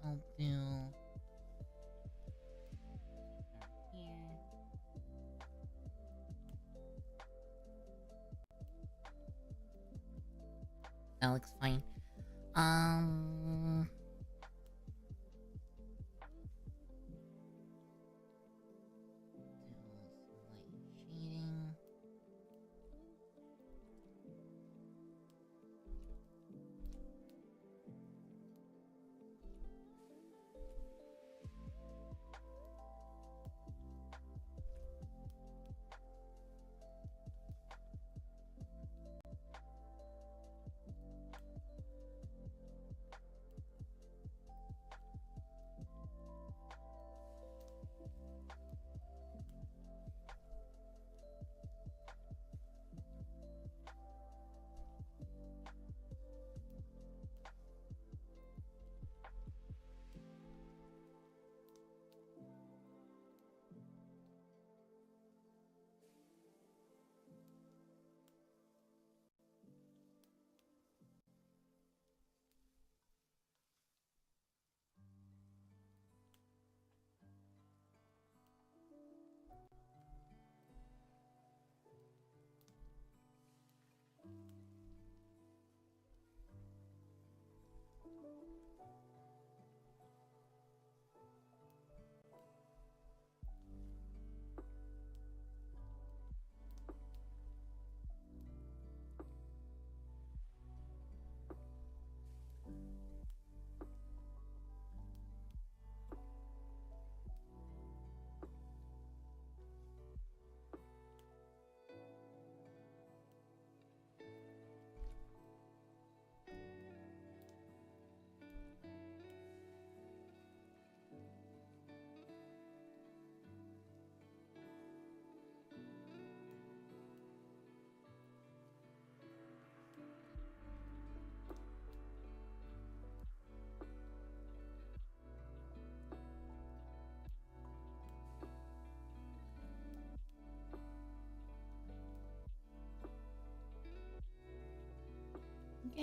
I'll do... here. That looks fine. Do some light shading.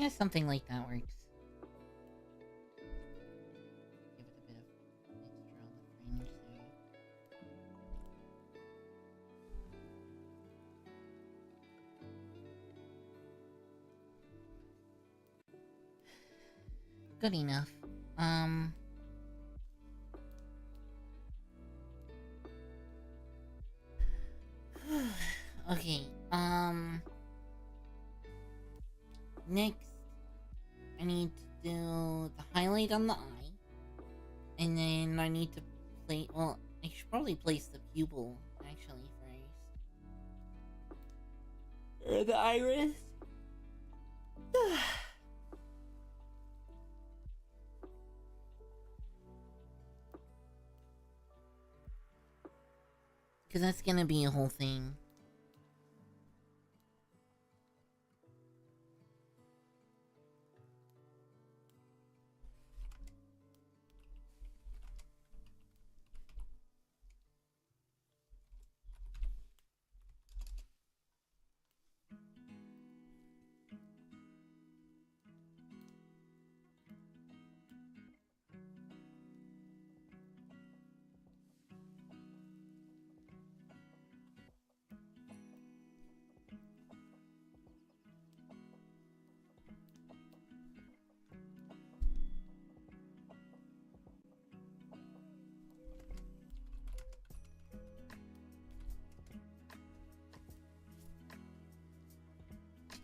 Yeah, something like that works. Give it a bit of extra on the fringe there. Good enough. Okay, next, I need to do the highlight on the eye, and then I need to place, well, I should probably place the pupil, actually, first. Or the iris. Because that's gonna be a whole thing.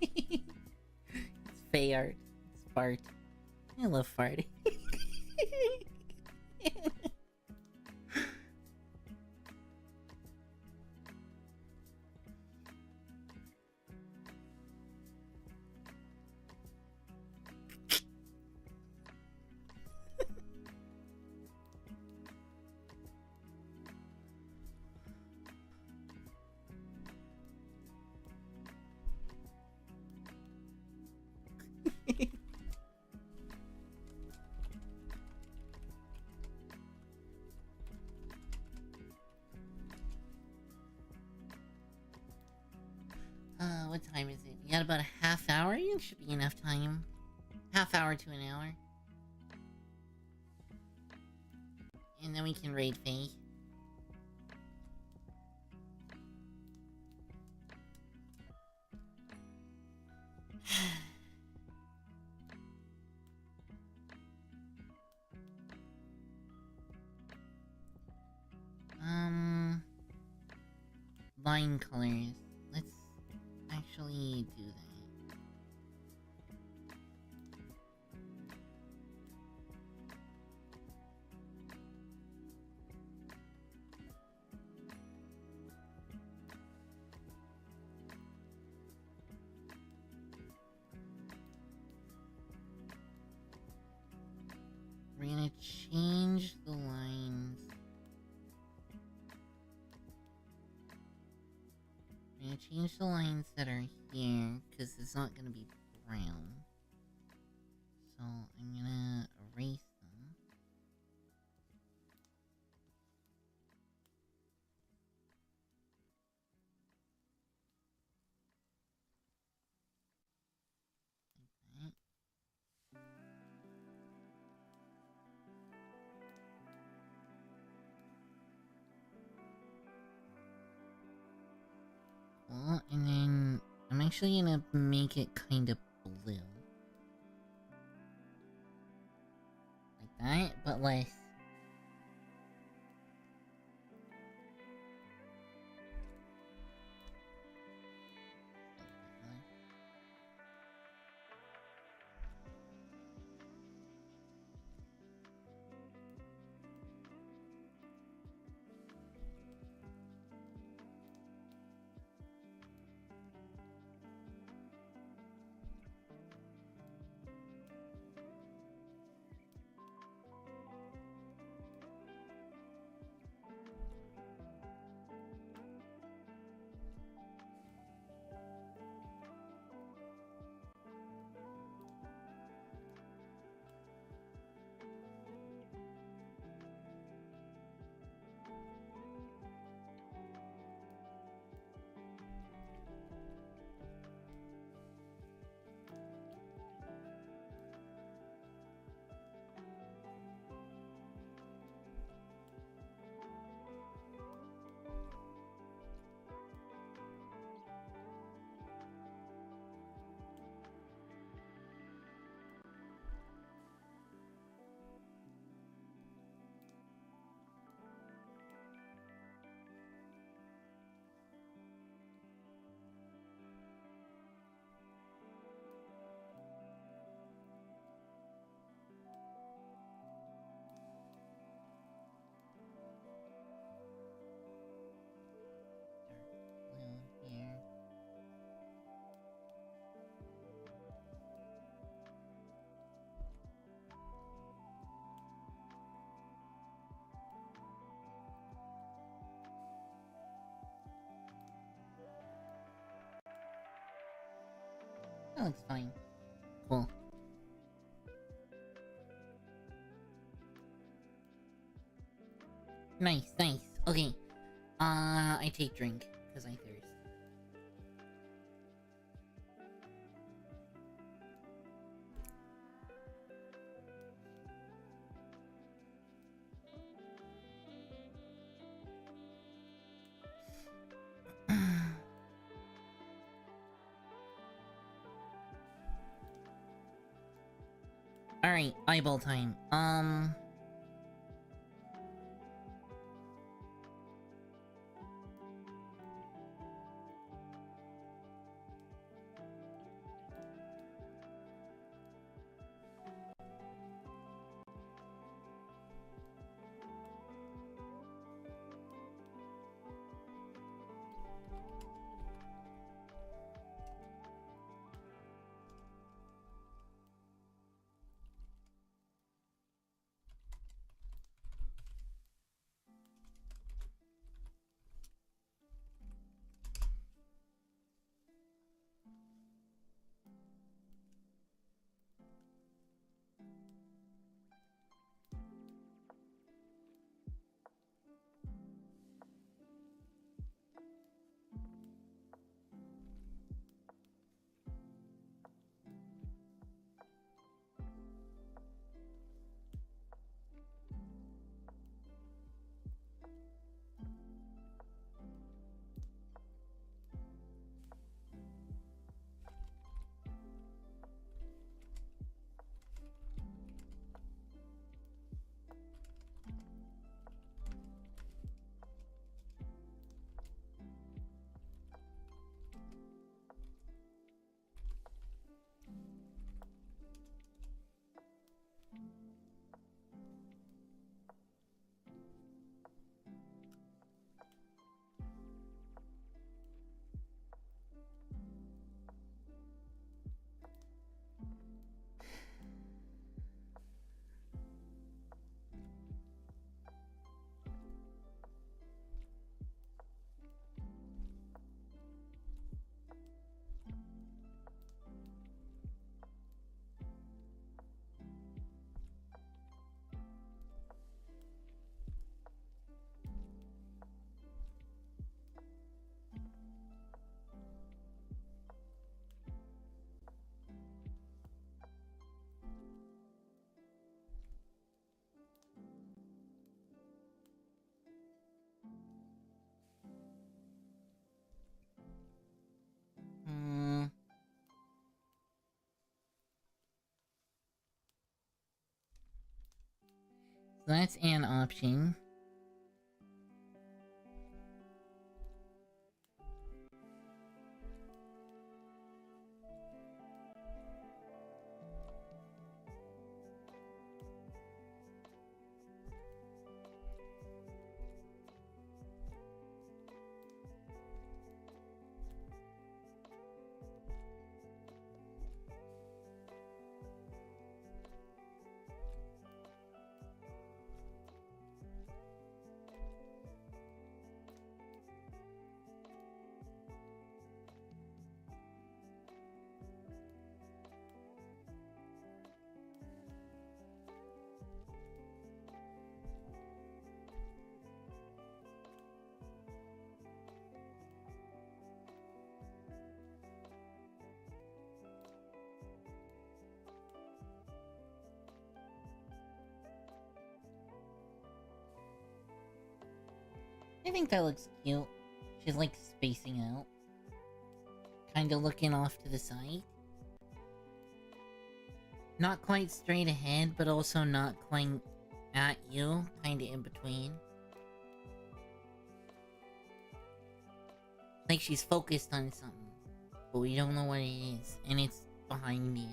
It's Fey art. It's fart. I love farting. What time is it? You got about a half hour? It should be enough time. Half hour to an hour. And then we can raid Faye. Line colors. Let's actually do that. We're gonna change the lines. I'm gonna change the lines that are here, because it's not gonna be brown. So I'm gonna erase them. Like that. Well, and then I'm actually gonna make it kind of blue. Like that, but less. looks fine. Cool. Nice, nice. Okay. I take drink, because I thirst. Alright, eyeball time. So that's an option. I think that looks cute. She's like spacing out. Kinda looking off to the side. Not quite straight ahead, but also not quite at you. Kinda in between. Like she's focused on something, but we don't know what it is, and it's behind you.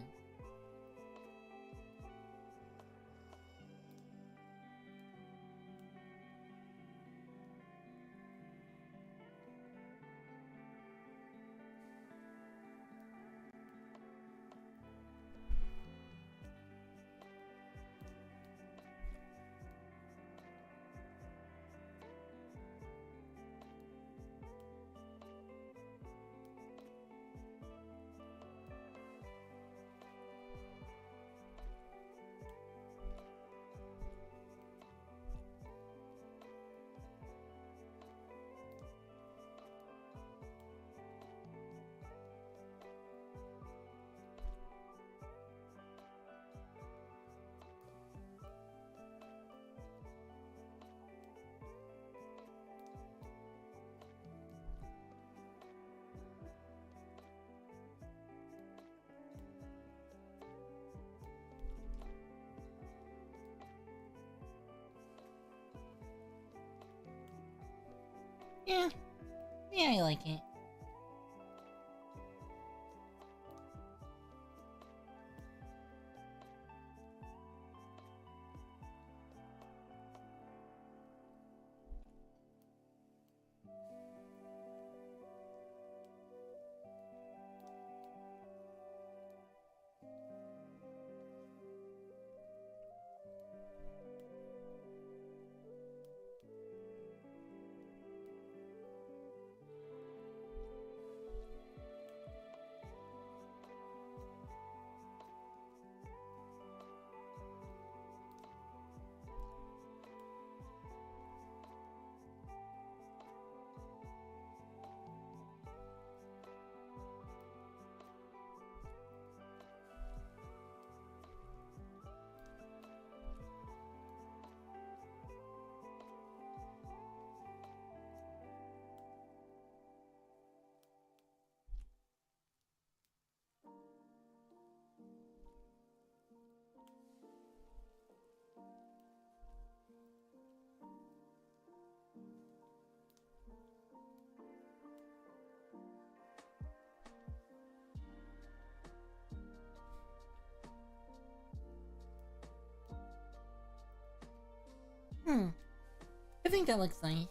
Yeah. Yeah, I like it. I think that looks nice.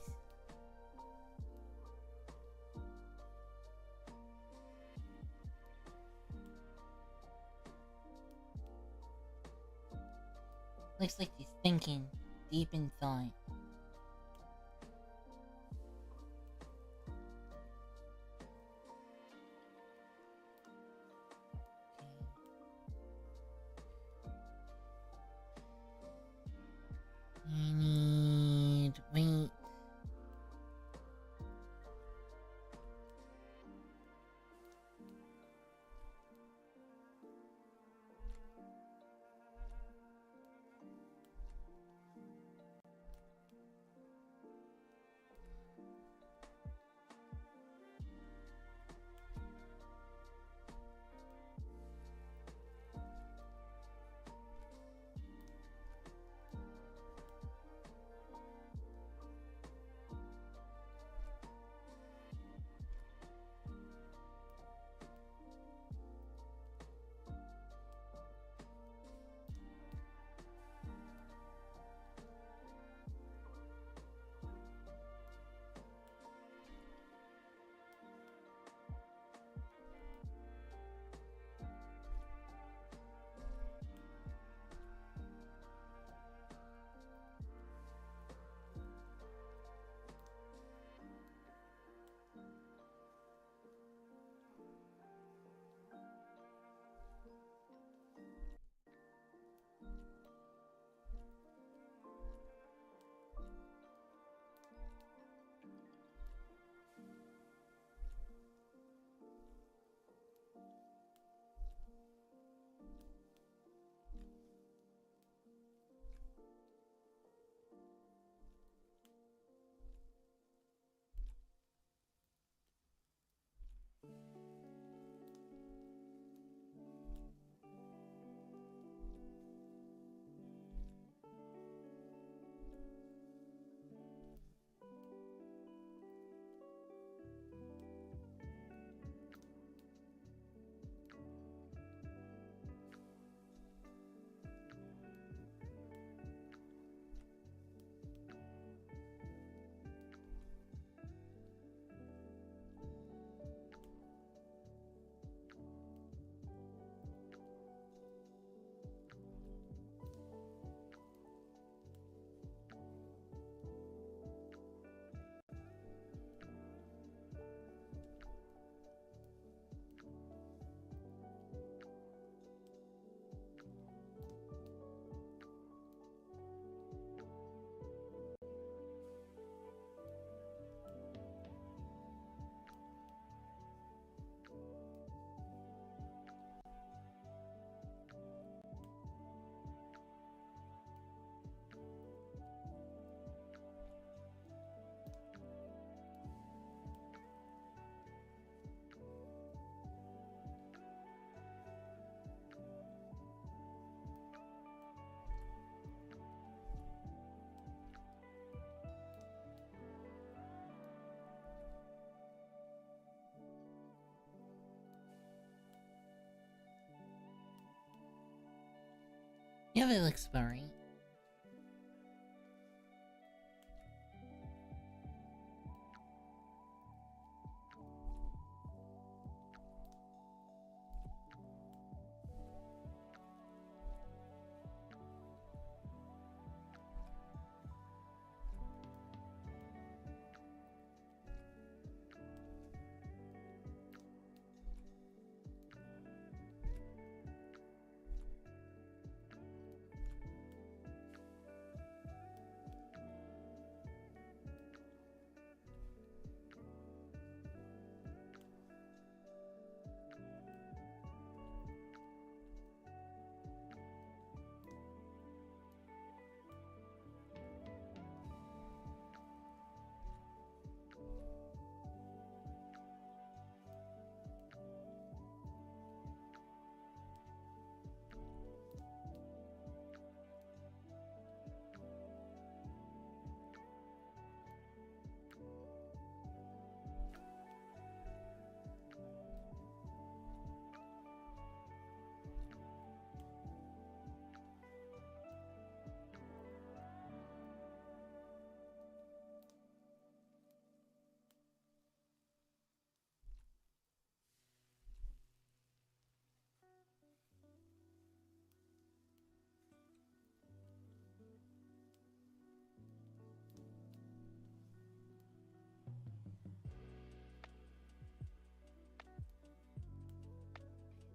Looks like he's thinking deep inside. Wait. Yeah, it looks about right.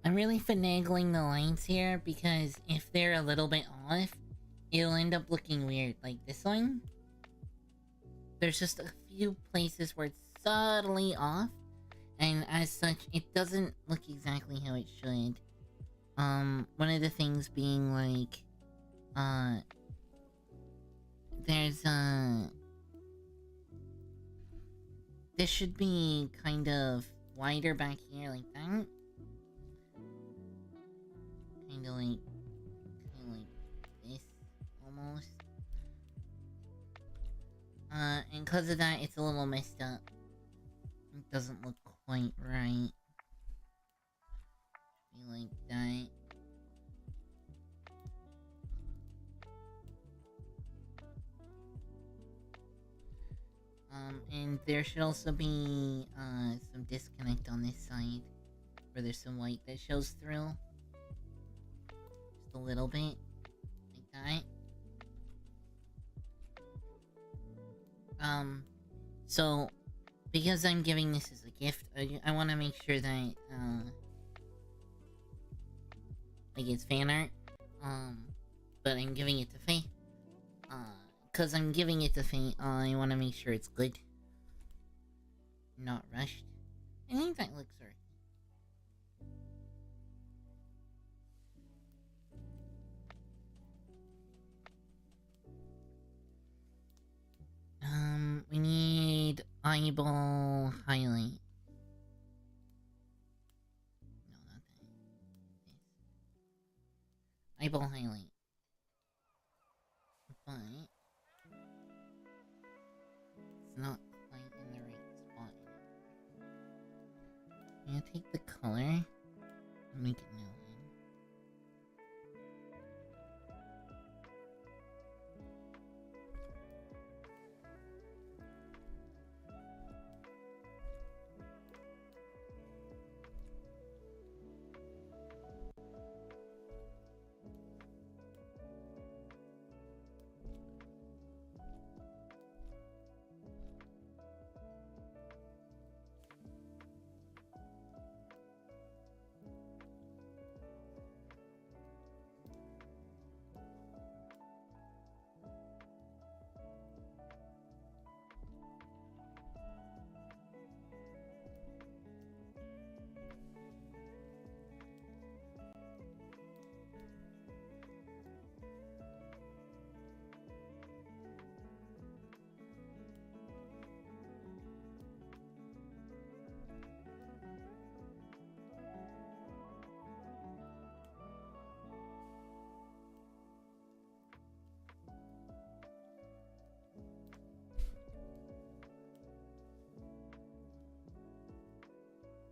I'm really finagling the lines here because if they're a little bit off, it'll end up looking weird. Like this one, there's just a few places where it's subtly off, and as such, it doesn't look exactly how it should. One of the things being like, there's this should be kind of wider back here like that. Kinda like this, almost. And because of that, it's a little messed up. It doesn't look quite right. Be like that. And there should also be, some disconnect on this side, where there's some light that shows through. Just a little bit. Like that. So, because I'm giving this as a gift, I want to make sure that, like it's fan art. But I'm giving it to Faye. Cause I'm giving it to Faye, I want to make sure it's good. Not rushed. I think that looks right. We need eyeball highlight. No, not that. This. Eyeball highlight. But it's not quite in the right spot. I'm gonna take the color and make it new.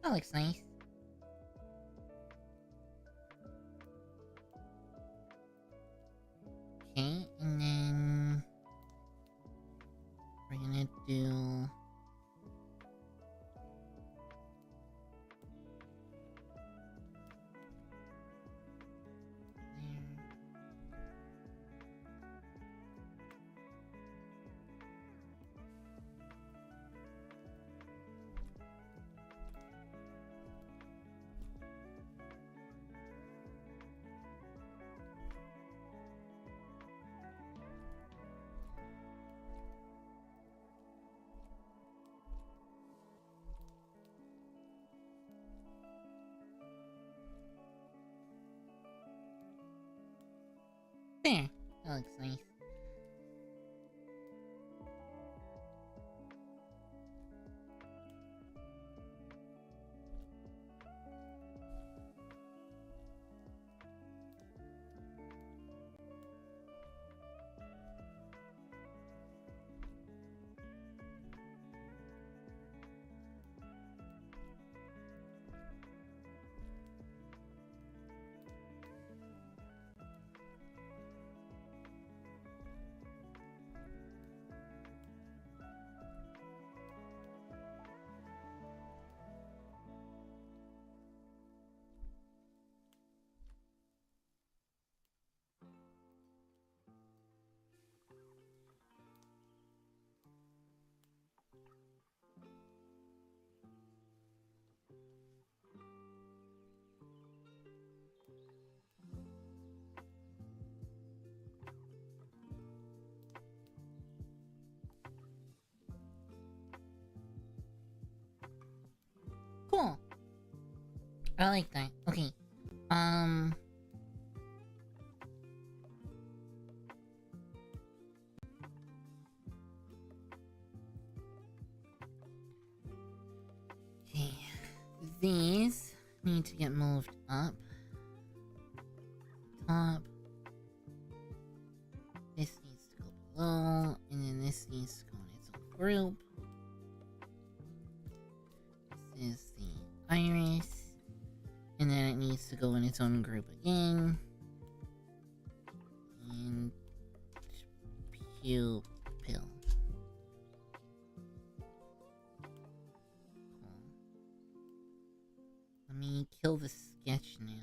That looks nice. There. That looks nice. Cool. I like that. Okay. Okay. These need to get moved up. Top. This needs to go below. And then this needs to go in its own group. This is the iris. And then it needs to go in its own group again. And pupil. Cool. Let me kill the sketch now.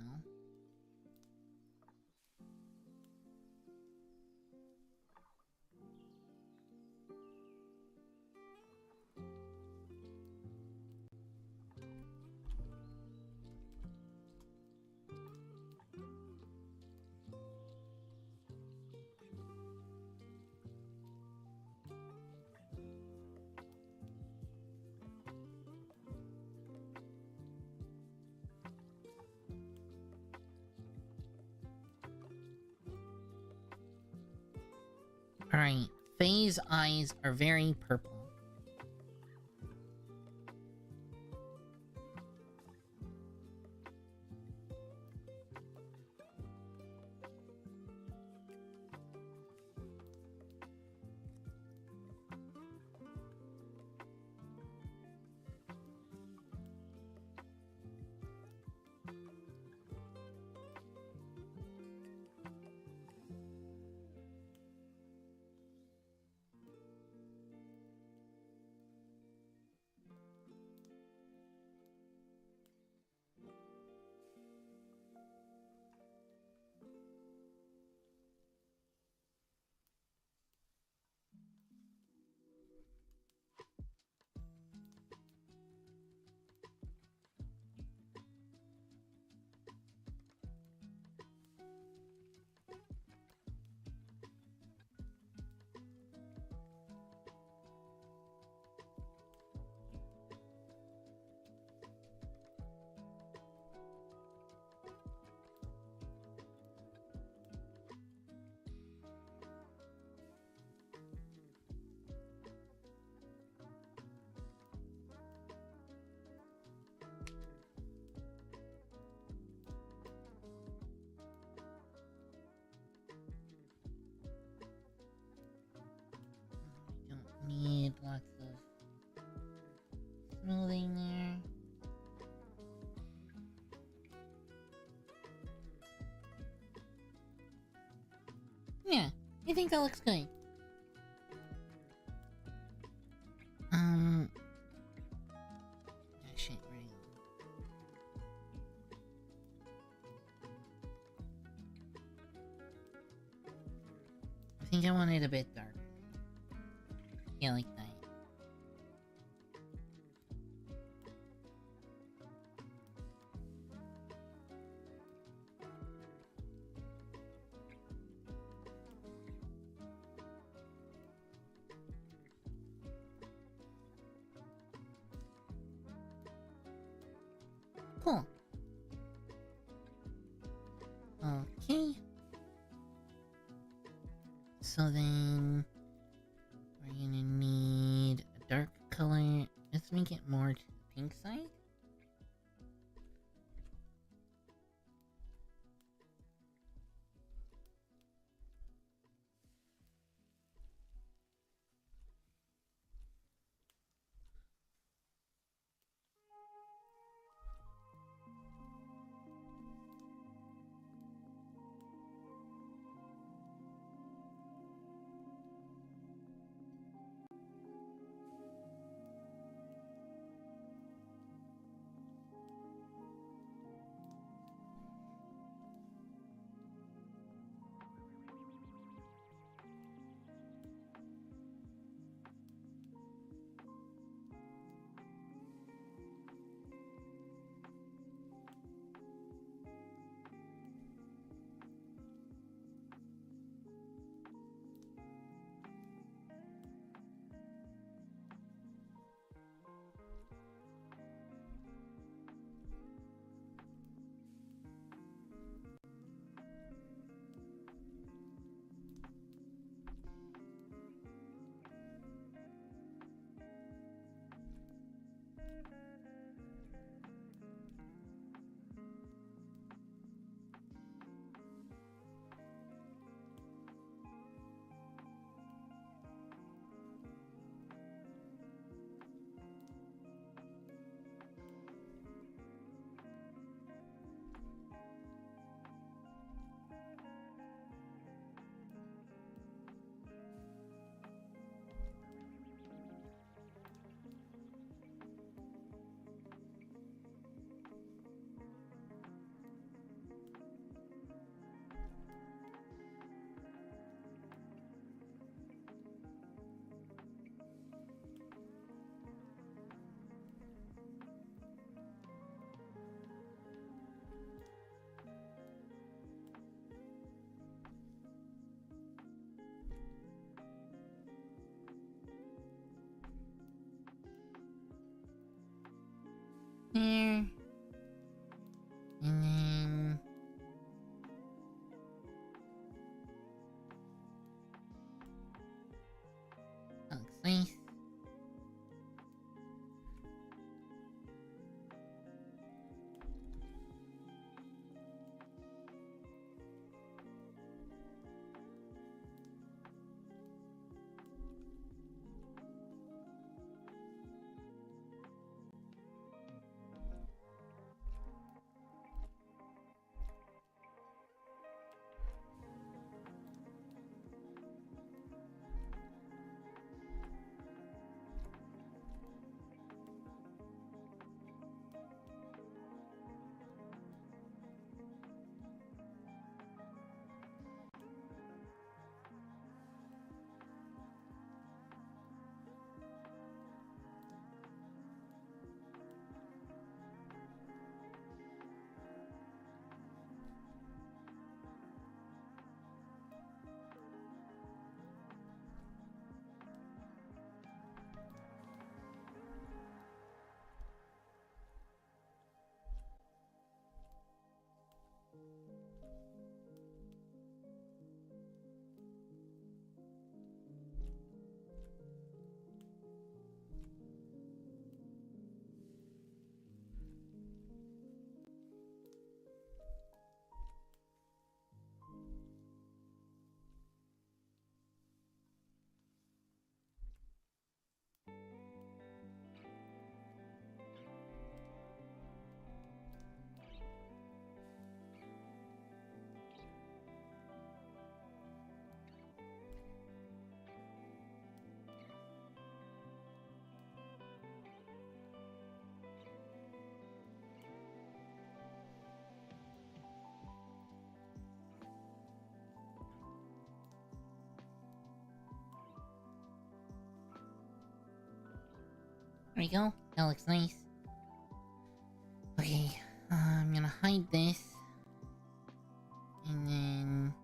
Alright, Faye's eyes are very purple. Need lots of smoothing there. Yeah, I think that looks good. Shit, right. I think I want it a bit darker. Yeah, like that. Cool. Okay. So then we're gonna need a dark color. Let's make it more to the pink side. There. And then... that looks nice. There we go. That looks nice. Okay, I'm gonna hide this. And then...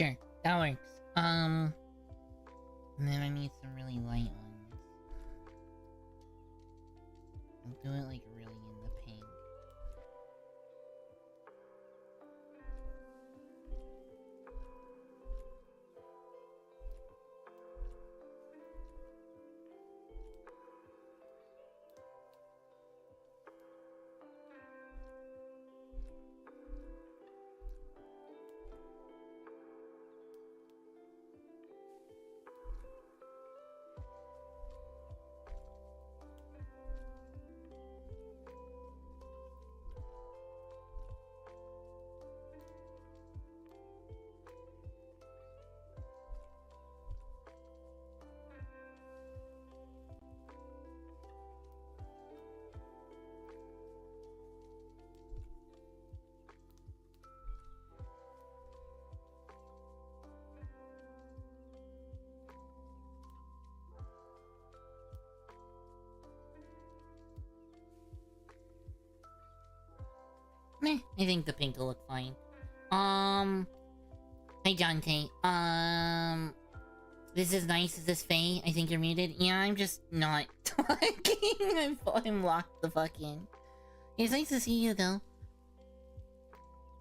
Sure, that works. And then I need some really light ones. I'll do it like really in the pink. Meh, I think the pink will look fine. Hey Dante, this is nice, is this Faye? I think you're muted. Yeah, I'm just not talking. I'm locked the fuck in. It's nice to see you though.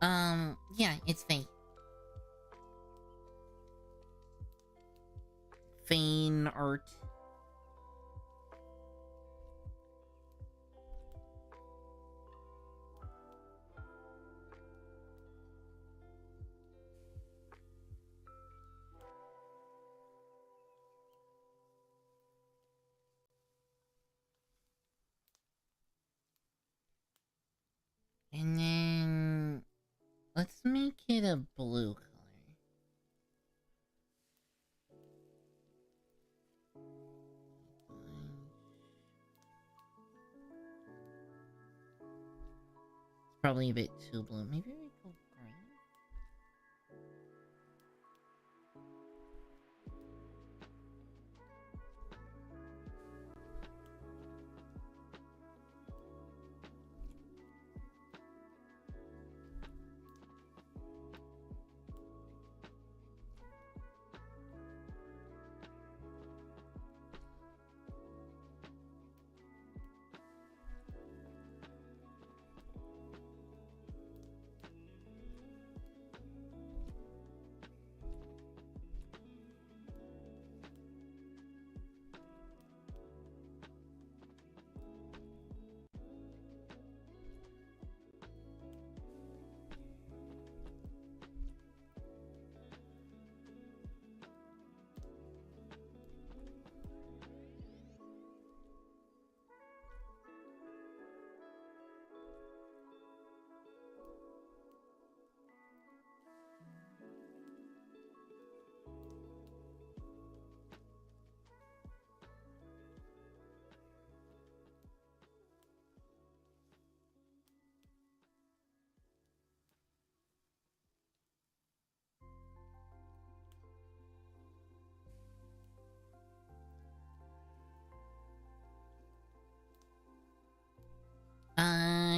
Yeah, it's Faye. Fane art. And then let's make it a blue color. It's probably a bit too blue. Maybe we go green.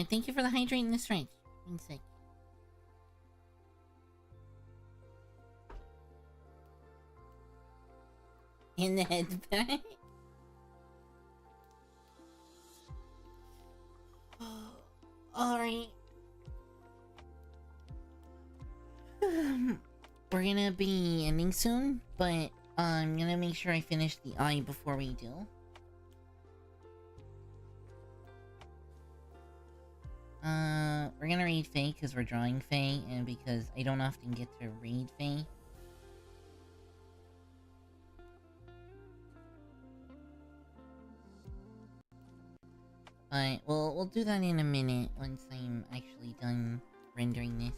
Thank you for the hydrating this right. One sec. In the headband. Alright. We're gonna be ending soon, but I'm gonna make sure I finish the eye before we do. We're gonna read Faye because we're drawing Faye, and because I don't often get to read Faye. But we'll do that in a minute once I'm actually done rendering this.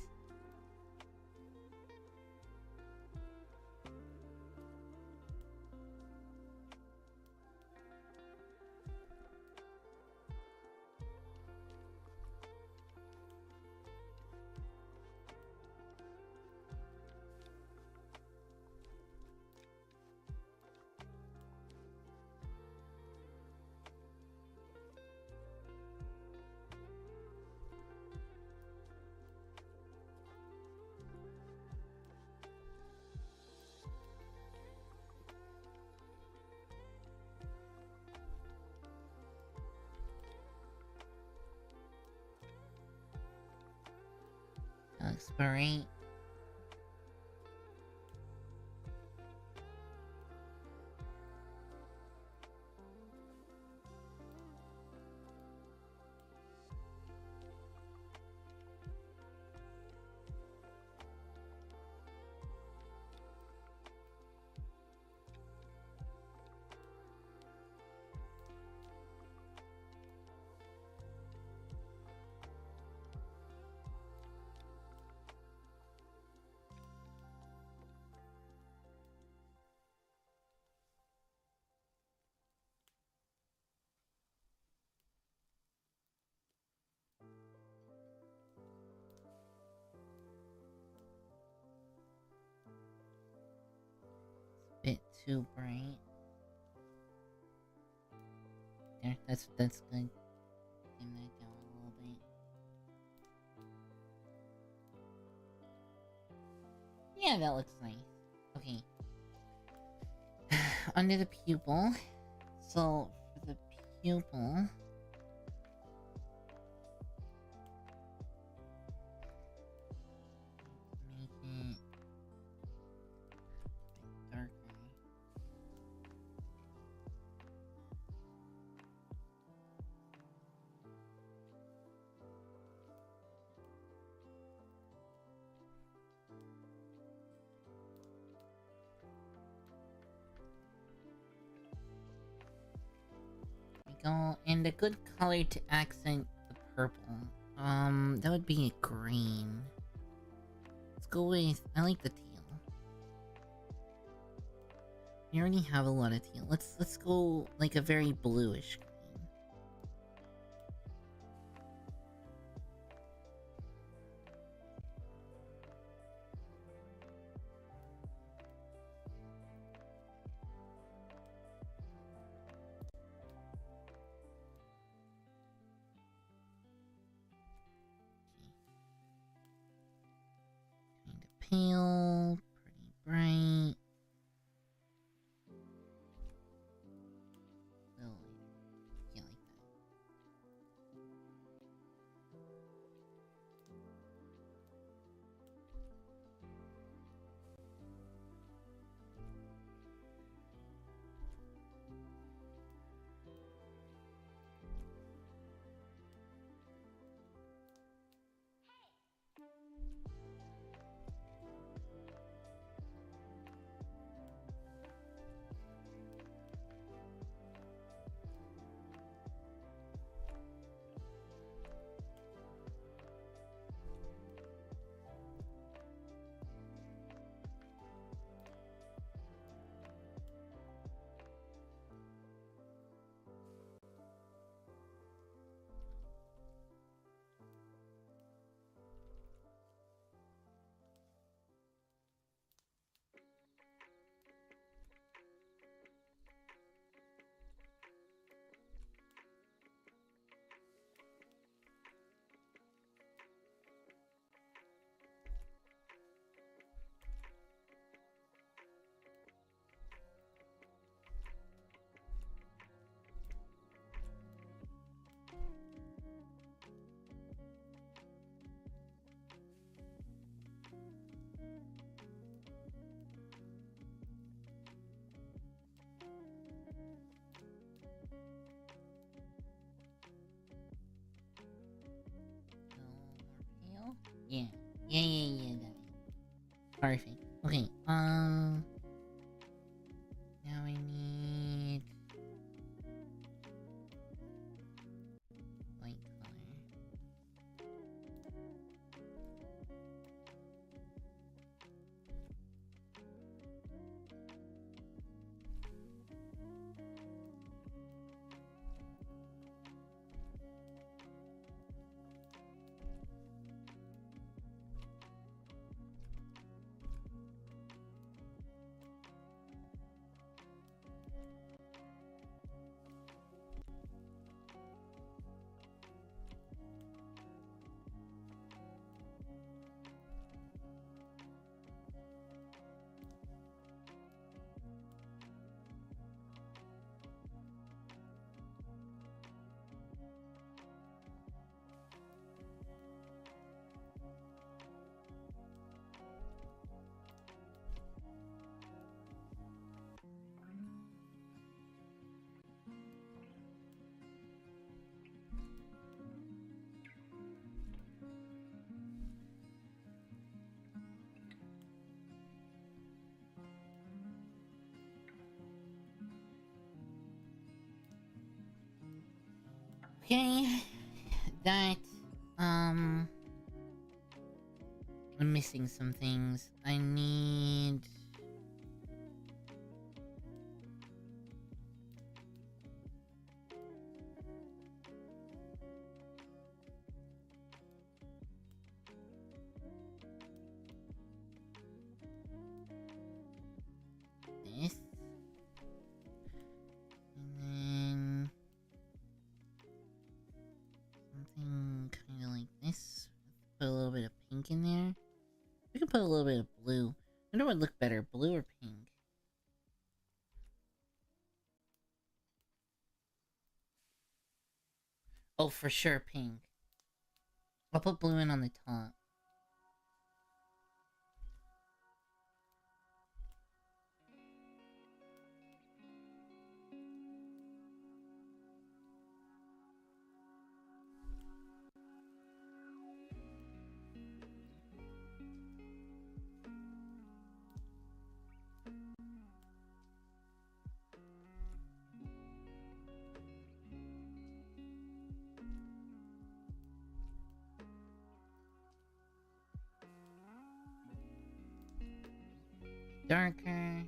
looks great. Bit too bright. There, that's good. Dim that down a little bit. Yeah, that looks nice. Okay. Under the pupil. So for the pupil, make it a bit darker. Go, and a good color to accent the purple. That would be a green. Let's go with, I like the teal. We already have a lot of teal. Let's go like a very bluish green. Kind of pale, pretty bright. Lily. Yeah, like that. More pale? Yeah. Yeah. Perfect. Okay, now I need white color. Okay. That, I'm missing some things. I need... this. And then... something kind of like this. Put a little bit of pink in there. We can put a little bit of blue. I wonder what would look better, blue or pink? Oh, for sure, pink. I'll put blue in on the top. Darker.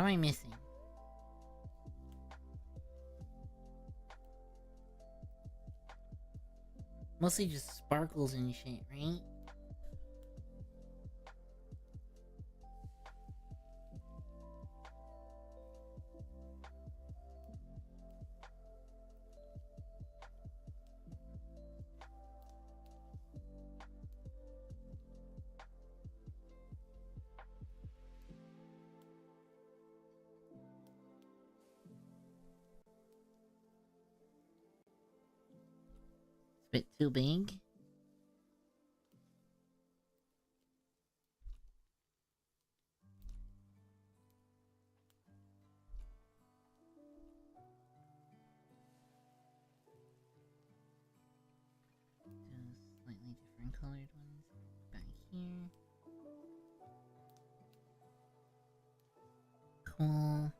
What am I missing? Mostly just sparkles and shit, right? It's a bit too big. Just slightly different colored ones back here. Cool.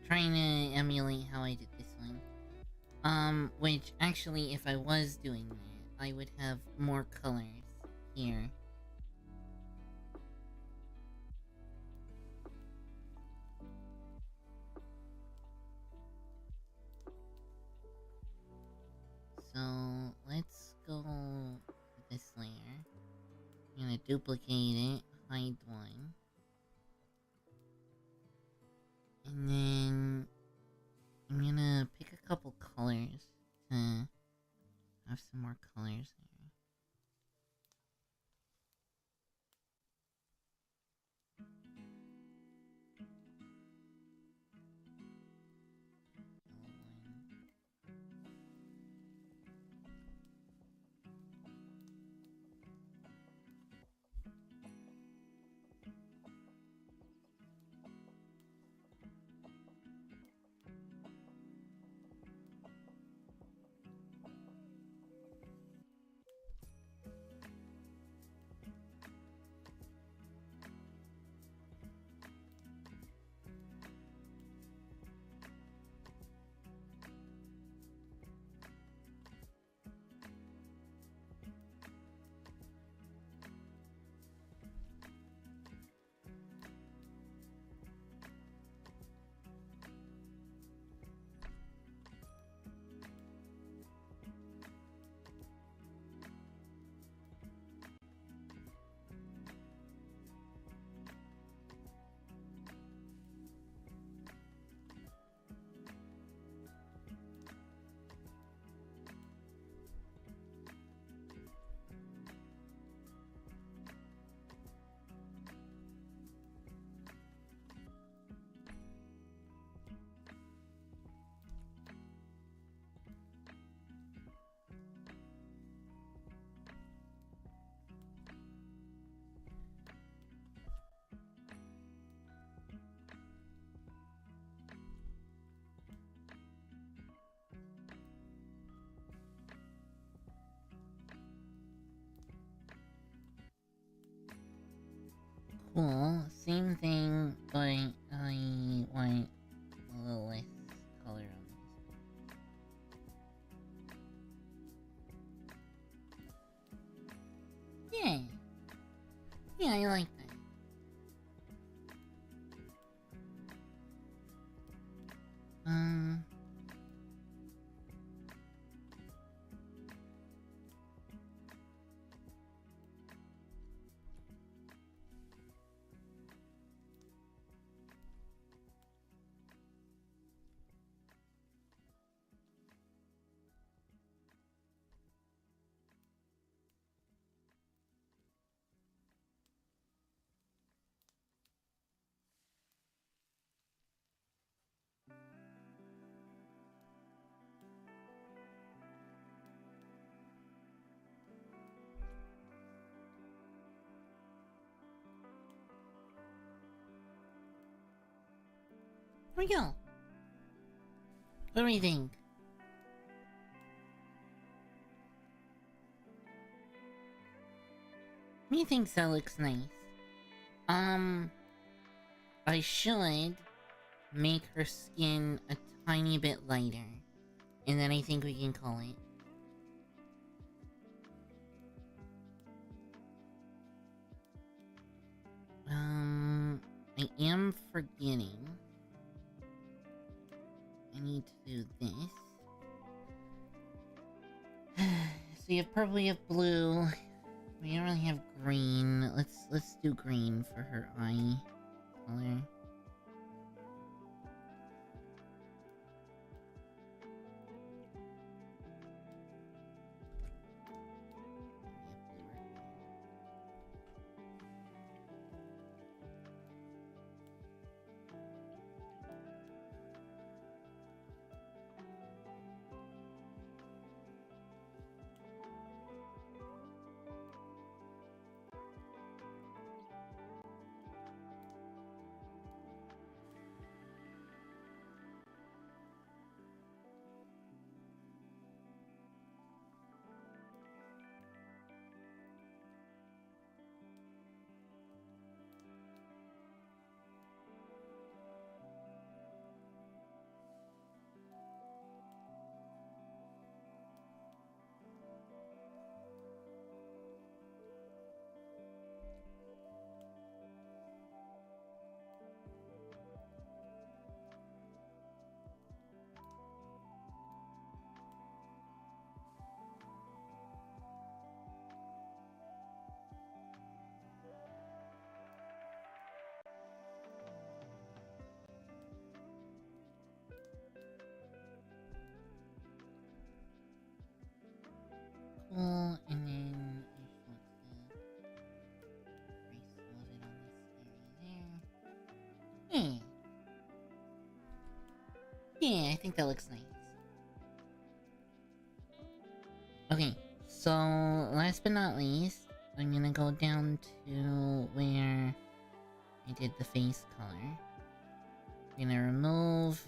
Trying to emulate how I did this one. Which actually, if I was doing that, I would have more colors here. So, let's go with this layer. I'm gonna duplicate it, hide one. And then I'm gonna pick a couple colors to have some more colors there. Cool, same thing, but I want a little less color on this. Yeah, I like that. Here we go. What do we think? Me thinks that looks nice. I should make her skin a tiny bit lighter. And then I think we can call it. I am forgetting. I need to do this. So you have purple, you have blue. We don't really have green. Let's do green for her eye color. Cool, and then I just want to erase some of it on this area there. Yeah, I think that looks nice. Okay, so last but not least, I'm gonna go down to where I did the face color. I'm gonna remove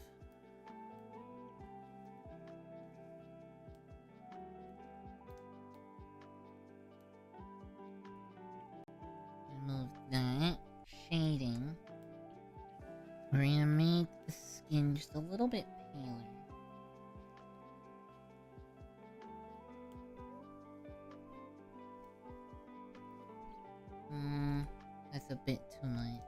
that shading. We're gonna make the skin just a little bit paler. That's a bit too much.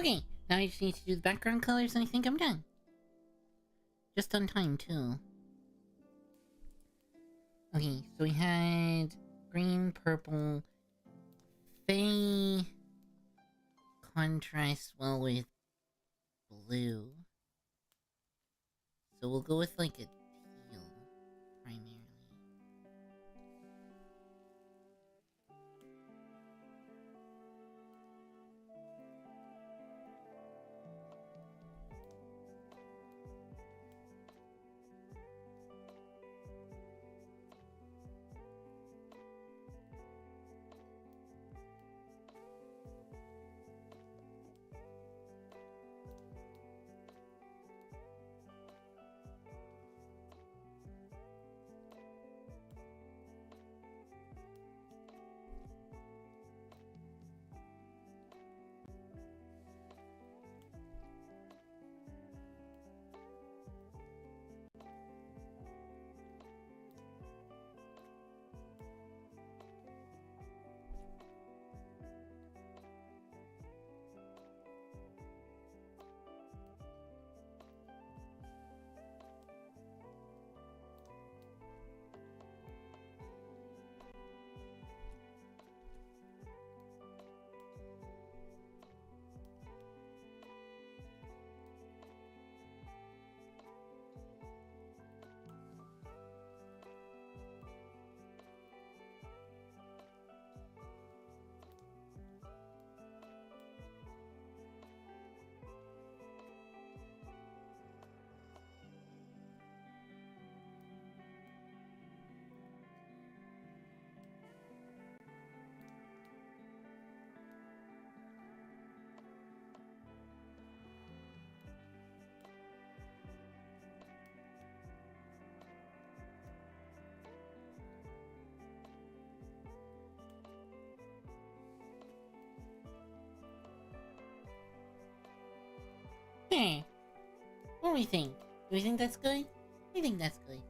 Okay, now I just need to do the background colors and I think I'm done. Just on time, too. Okay, so we had green, purple, Faye contrasts well with blue. So we'll go with like a teal, primarily. Hey, what do we think? Do we think that's good? I think that's good.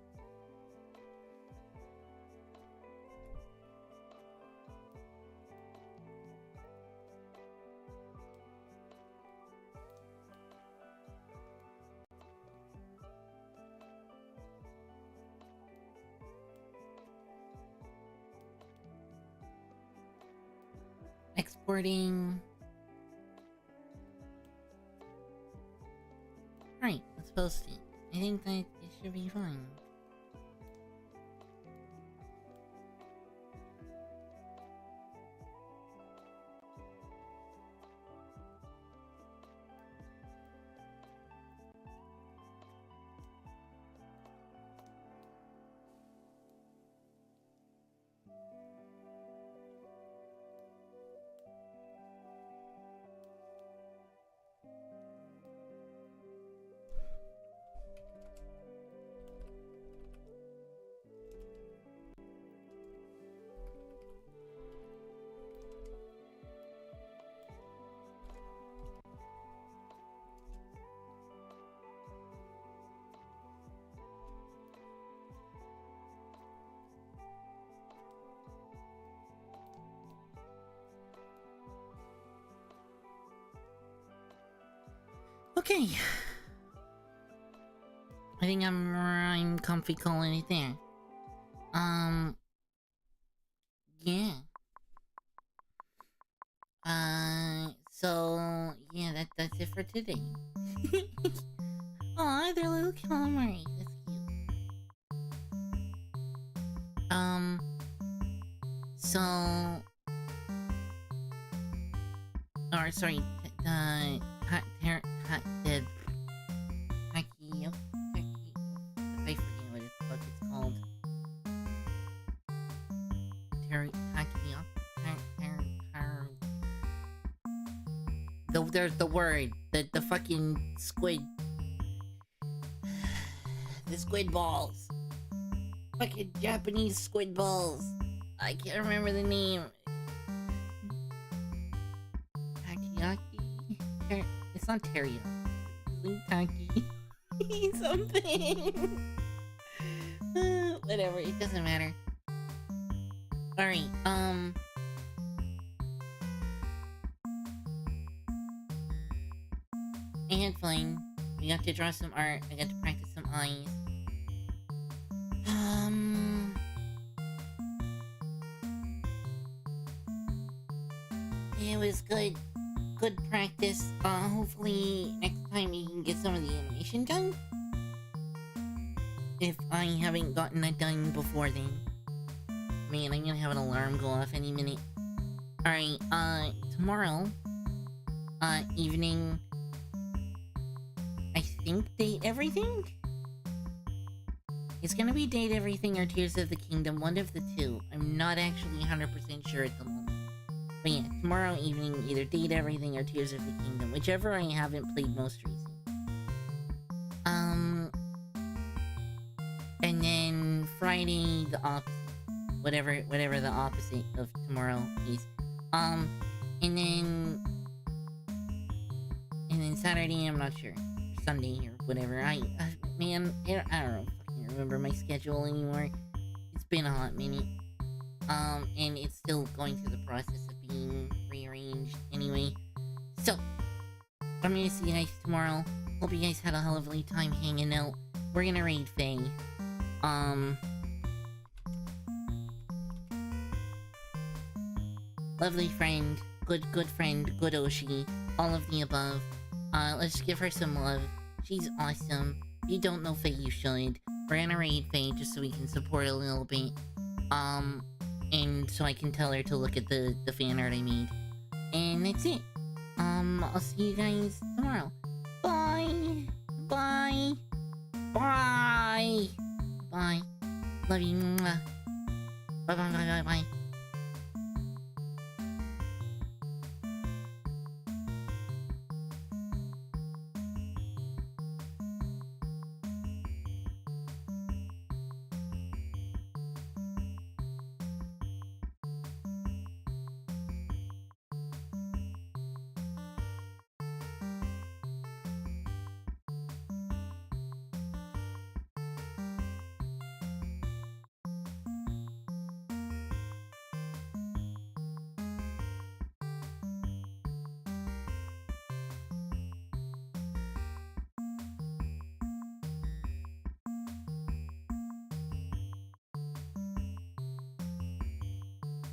Exporting. Right, let's post it. I think that it should be fine. Okay. I think I'm comfy calling it there. Yeah. So yeah, that's it for today. Aw, they're little calamari. That's cute. So, or sorry, the I forget what the fuck it's called. There's the word, the fucking squid, the squid balls, fucking Japanese squid balls. I can't remember the name. Takoyaki? It's not teriyaki. Taki. Something. Whatever, it doesn't matter. Alright, had fun. We got to draw some art. I got to practice some eyes. It was good. Good practice. Hopefully next time we can get some of the animation done. If I haven't gotten that done before then. Man, I'm gonna have an alarm go off any minute. Alright, tomorrow, evening, I think Date Everything? It's gonna be Date Everything or Tears of the Kingdom, one of the two. I'm not actually 100% sure at the moment. But yeah, tomorrow evening, either Date Everything or Tears of the Kingdom, whichever I haven't played most recently. And then Friday, the opposite. Whatever the opposite of tomorrow is. And then Saturday, I'm not sure. Sunday or whatever. Man, I don't know. Fucking remember my schedule anymore. It's been a hot minute. And it's still going through the process of being rearranged anyway. So, I'm gonna see you guys tomorrow. Hope you guys had a lovely time hanging out. We're gonna raid Faye. Lovely friend, good friend, good Oshi, all of the above. Let's give her some love. She's awesome. If you don't know Faye, you should. We're gonna raid Faye just so we can support a little bit. And so I can tell her to look at the fan art I made. And that's it. I'll see you guys tomorrow. Bye! Bye! Bye! Bye. Love you. Bye bye bye bye bye.